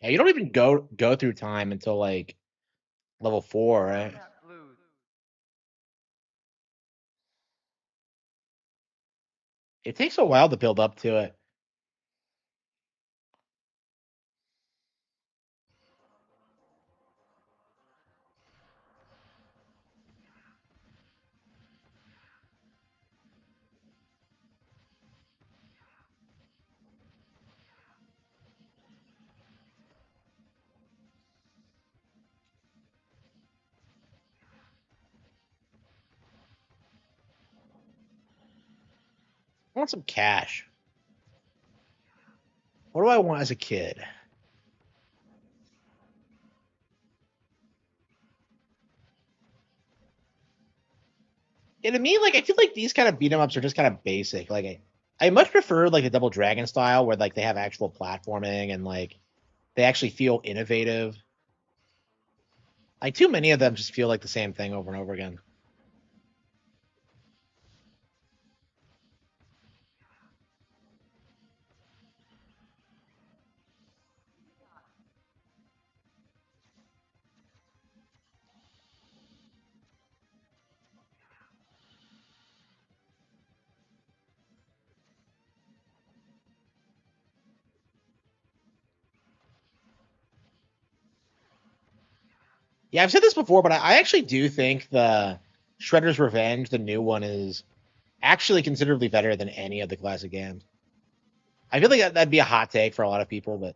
Yeah, you don't even go through time until like level 4, right? Cat blues. It takes a while to build up to it. I want some cash. What do I want as a kid? Yeah, to me, like I feel like these kind of beat 'em ups are just kind of basic. Like I much prefer like the Double Dragon style where like they have actual platforming and like they actually feel innovative. Like too many of them just feel like the same thing over and over again. Yeah, I've said this before, but I actually do think the Shredder's Revenge, the new one, is actually considerably better than any of the classic games. I feel like that'd be a hot take for a lot of people, but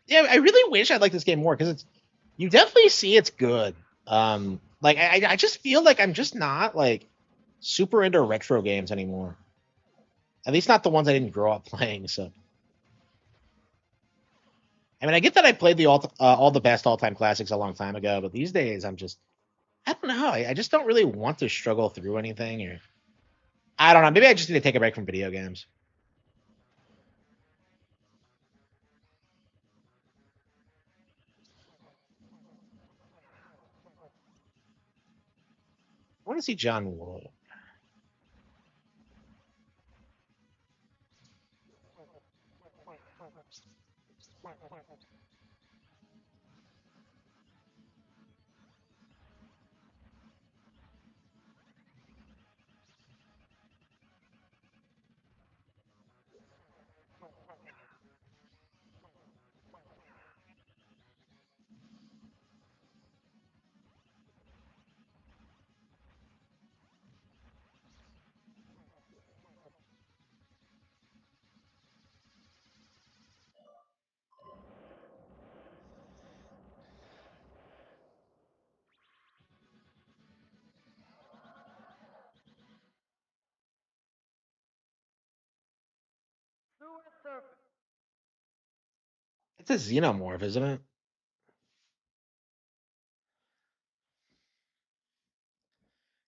yeah, I really wish I'd like this game more because it's you definitely see it's good. Like I just feel like I'm just not like super into retro games anymore. At least not the ones I didn't grow up playing. So I mean, I get that I played the all the best all time classics a long time ago, but these days I'm just I don't know. I just don't really want to struggle through anything, or I don't know. Maybe I just need to take a break from video games. I want to see John Woo. It's a xenomorph, isn't it?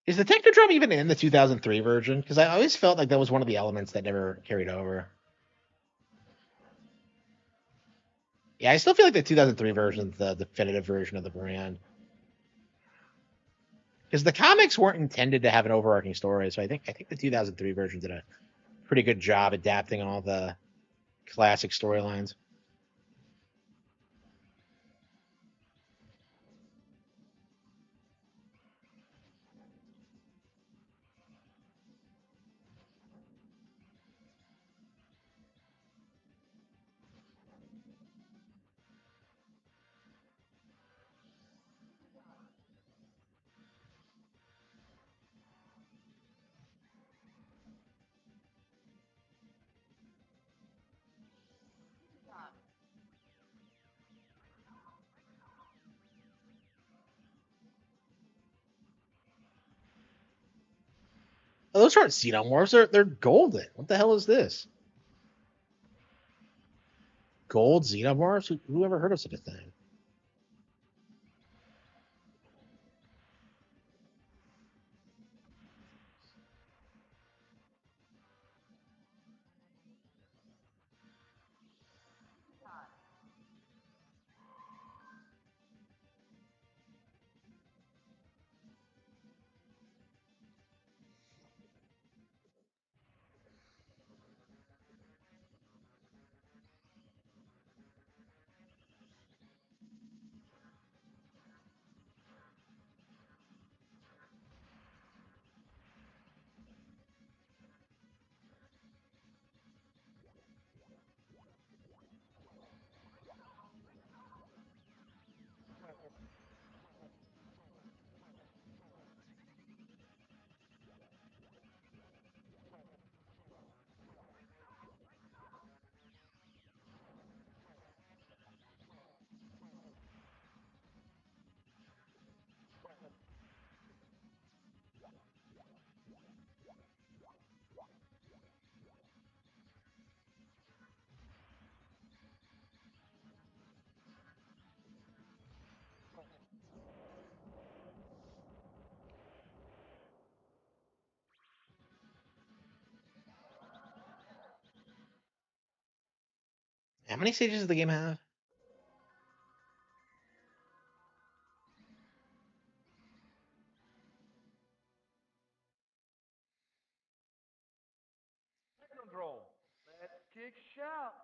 Is the Technodrome even in the 2003 version? Because I always felt like that was one of the elements that never carried over. Yeah, I still feel like the 2003 version is the definitive version of the brand. Because the comics weren't intended to have an overarching story, so I think the 2003 version did a pretty good job adapting all the classic storylines. Oh, those aren't xenomorphs. They're golden. What the hell is this? Gold xenomorphs? Who ever heard of such a thing? How many stages does the game have? Control. Let's kick shout.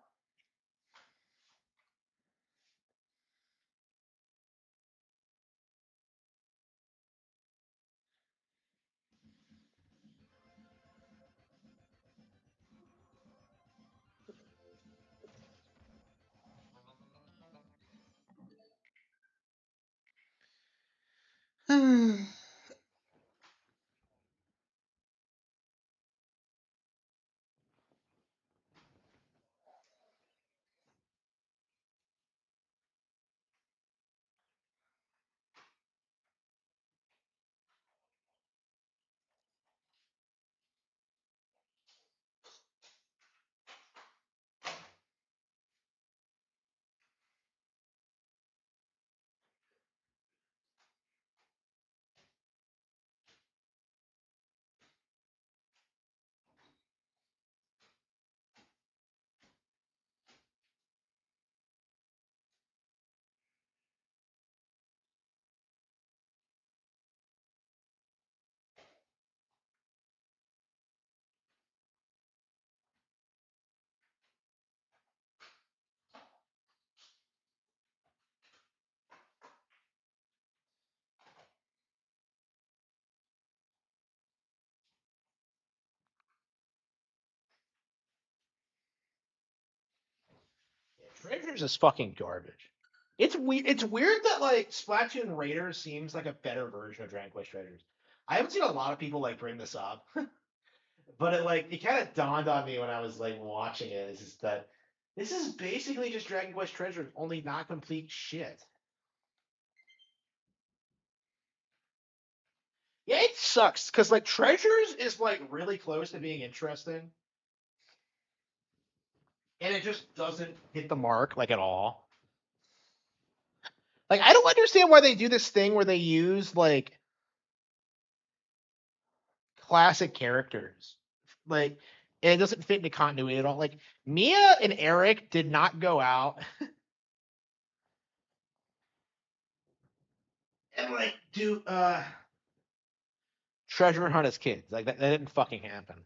Treasures is fucking garbage. It's weird that like Splatoon Raiders seems like a better version of Dragon Quest Treasures. I haven't seen a lot of people like bring this up, but it kind of dawned on me when I was like watching it. Is just that this is basically just Dragon Quest Treasures, only not complete shit. Yeah, it sucks because like Treasures is like really close to being interesting, and it just doesn't hit the mark like at all. Like I don't understand why they do this thing where they use like classic characters. Like, and it doesn't fit into continuity at all. Like Mia and Eric did not go out and like do treasure hunt as kids. Like that didn't fucking happen.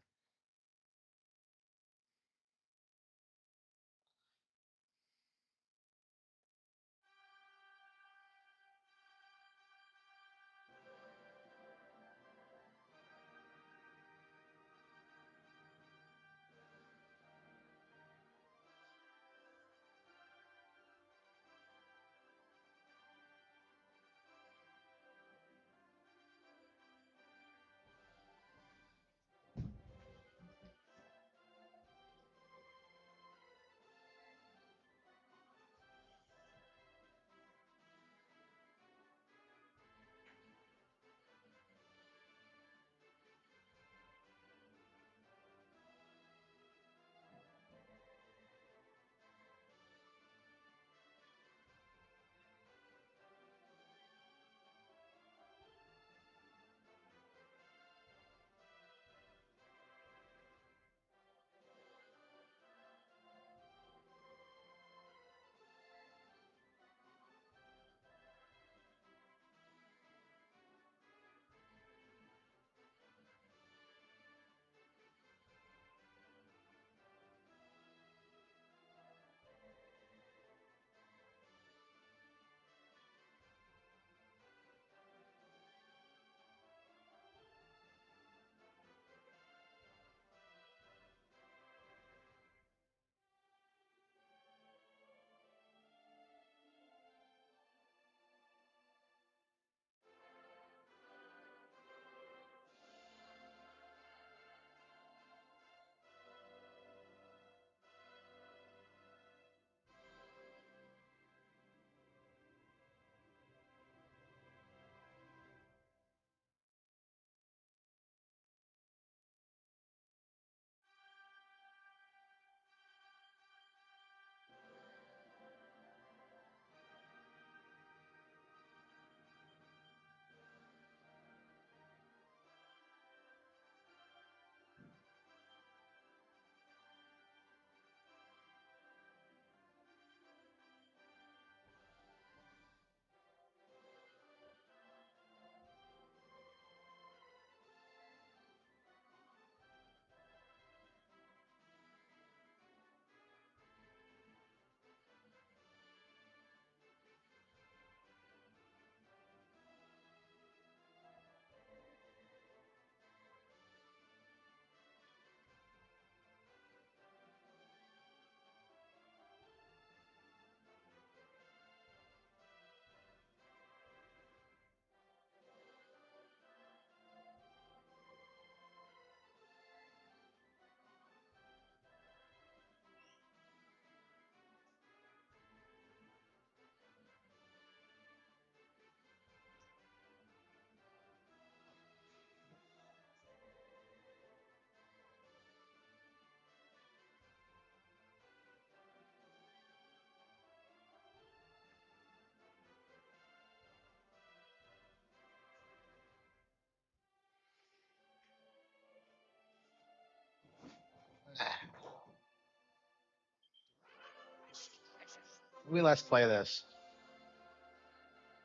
When we last play this?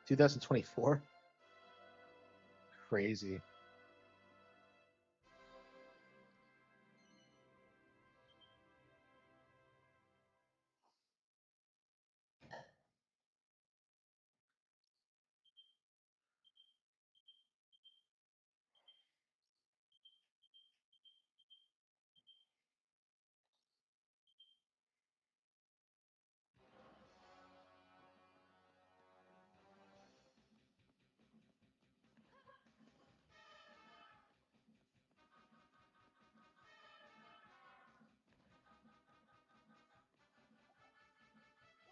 2024. Crazy.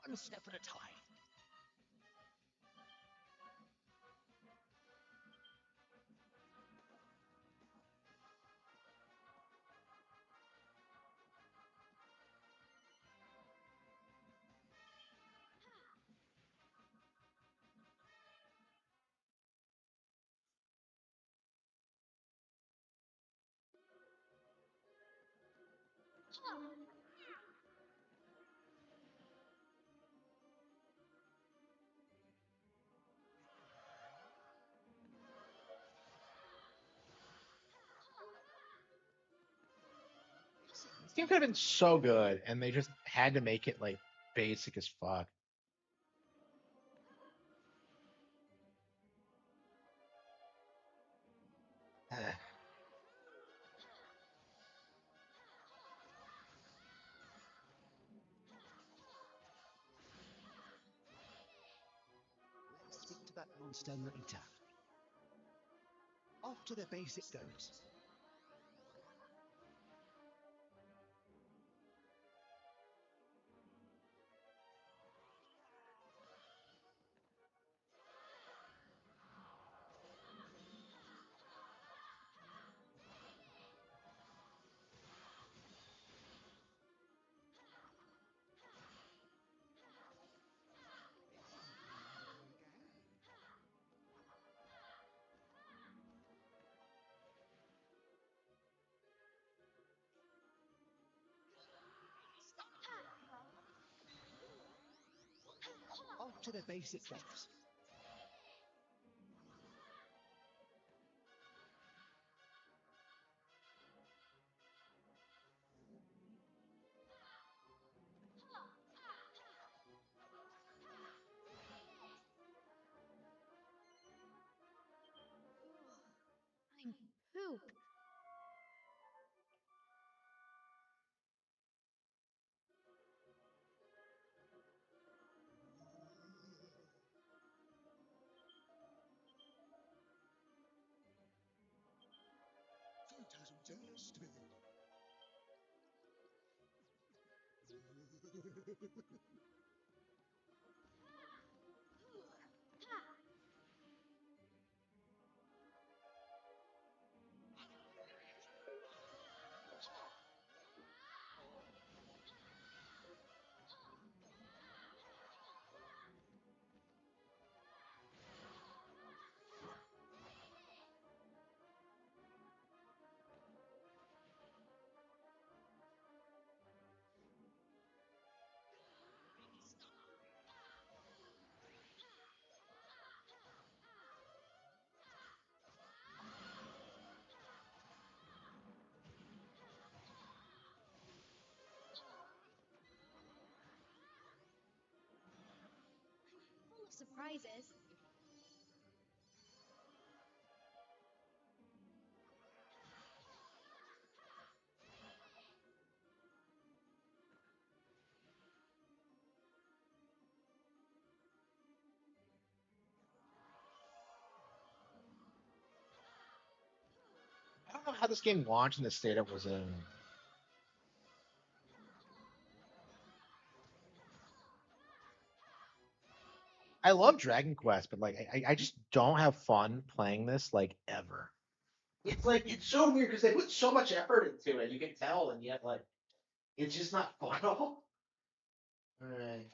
One step at a time. This game could have been so good, and they just had to make it like basic as fuck. Let's speak to that monster later. Off to the basic goes. Off to the basic goes. I'm pooped. Fantastic. Full of surprises. I don't know how this game launched in the state it was in. I love Dragon Quest, but like I just don't have fun playing this like ever. It's like it's so weird because they put so much effort into it, you can tell, and yet like it's just not fun at all. All right.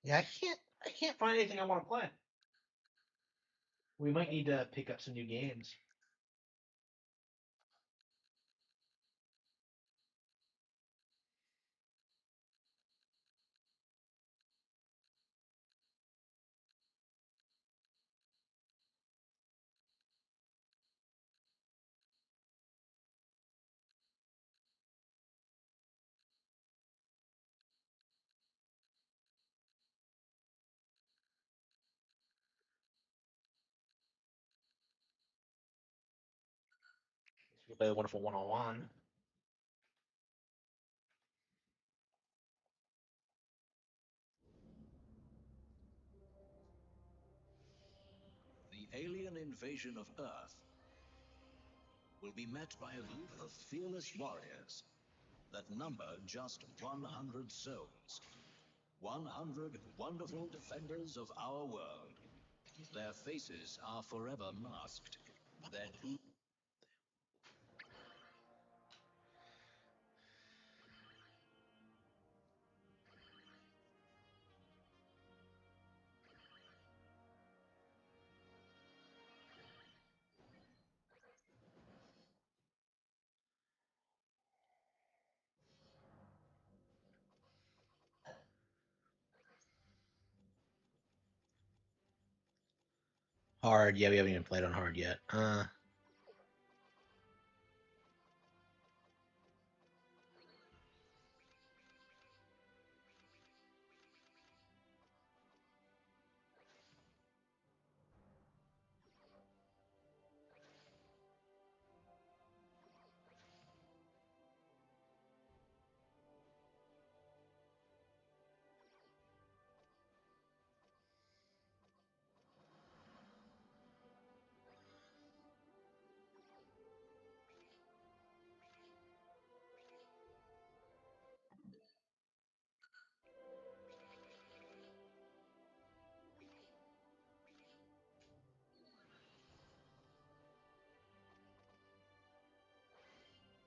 Yeah, I can't find anything I want to play. We might need to pick up some new games. We play the wonderful 101. The alien invasion of Earth will be met by a group of fearless warriors that number just 100 souls. 100 wonderful defenders of our world. Their faces are forever masked. Their Hard, yeah, we haven't even played on hard yet.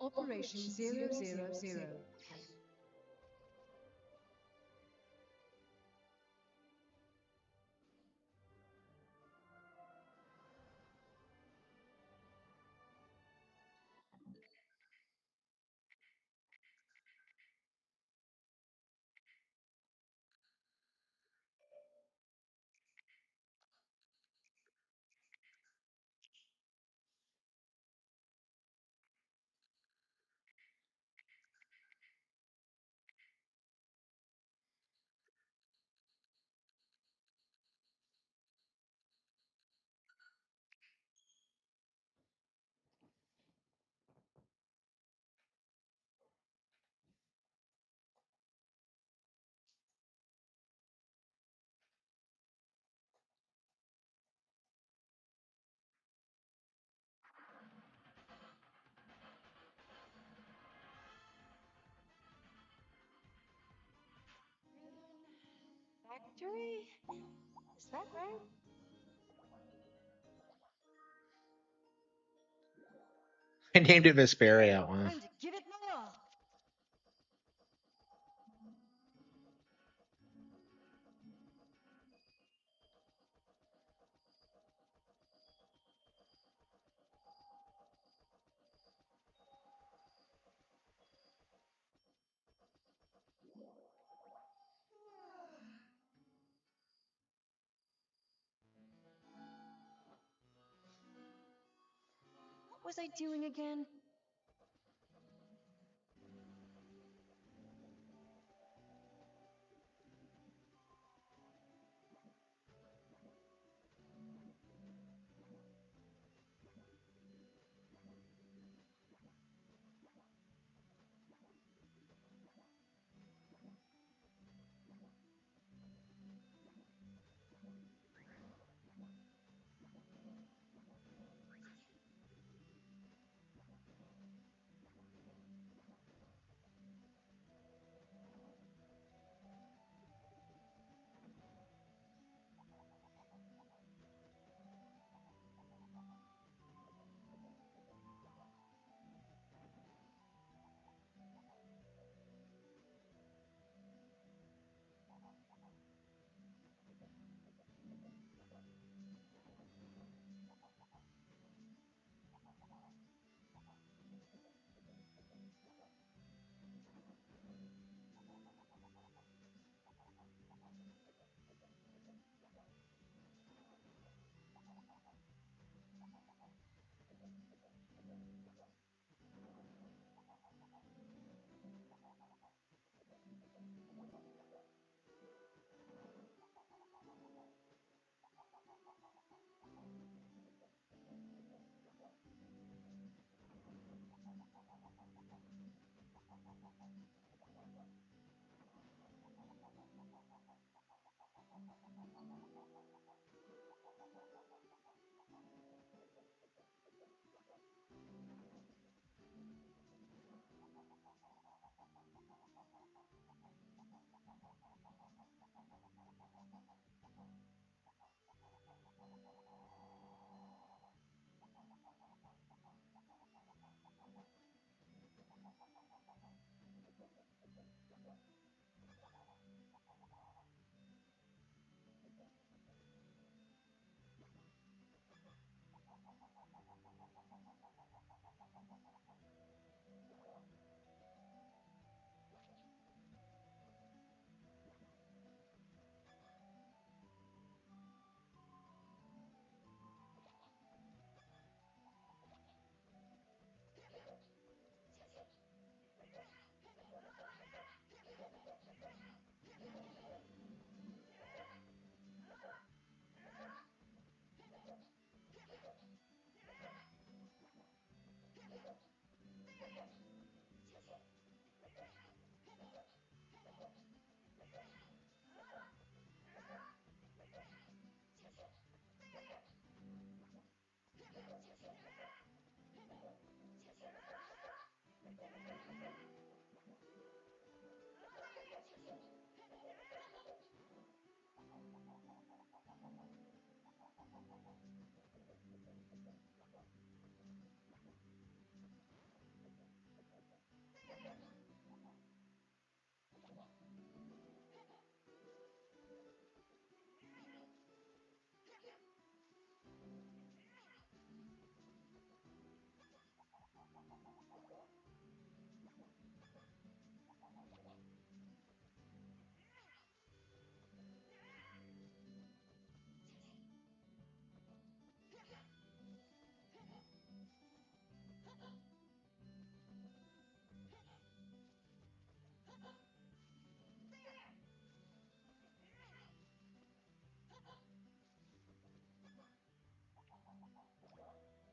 Operation 000. Factory? Is that right? I named it Vesperia. Wow. Time to give it my all. What was I doing again?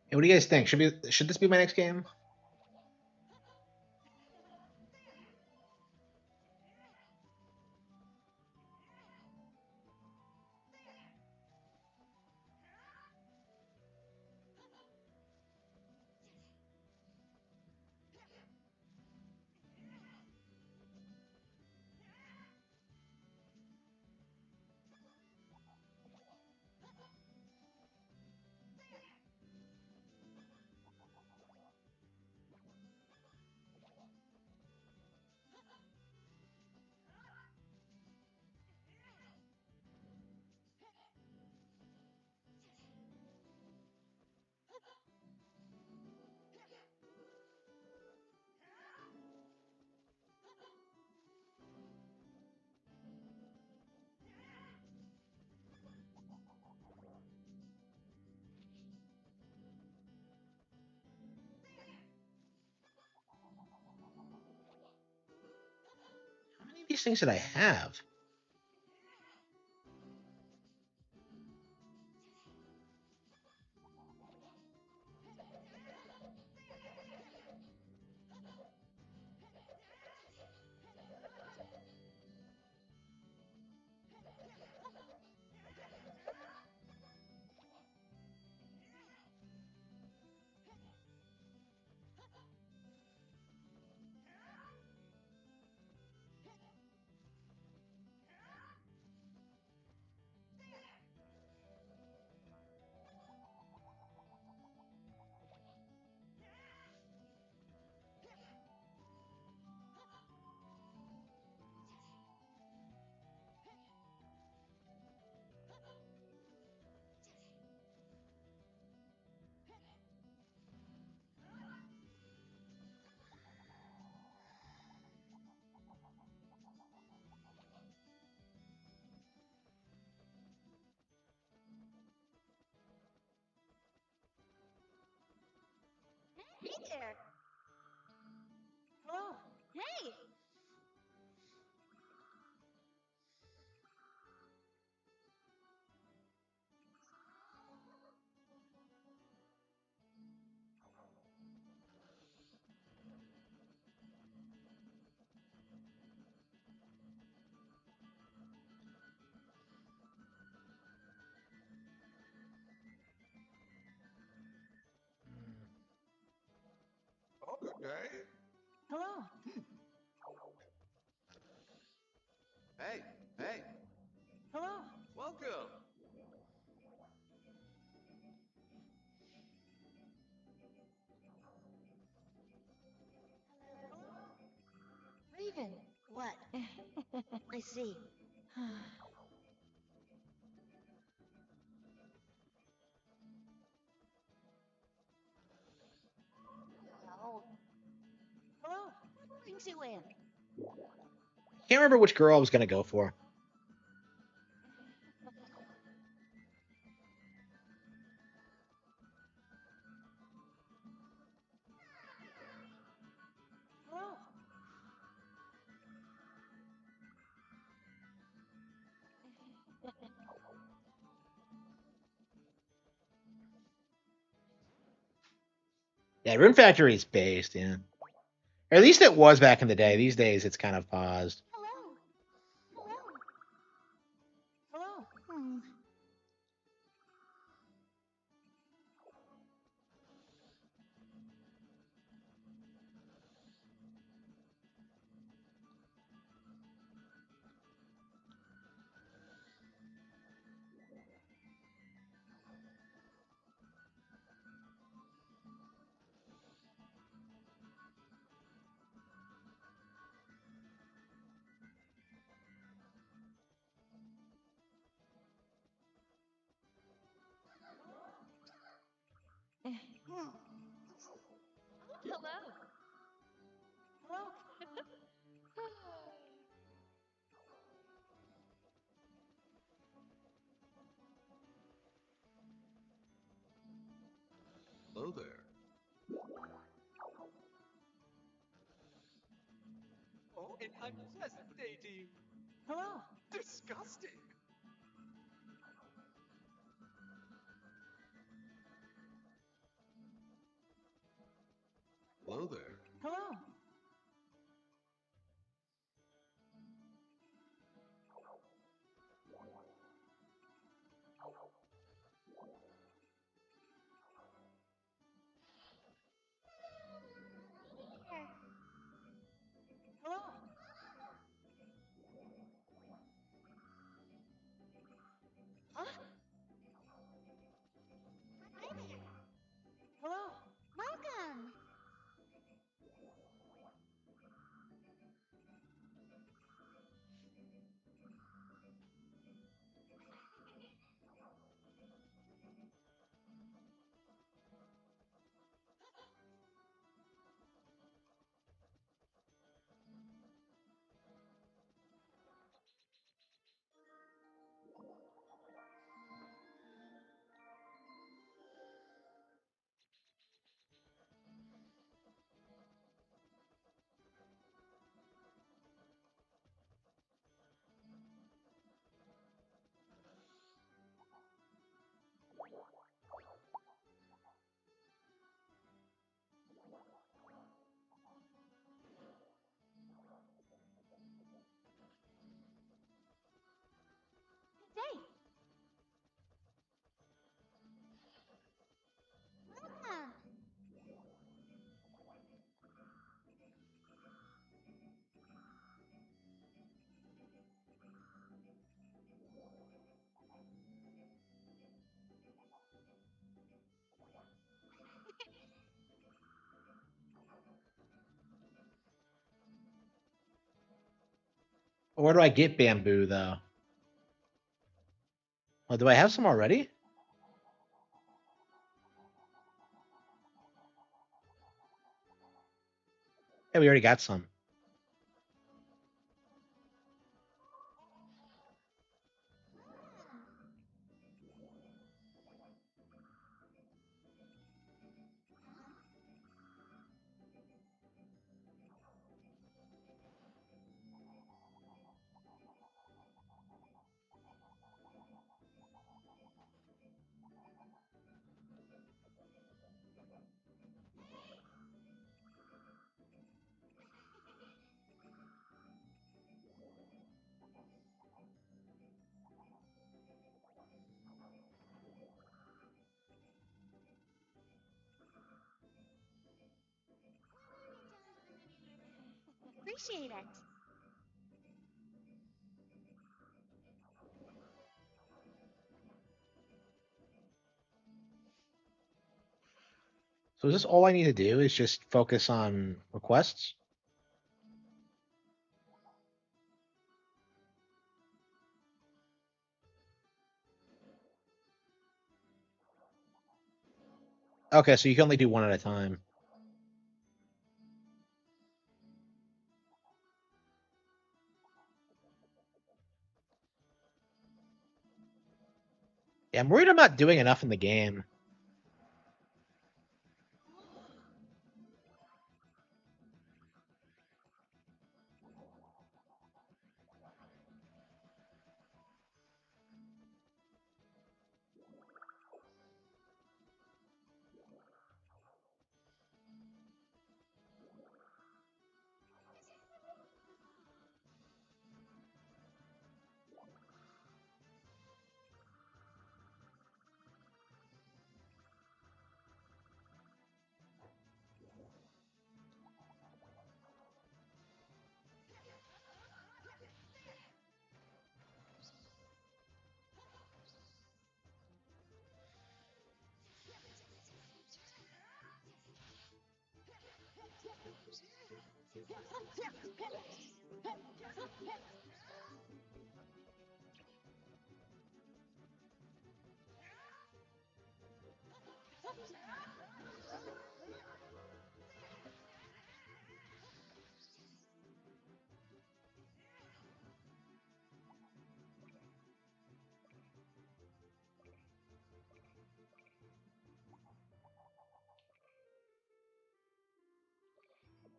Hey, what do you guys think? Should this be my next game? How many of these things did I have? Hey there. Hello. Hey. Okay. Hello. Hey, hey, Hello. welcome. Raven. What? I see. Hello. Hello. What brings you in? Can't remember which girl I was gonna go for. Hello. Yeah, Rune Factory is based, yeah. Or at least it was back in the day. These days it's kind of paused. Hello. Hello. Hello. Hmm. Hmm. Hello. Hello. Hello there. and unpleasant day to you. Hello. Disgusting. Hello there. Hello. Hello. Huh? Hi there. Hello. Welcome. Good day. Welcome. Where do I get bamboo though? Oh, do I have some already? Yeah, we already got some. Appreciate it. So is this all I need to do is just focus on requests? Okay, so you can only do one at a time. Yeah, I'm worried I'm not doing enough in the game.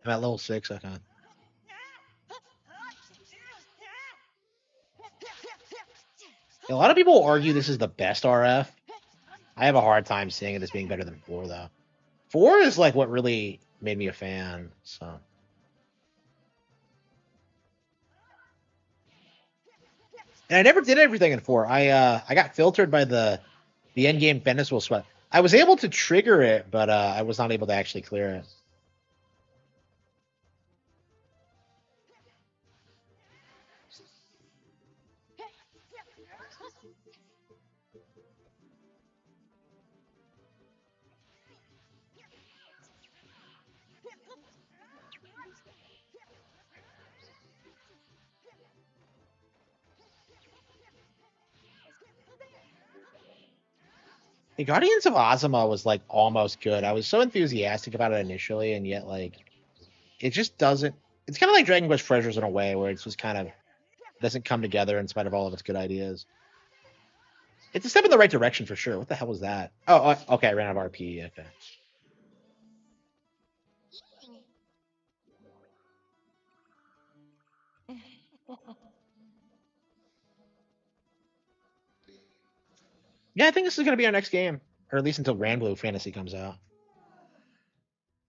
I'm at level 6, okay. A lot of people argue this is the best RF. I have a hard time seeing it as being better than 4, though. 4 is like what really made me a fan. So, and I never did everything in 4. I got filtered by the end game Venice will sweat. I was able to trigger it, but I was not able to actually clear it. The Guardians of Ozma was like almost good. I was so enthusiastic about it initially, and yet like it just doesn't. It's kind of like Dragon Quest Treasures in a way, where it's just kind of doesn't come together in spite of all of its good ideas. It's a step in the right direction for sure. What the hell was that? Oh, okay. I ran out of RP. Okay. Yeah, I think this is going to be our next game, or at least until Grand Blue Fantasy comes out.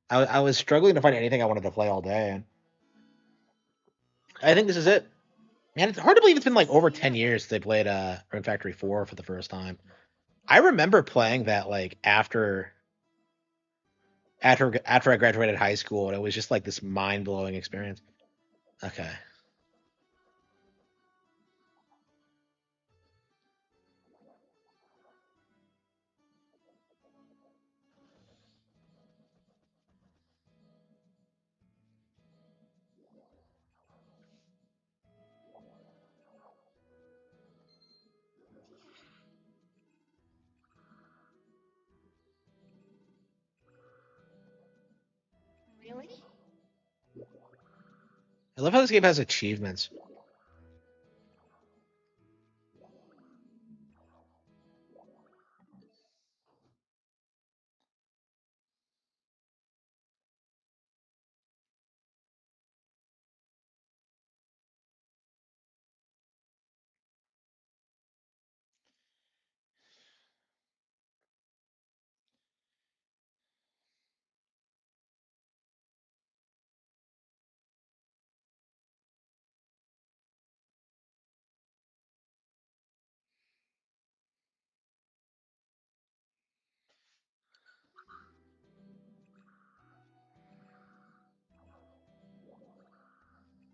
I was struggling to find anything I wanted to play all day, and I think this is it. Man, it's hard to believe it's been like over 10 years since they played Rune Factory 4 for the first time. I remember playing that like after I graduated high school, and it was just like this mind blowing experience. Okay. Really? I love how this game has achievements.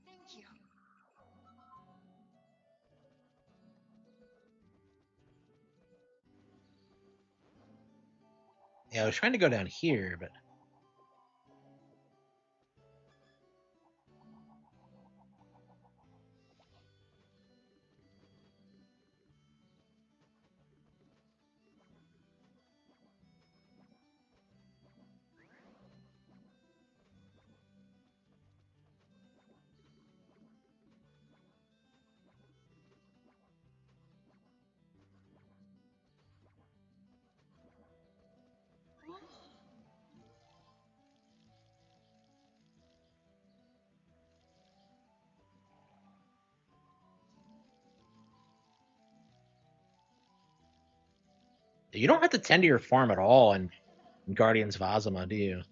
Thank you. Yeah, I was trying to go down here, but you don't have to tend to your farm at all in Guardians of Ozma, do you?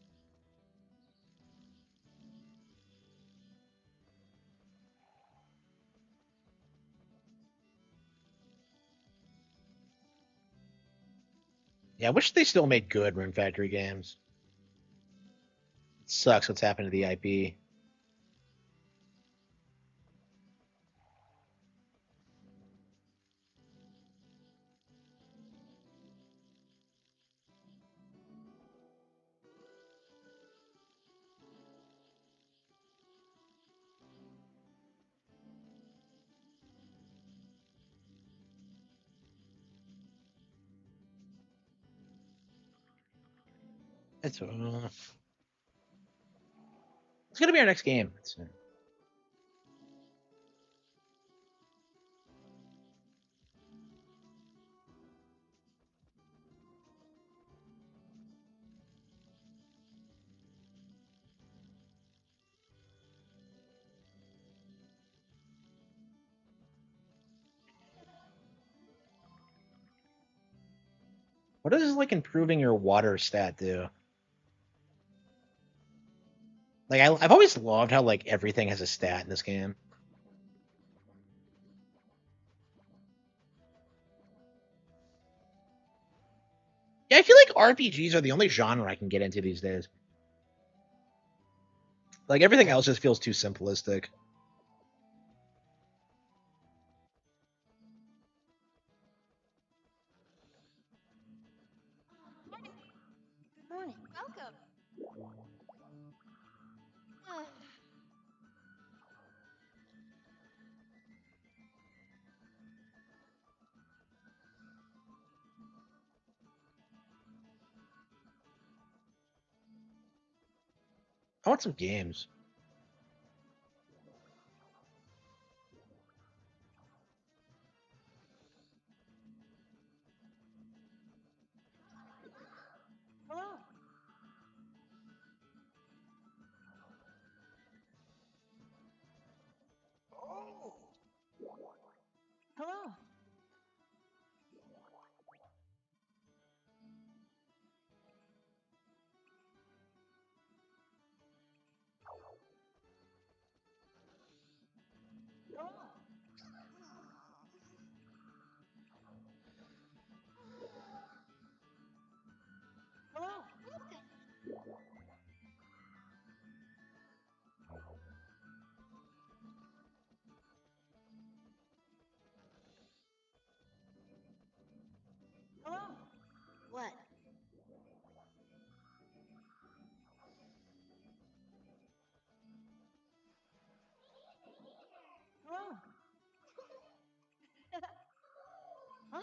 Yeah, I wish they still made good Rune Factory games. It sucks what's happened to the IP. It's gonna be our next game. What does like improving your water stat do? Like I've always loved how like everything has a stat in this game. Yeah, I feel like RPGs are the only genre I can get into these days. Like everything else just feels too simplistic. Good morning. Welcome. I want some games. Hello. Oh. Hello. Hello. Hello. Hello. What? Hello. Huh?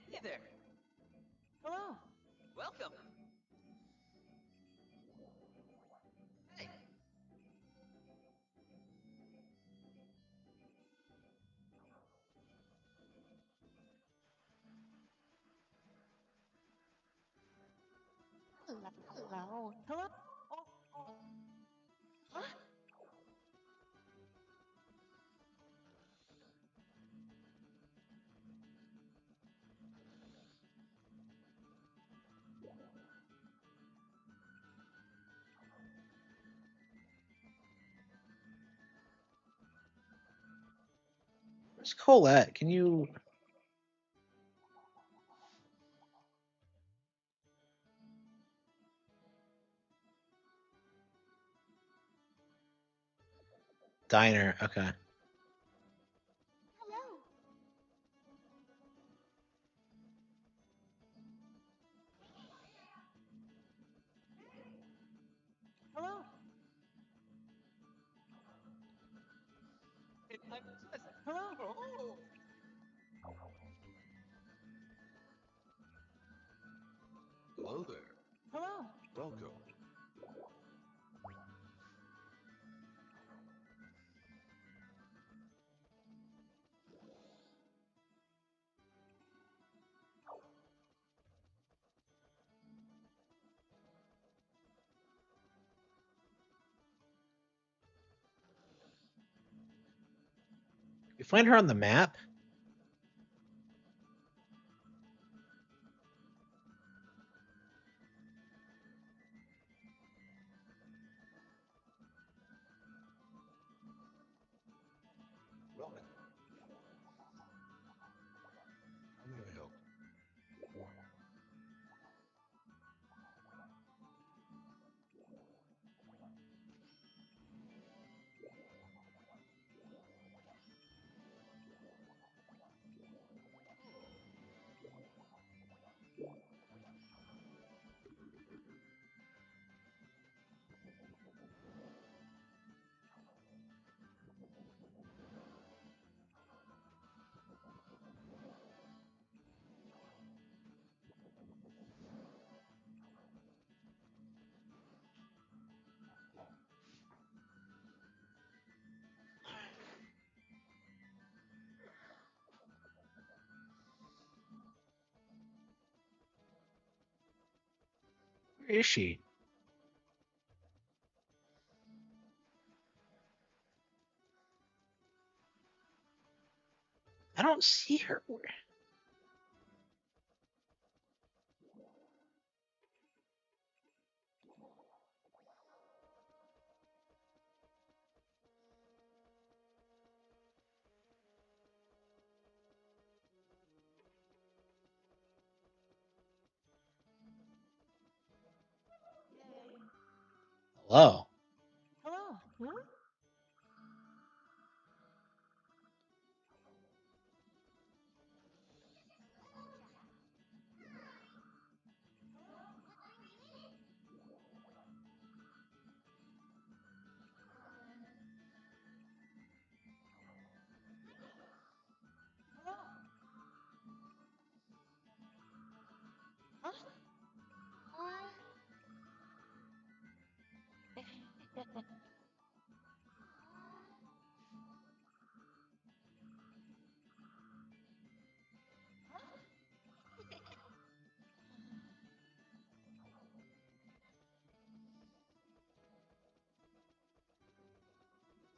Hey there. Hello. Welcome. Hey. Hello. Hello. Oh, oh. Huh? Where's Colette? Can you? Diner. Okay. Hello. Hello. Hello. Oh. Hello there. Hello. Welcome. You find her on the map? Welcome. How may I help? Where is she? I don't see her. Hello. Hello. Huh? Hello. Huh?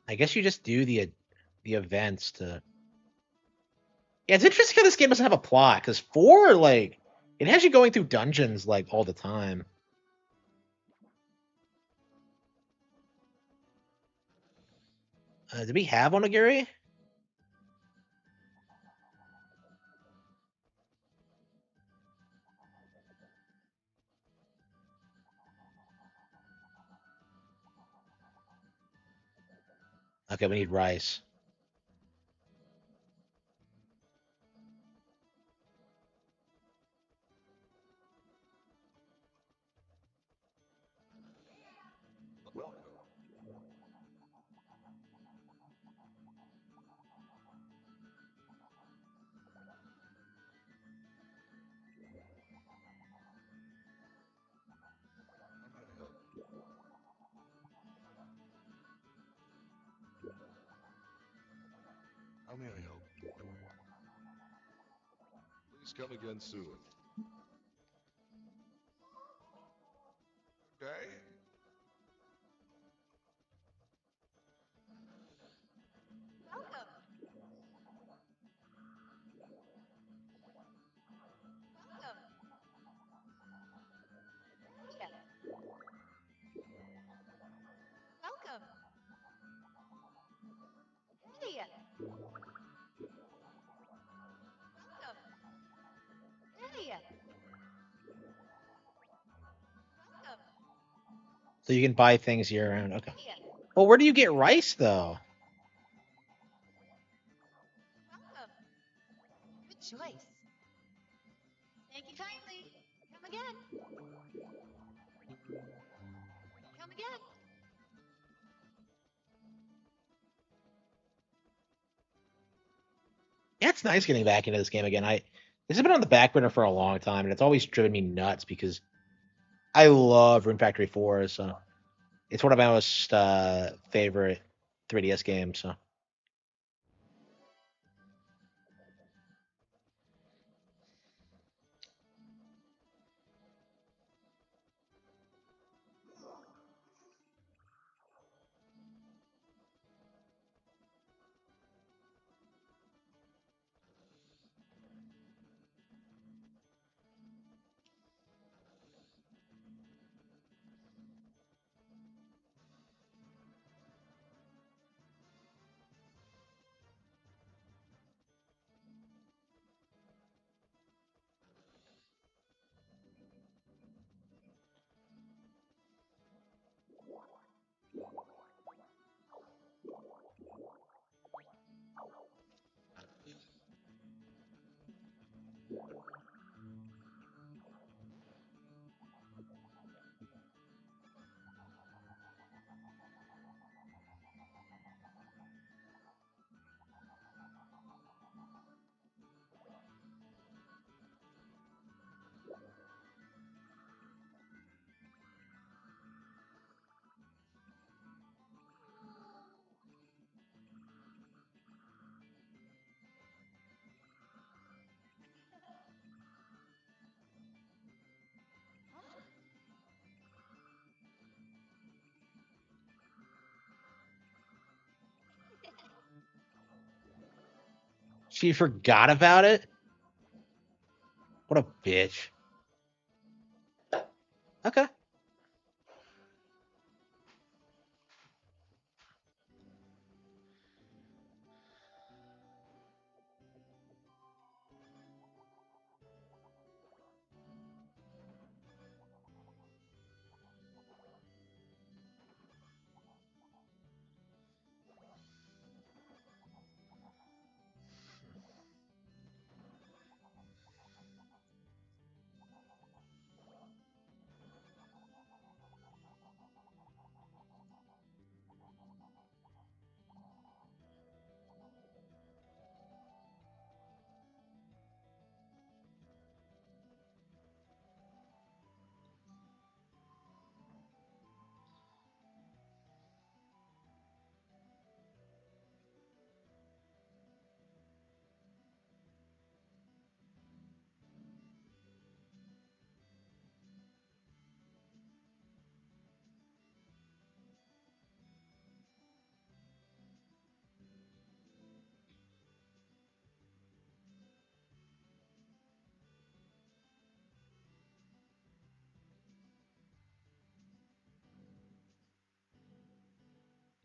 I guess you just do the events to. Yeah, it's interesting how this game doesn't have a plot because four like it has you going through dungeons like all the time. Did we have Onigiri? Okay, we need rice. Welcome. How may I help? How may I help? Please come again soon. Okay. Welcome. Welcome. Yeah. Welcome. Hey. Welcome. Hey. Welcome. So you can buy things year round. Okay. Hey. Well, where do you get rice though? Welcome. Good choice. Thank you kindly. Come again. Come again. Yeah, it's nice getting back into this game again. This has been on the back burner for a long time, and it's always driven me nuts because I love Rune Factory 4. So it's one of my most favorite 3DS games. So She forgot about it? What a bitch. Okay.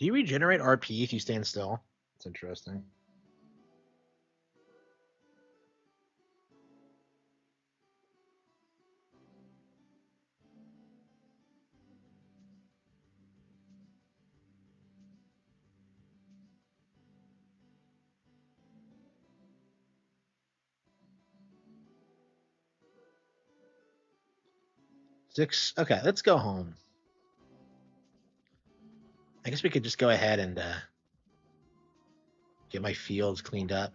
Do you regenerate RP if you stand still? That's interesting. Six. Okay, let's go home. I guess we could just go ahead and get my fields cleaned up.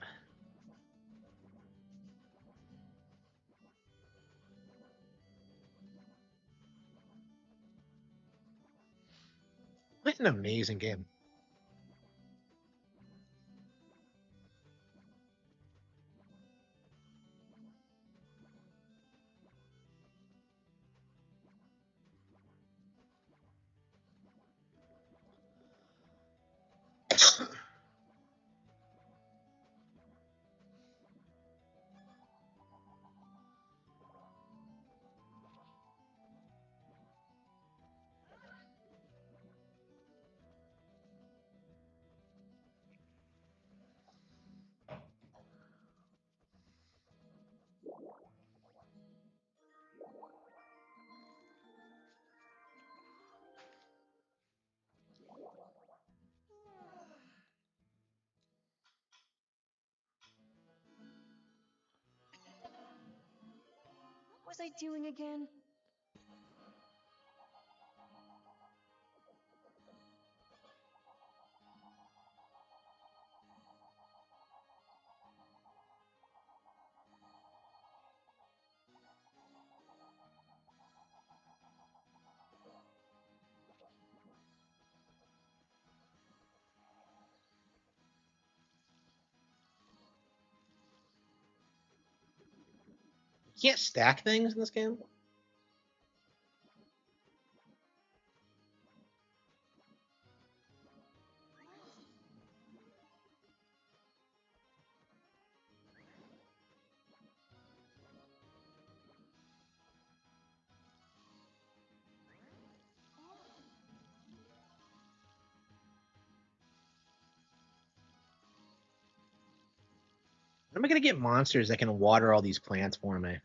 What an amazing game. What was I doing again? You can't stack things in this game? When am I gonna get monsters that can water all these plants for me?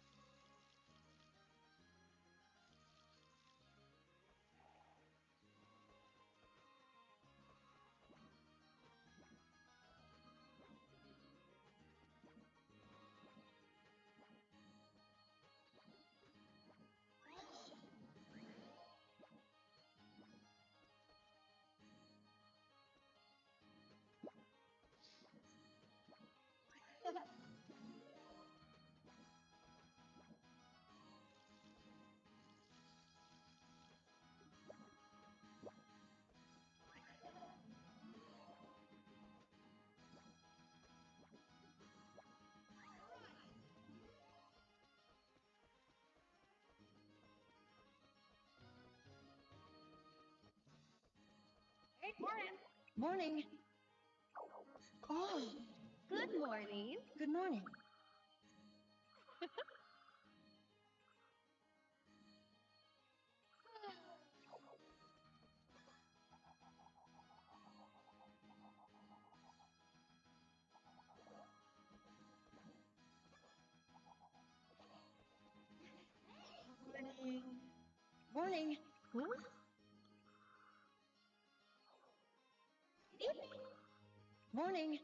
Morning. Oh, good Good morning. Good morning. Morning. Morning. Huh? Good evening. Morning.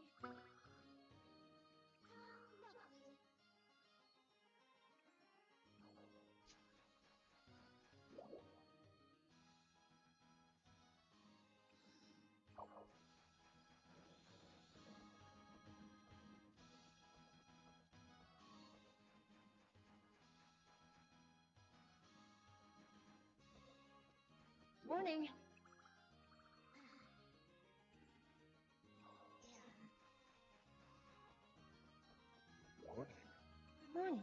Morning. Morning. Good morning.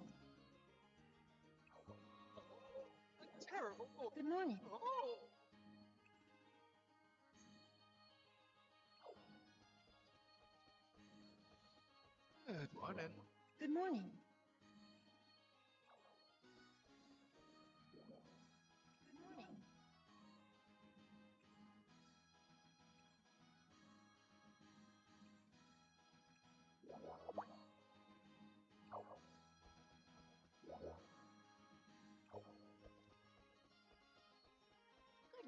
Terrible. Good morning. Oh. Good morning. Good morning.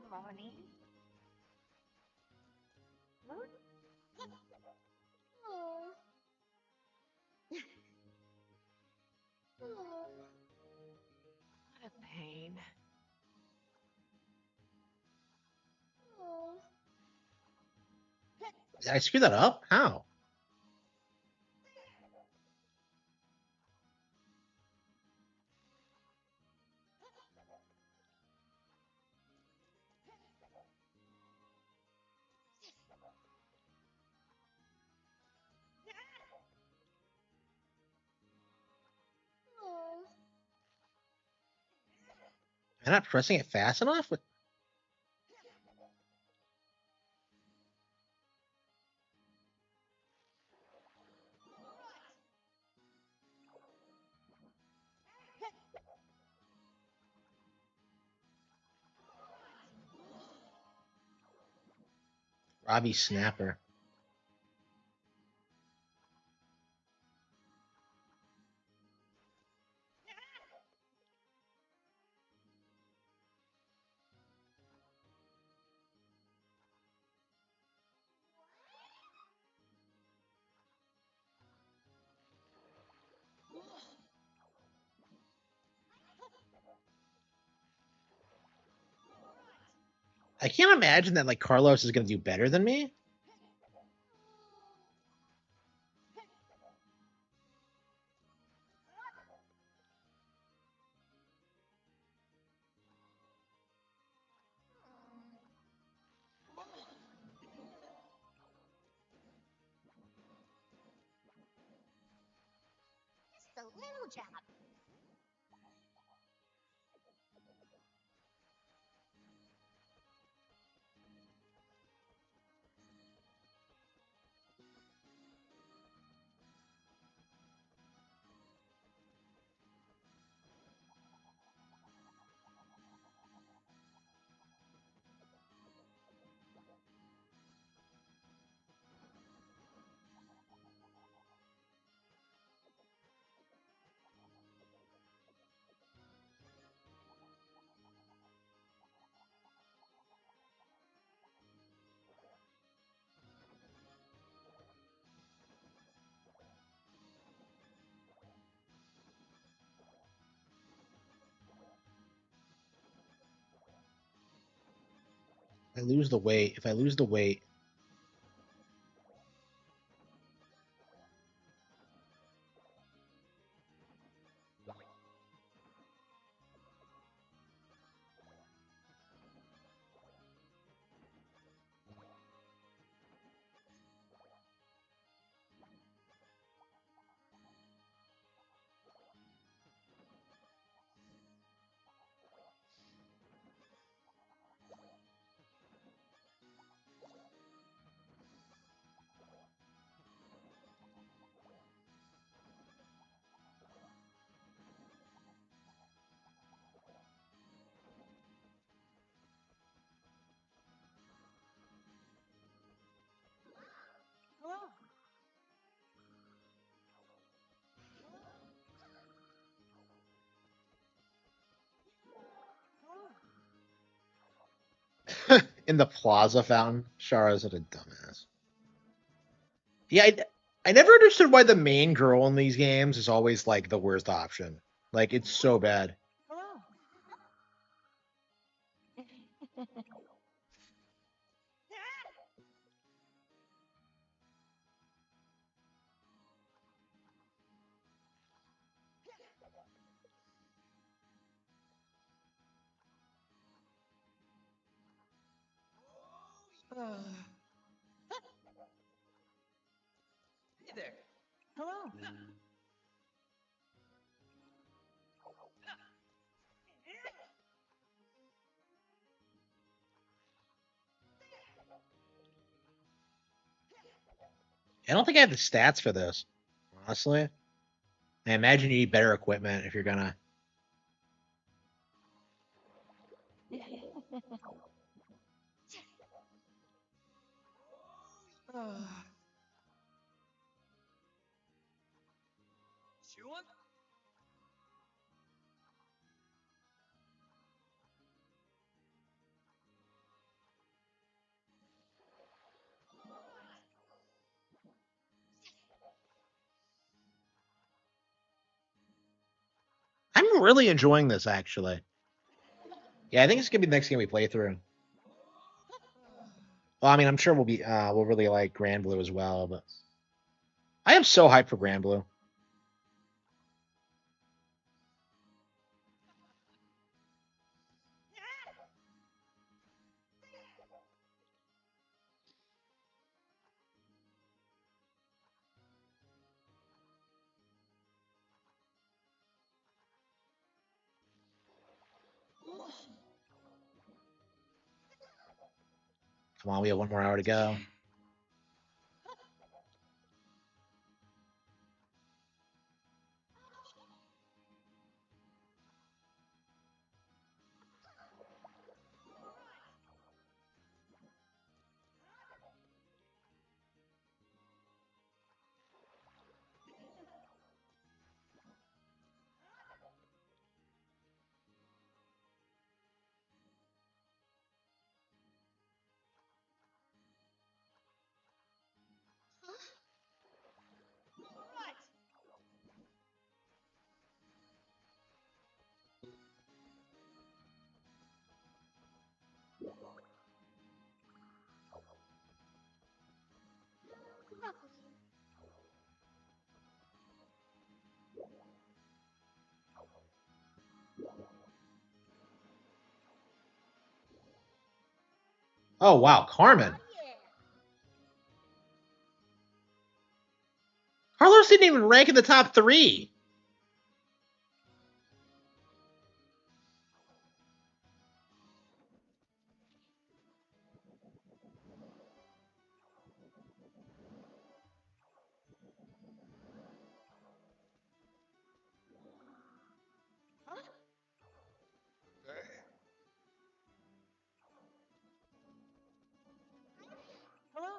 Good morning. Good morning. Oh. Oh. What a pain. Oh. Did I screw that up? How? Oh. Am I not pressing it fast enough? Robbie Snapper. I can't imagine that like Carlos is going to do better than me. Just a little job. If I lose the weight, In the plaza fountain. Shara's such a dumbass. Yeah, I never understood why the main girl in these games is always like the worst option. Like it's so bad. Hello. Hey there. Hello. I don't think I have the stats for this. Honestly, I imagine you need better equipment if you're gonna. Chewing? I'm really enjoying this actually. Yeah, I think it's gonna be the next game we play through. Well, I mean, I'm sure we'll really like Grand Blue as well, but I am so hyped for Grand Blue. Come on, we have 1 more hour to go. Oh wow, Carmen. Carlos didn't even rank in the top 3. Hello.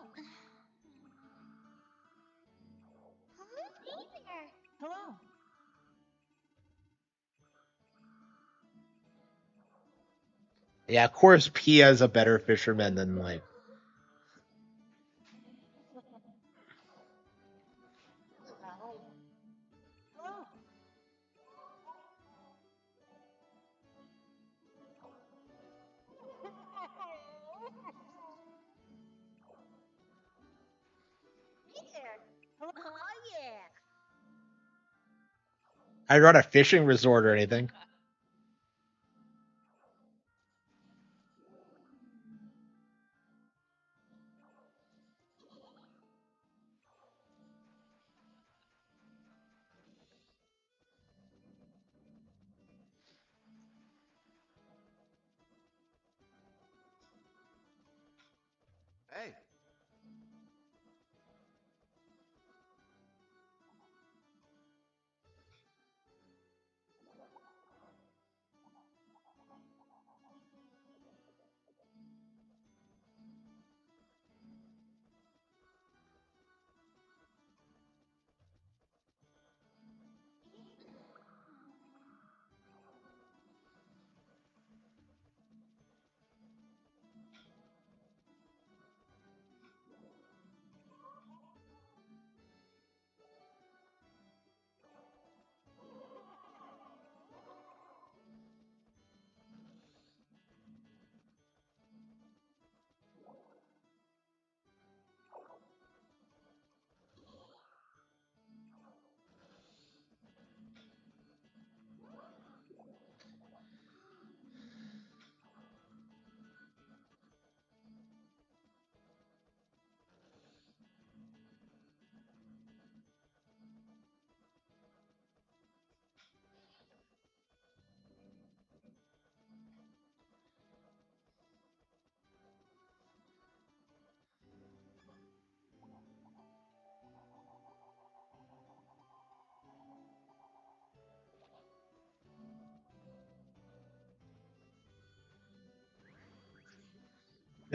Hey there. Hello. Yeah, of course, Pia's a better fisherman than like. Hello. Hey there. Oh, yeah. I run a fishing resort or anything. Hey.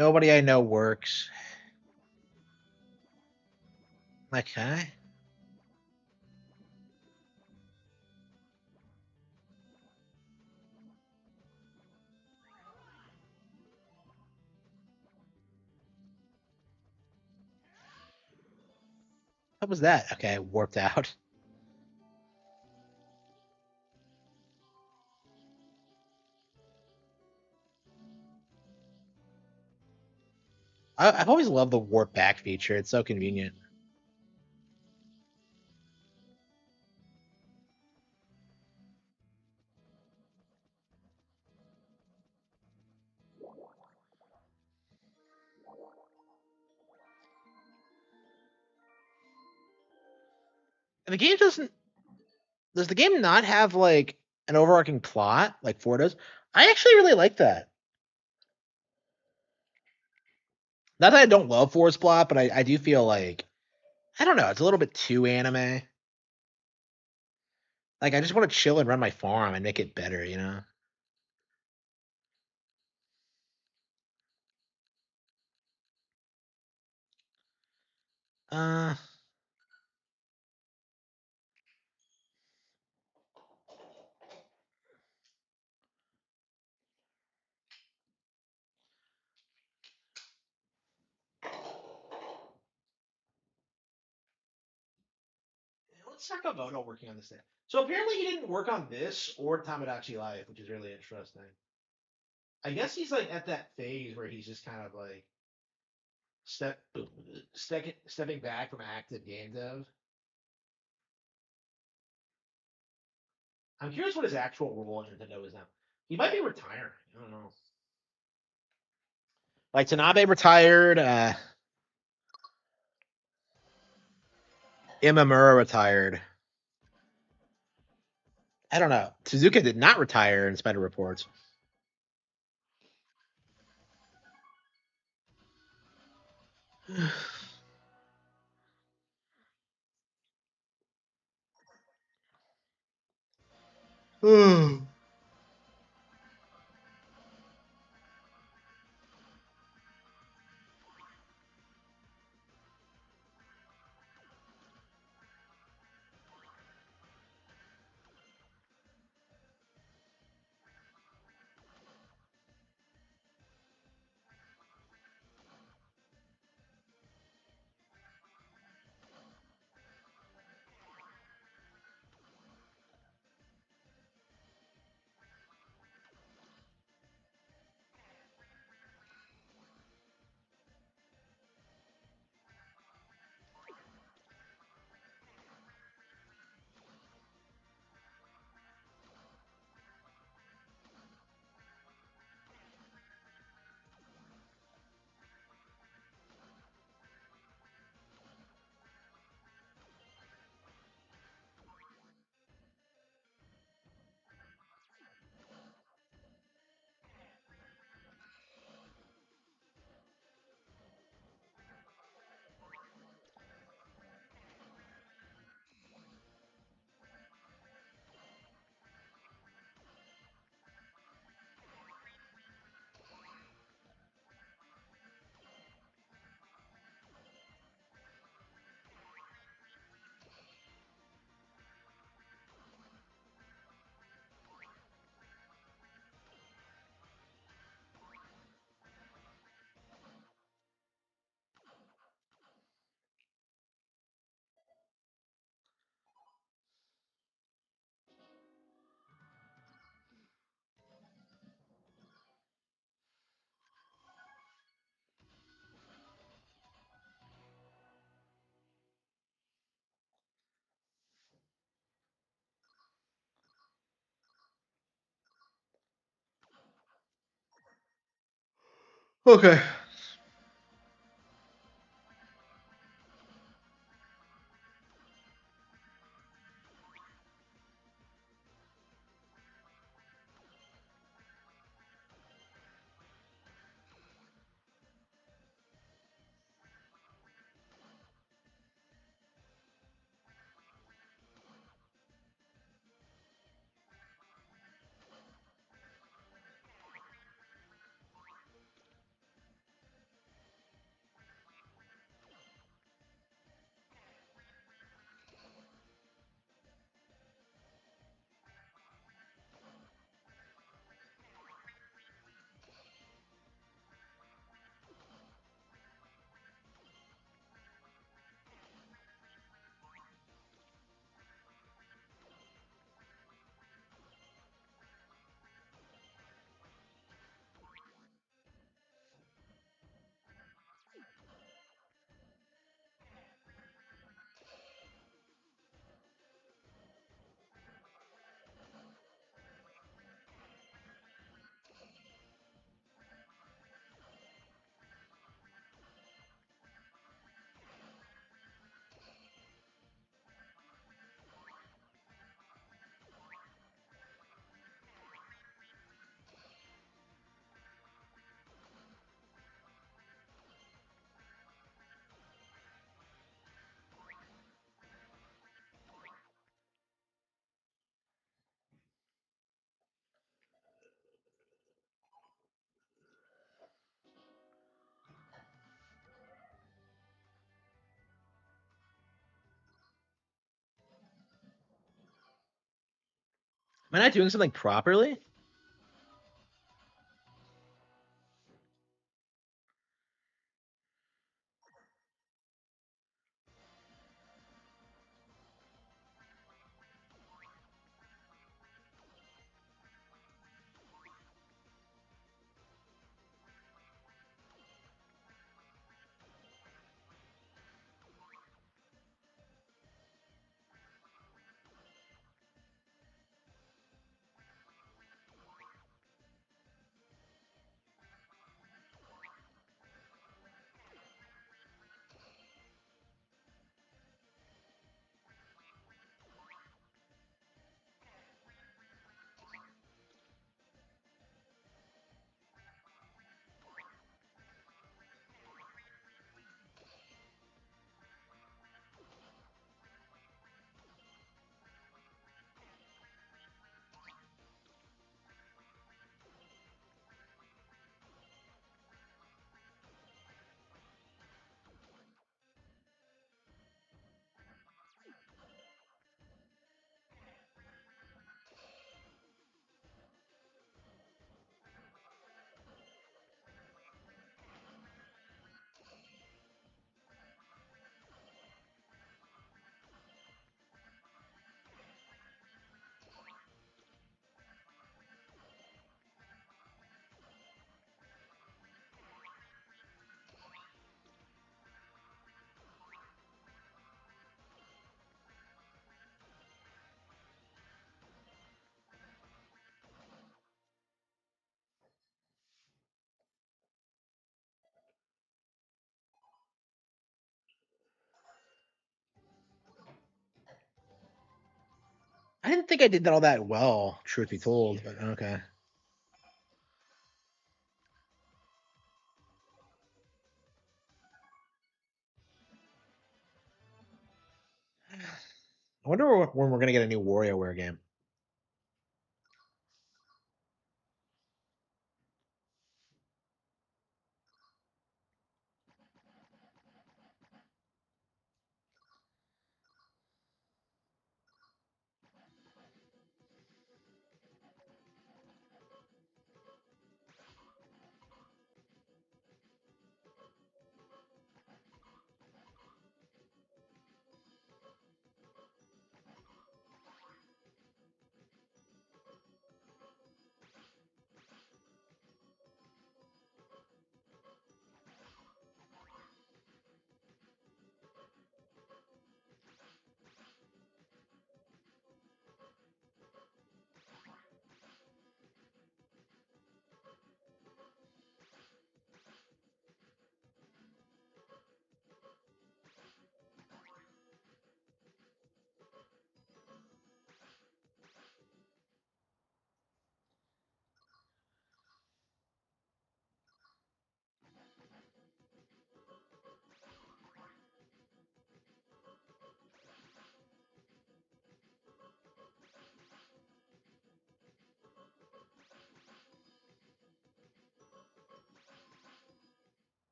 Nobody I know works. Okay. What was that? Okay, warped out. I've always loved the warp back feature. It's so convenient. And the game doesn't. Does the game not have like an overarching plot like 4 does? I actually really like that. Not that I don't love 4's plot, but I do feel like I don't know. It's a little bit too anime. Like I just want to chill and run my farm and make it better, you know. Uh, let's talk about Moto working on this thing. So apparently he didn't work on this or Tamagotchi Life, which is really interesting. I guess he's like at that phase where he's just kind of like stepping back from active game dev. I'm curious what his actual role in Nintendo is now. He might be retiring. I don't know. Like Tanabe retired, Imamura retired. I don't know. Suzuka did not retire in spite of reports. Okay. Am I not doing something properly? I didn't think I did that all that well, truth be told, but okay. I wonder when we're gonna get a new WarioWare game.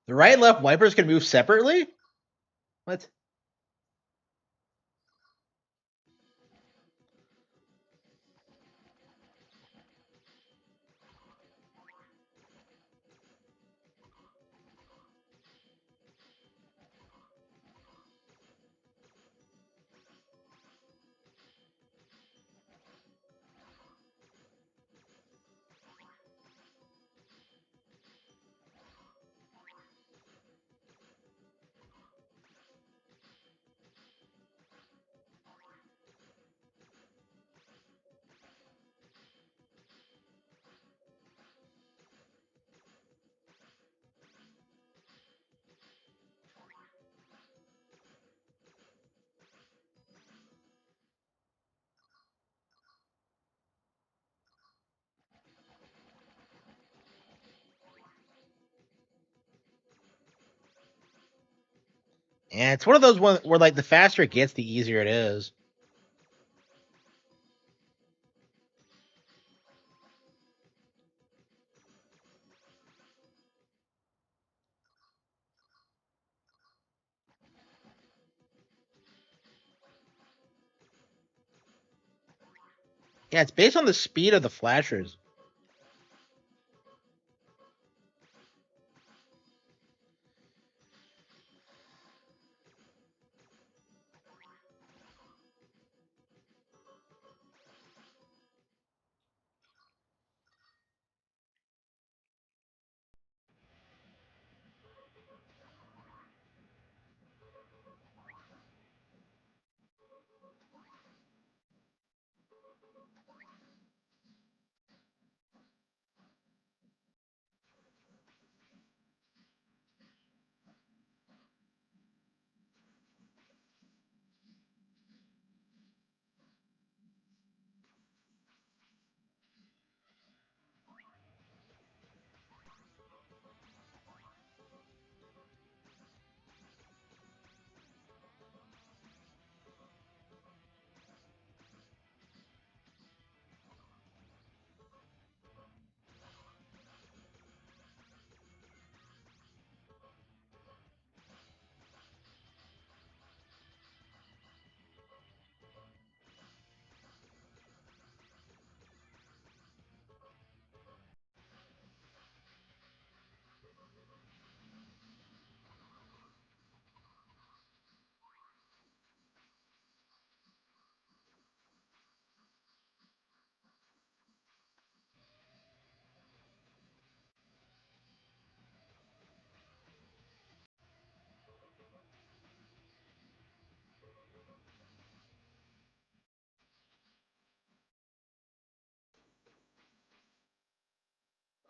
The right and left wipers can move separately? What? Yeah, it's one of those ones where like the faster it gets, the easier it is. Yeah, it's based on the speed of the flashers.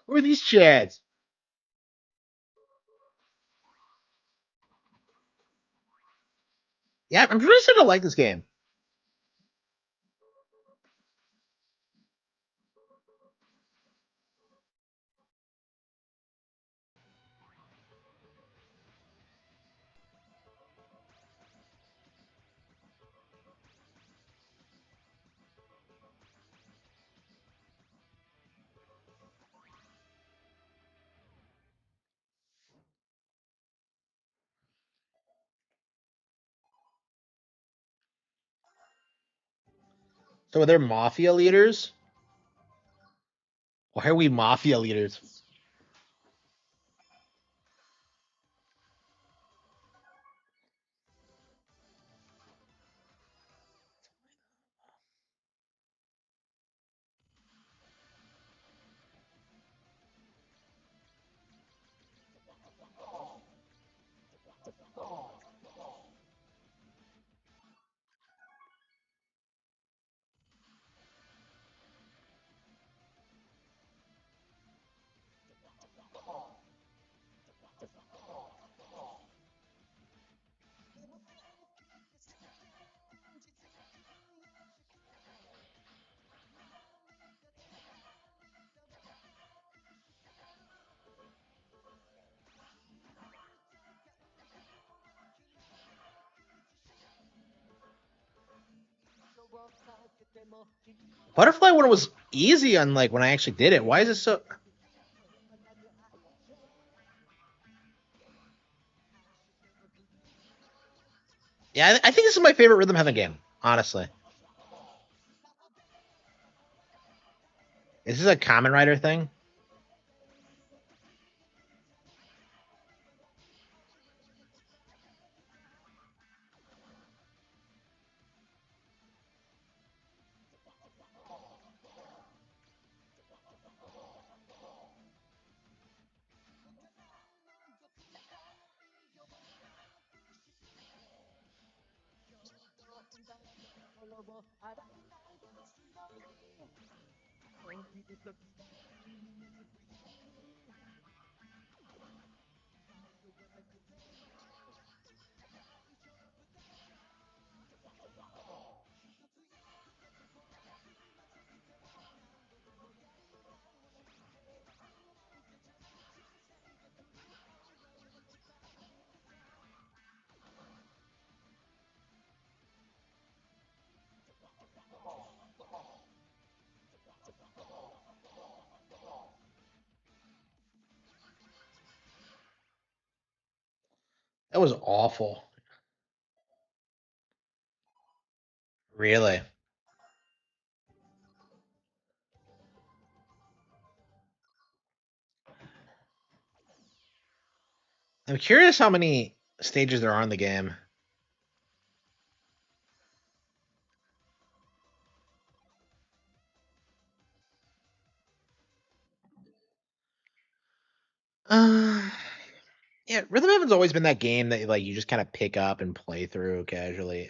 Who are these chads? Yeah, I'm really starting to like this game. So are there mafia leaders? Why are we mafia leaders? Butterfly one was easy on like when I actually did it. Why is it so? Yeah, I think this is my favorite Rhythm Heaven game. Honestly, is this a Common Rider thing? That was awful. Really? I'm curious how many stages there are in the game. Yeah, Rhythm Heaven's always been that game that like you just kind of pick up and play through casually.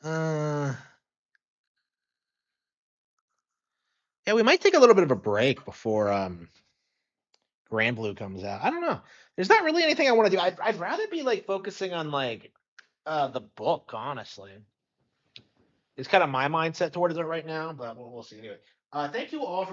Uh, yeah, we might take a little bit of a break before Grand Blue comes out. I don't know. There's not really anything I want to do. I'd rather be like focusing on like the book, honestly. It's kind of my mindset towards it right now, but we'll see anyway. Thank you all for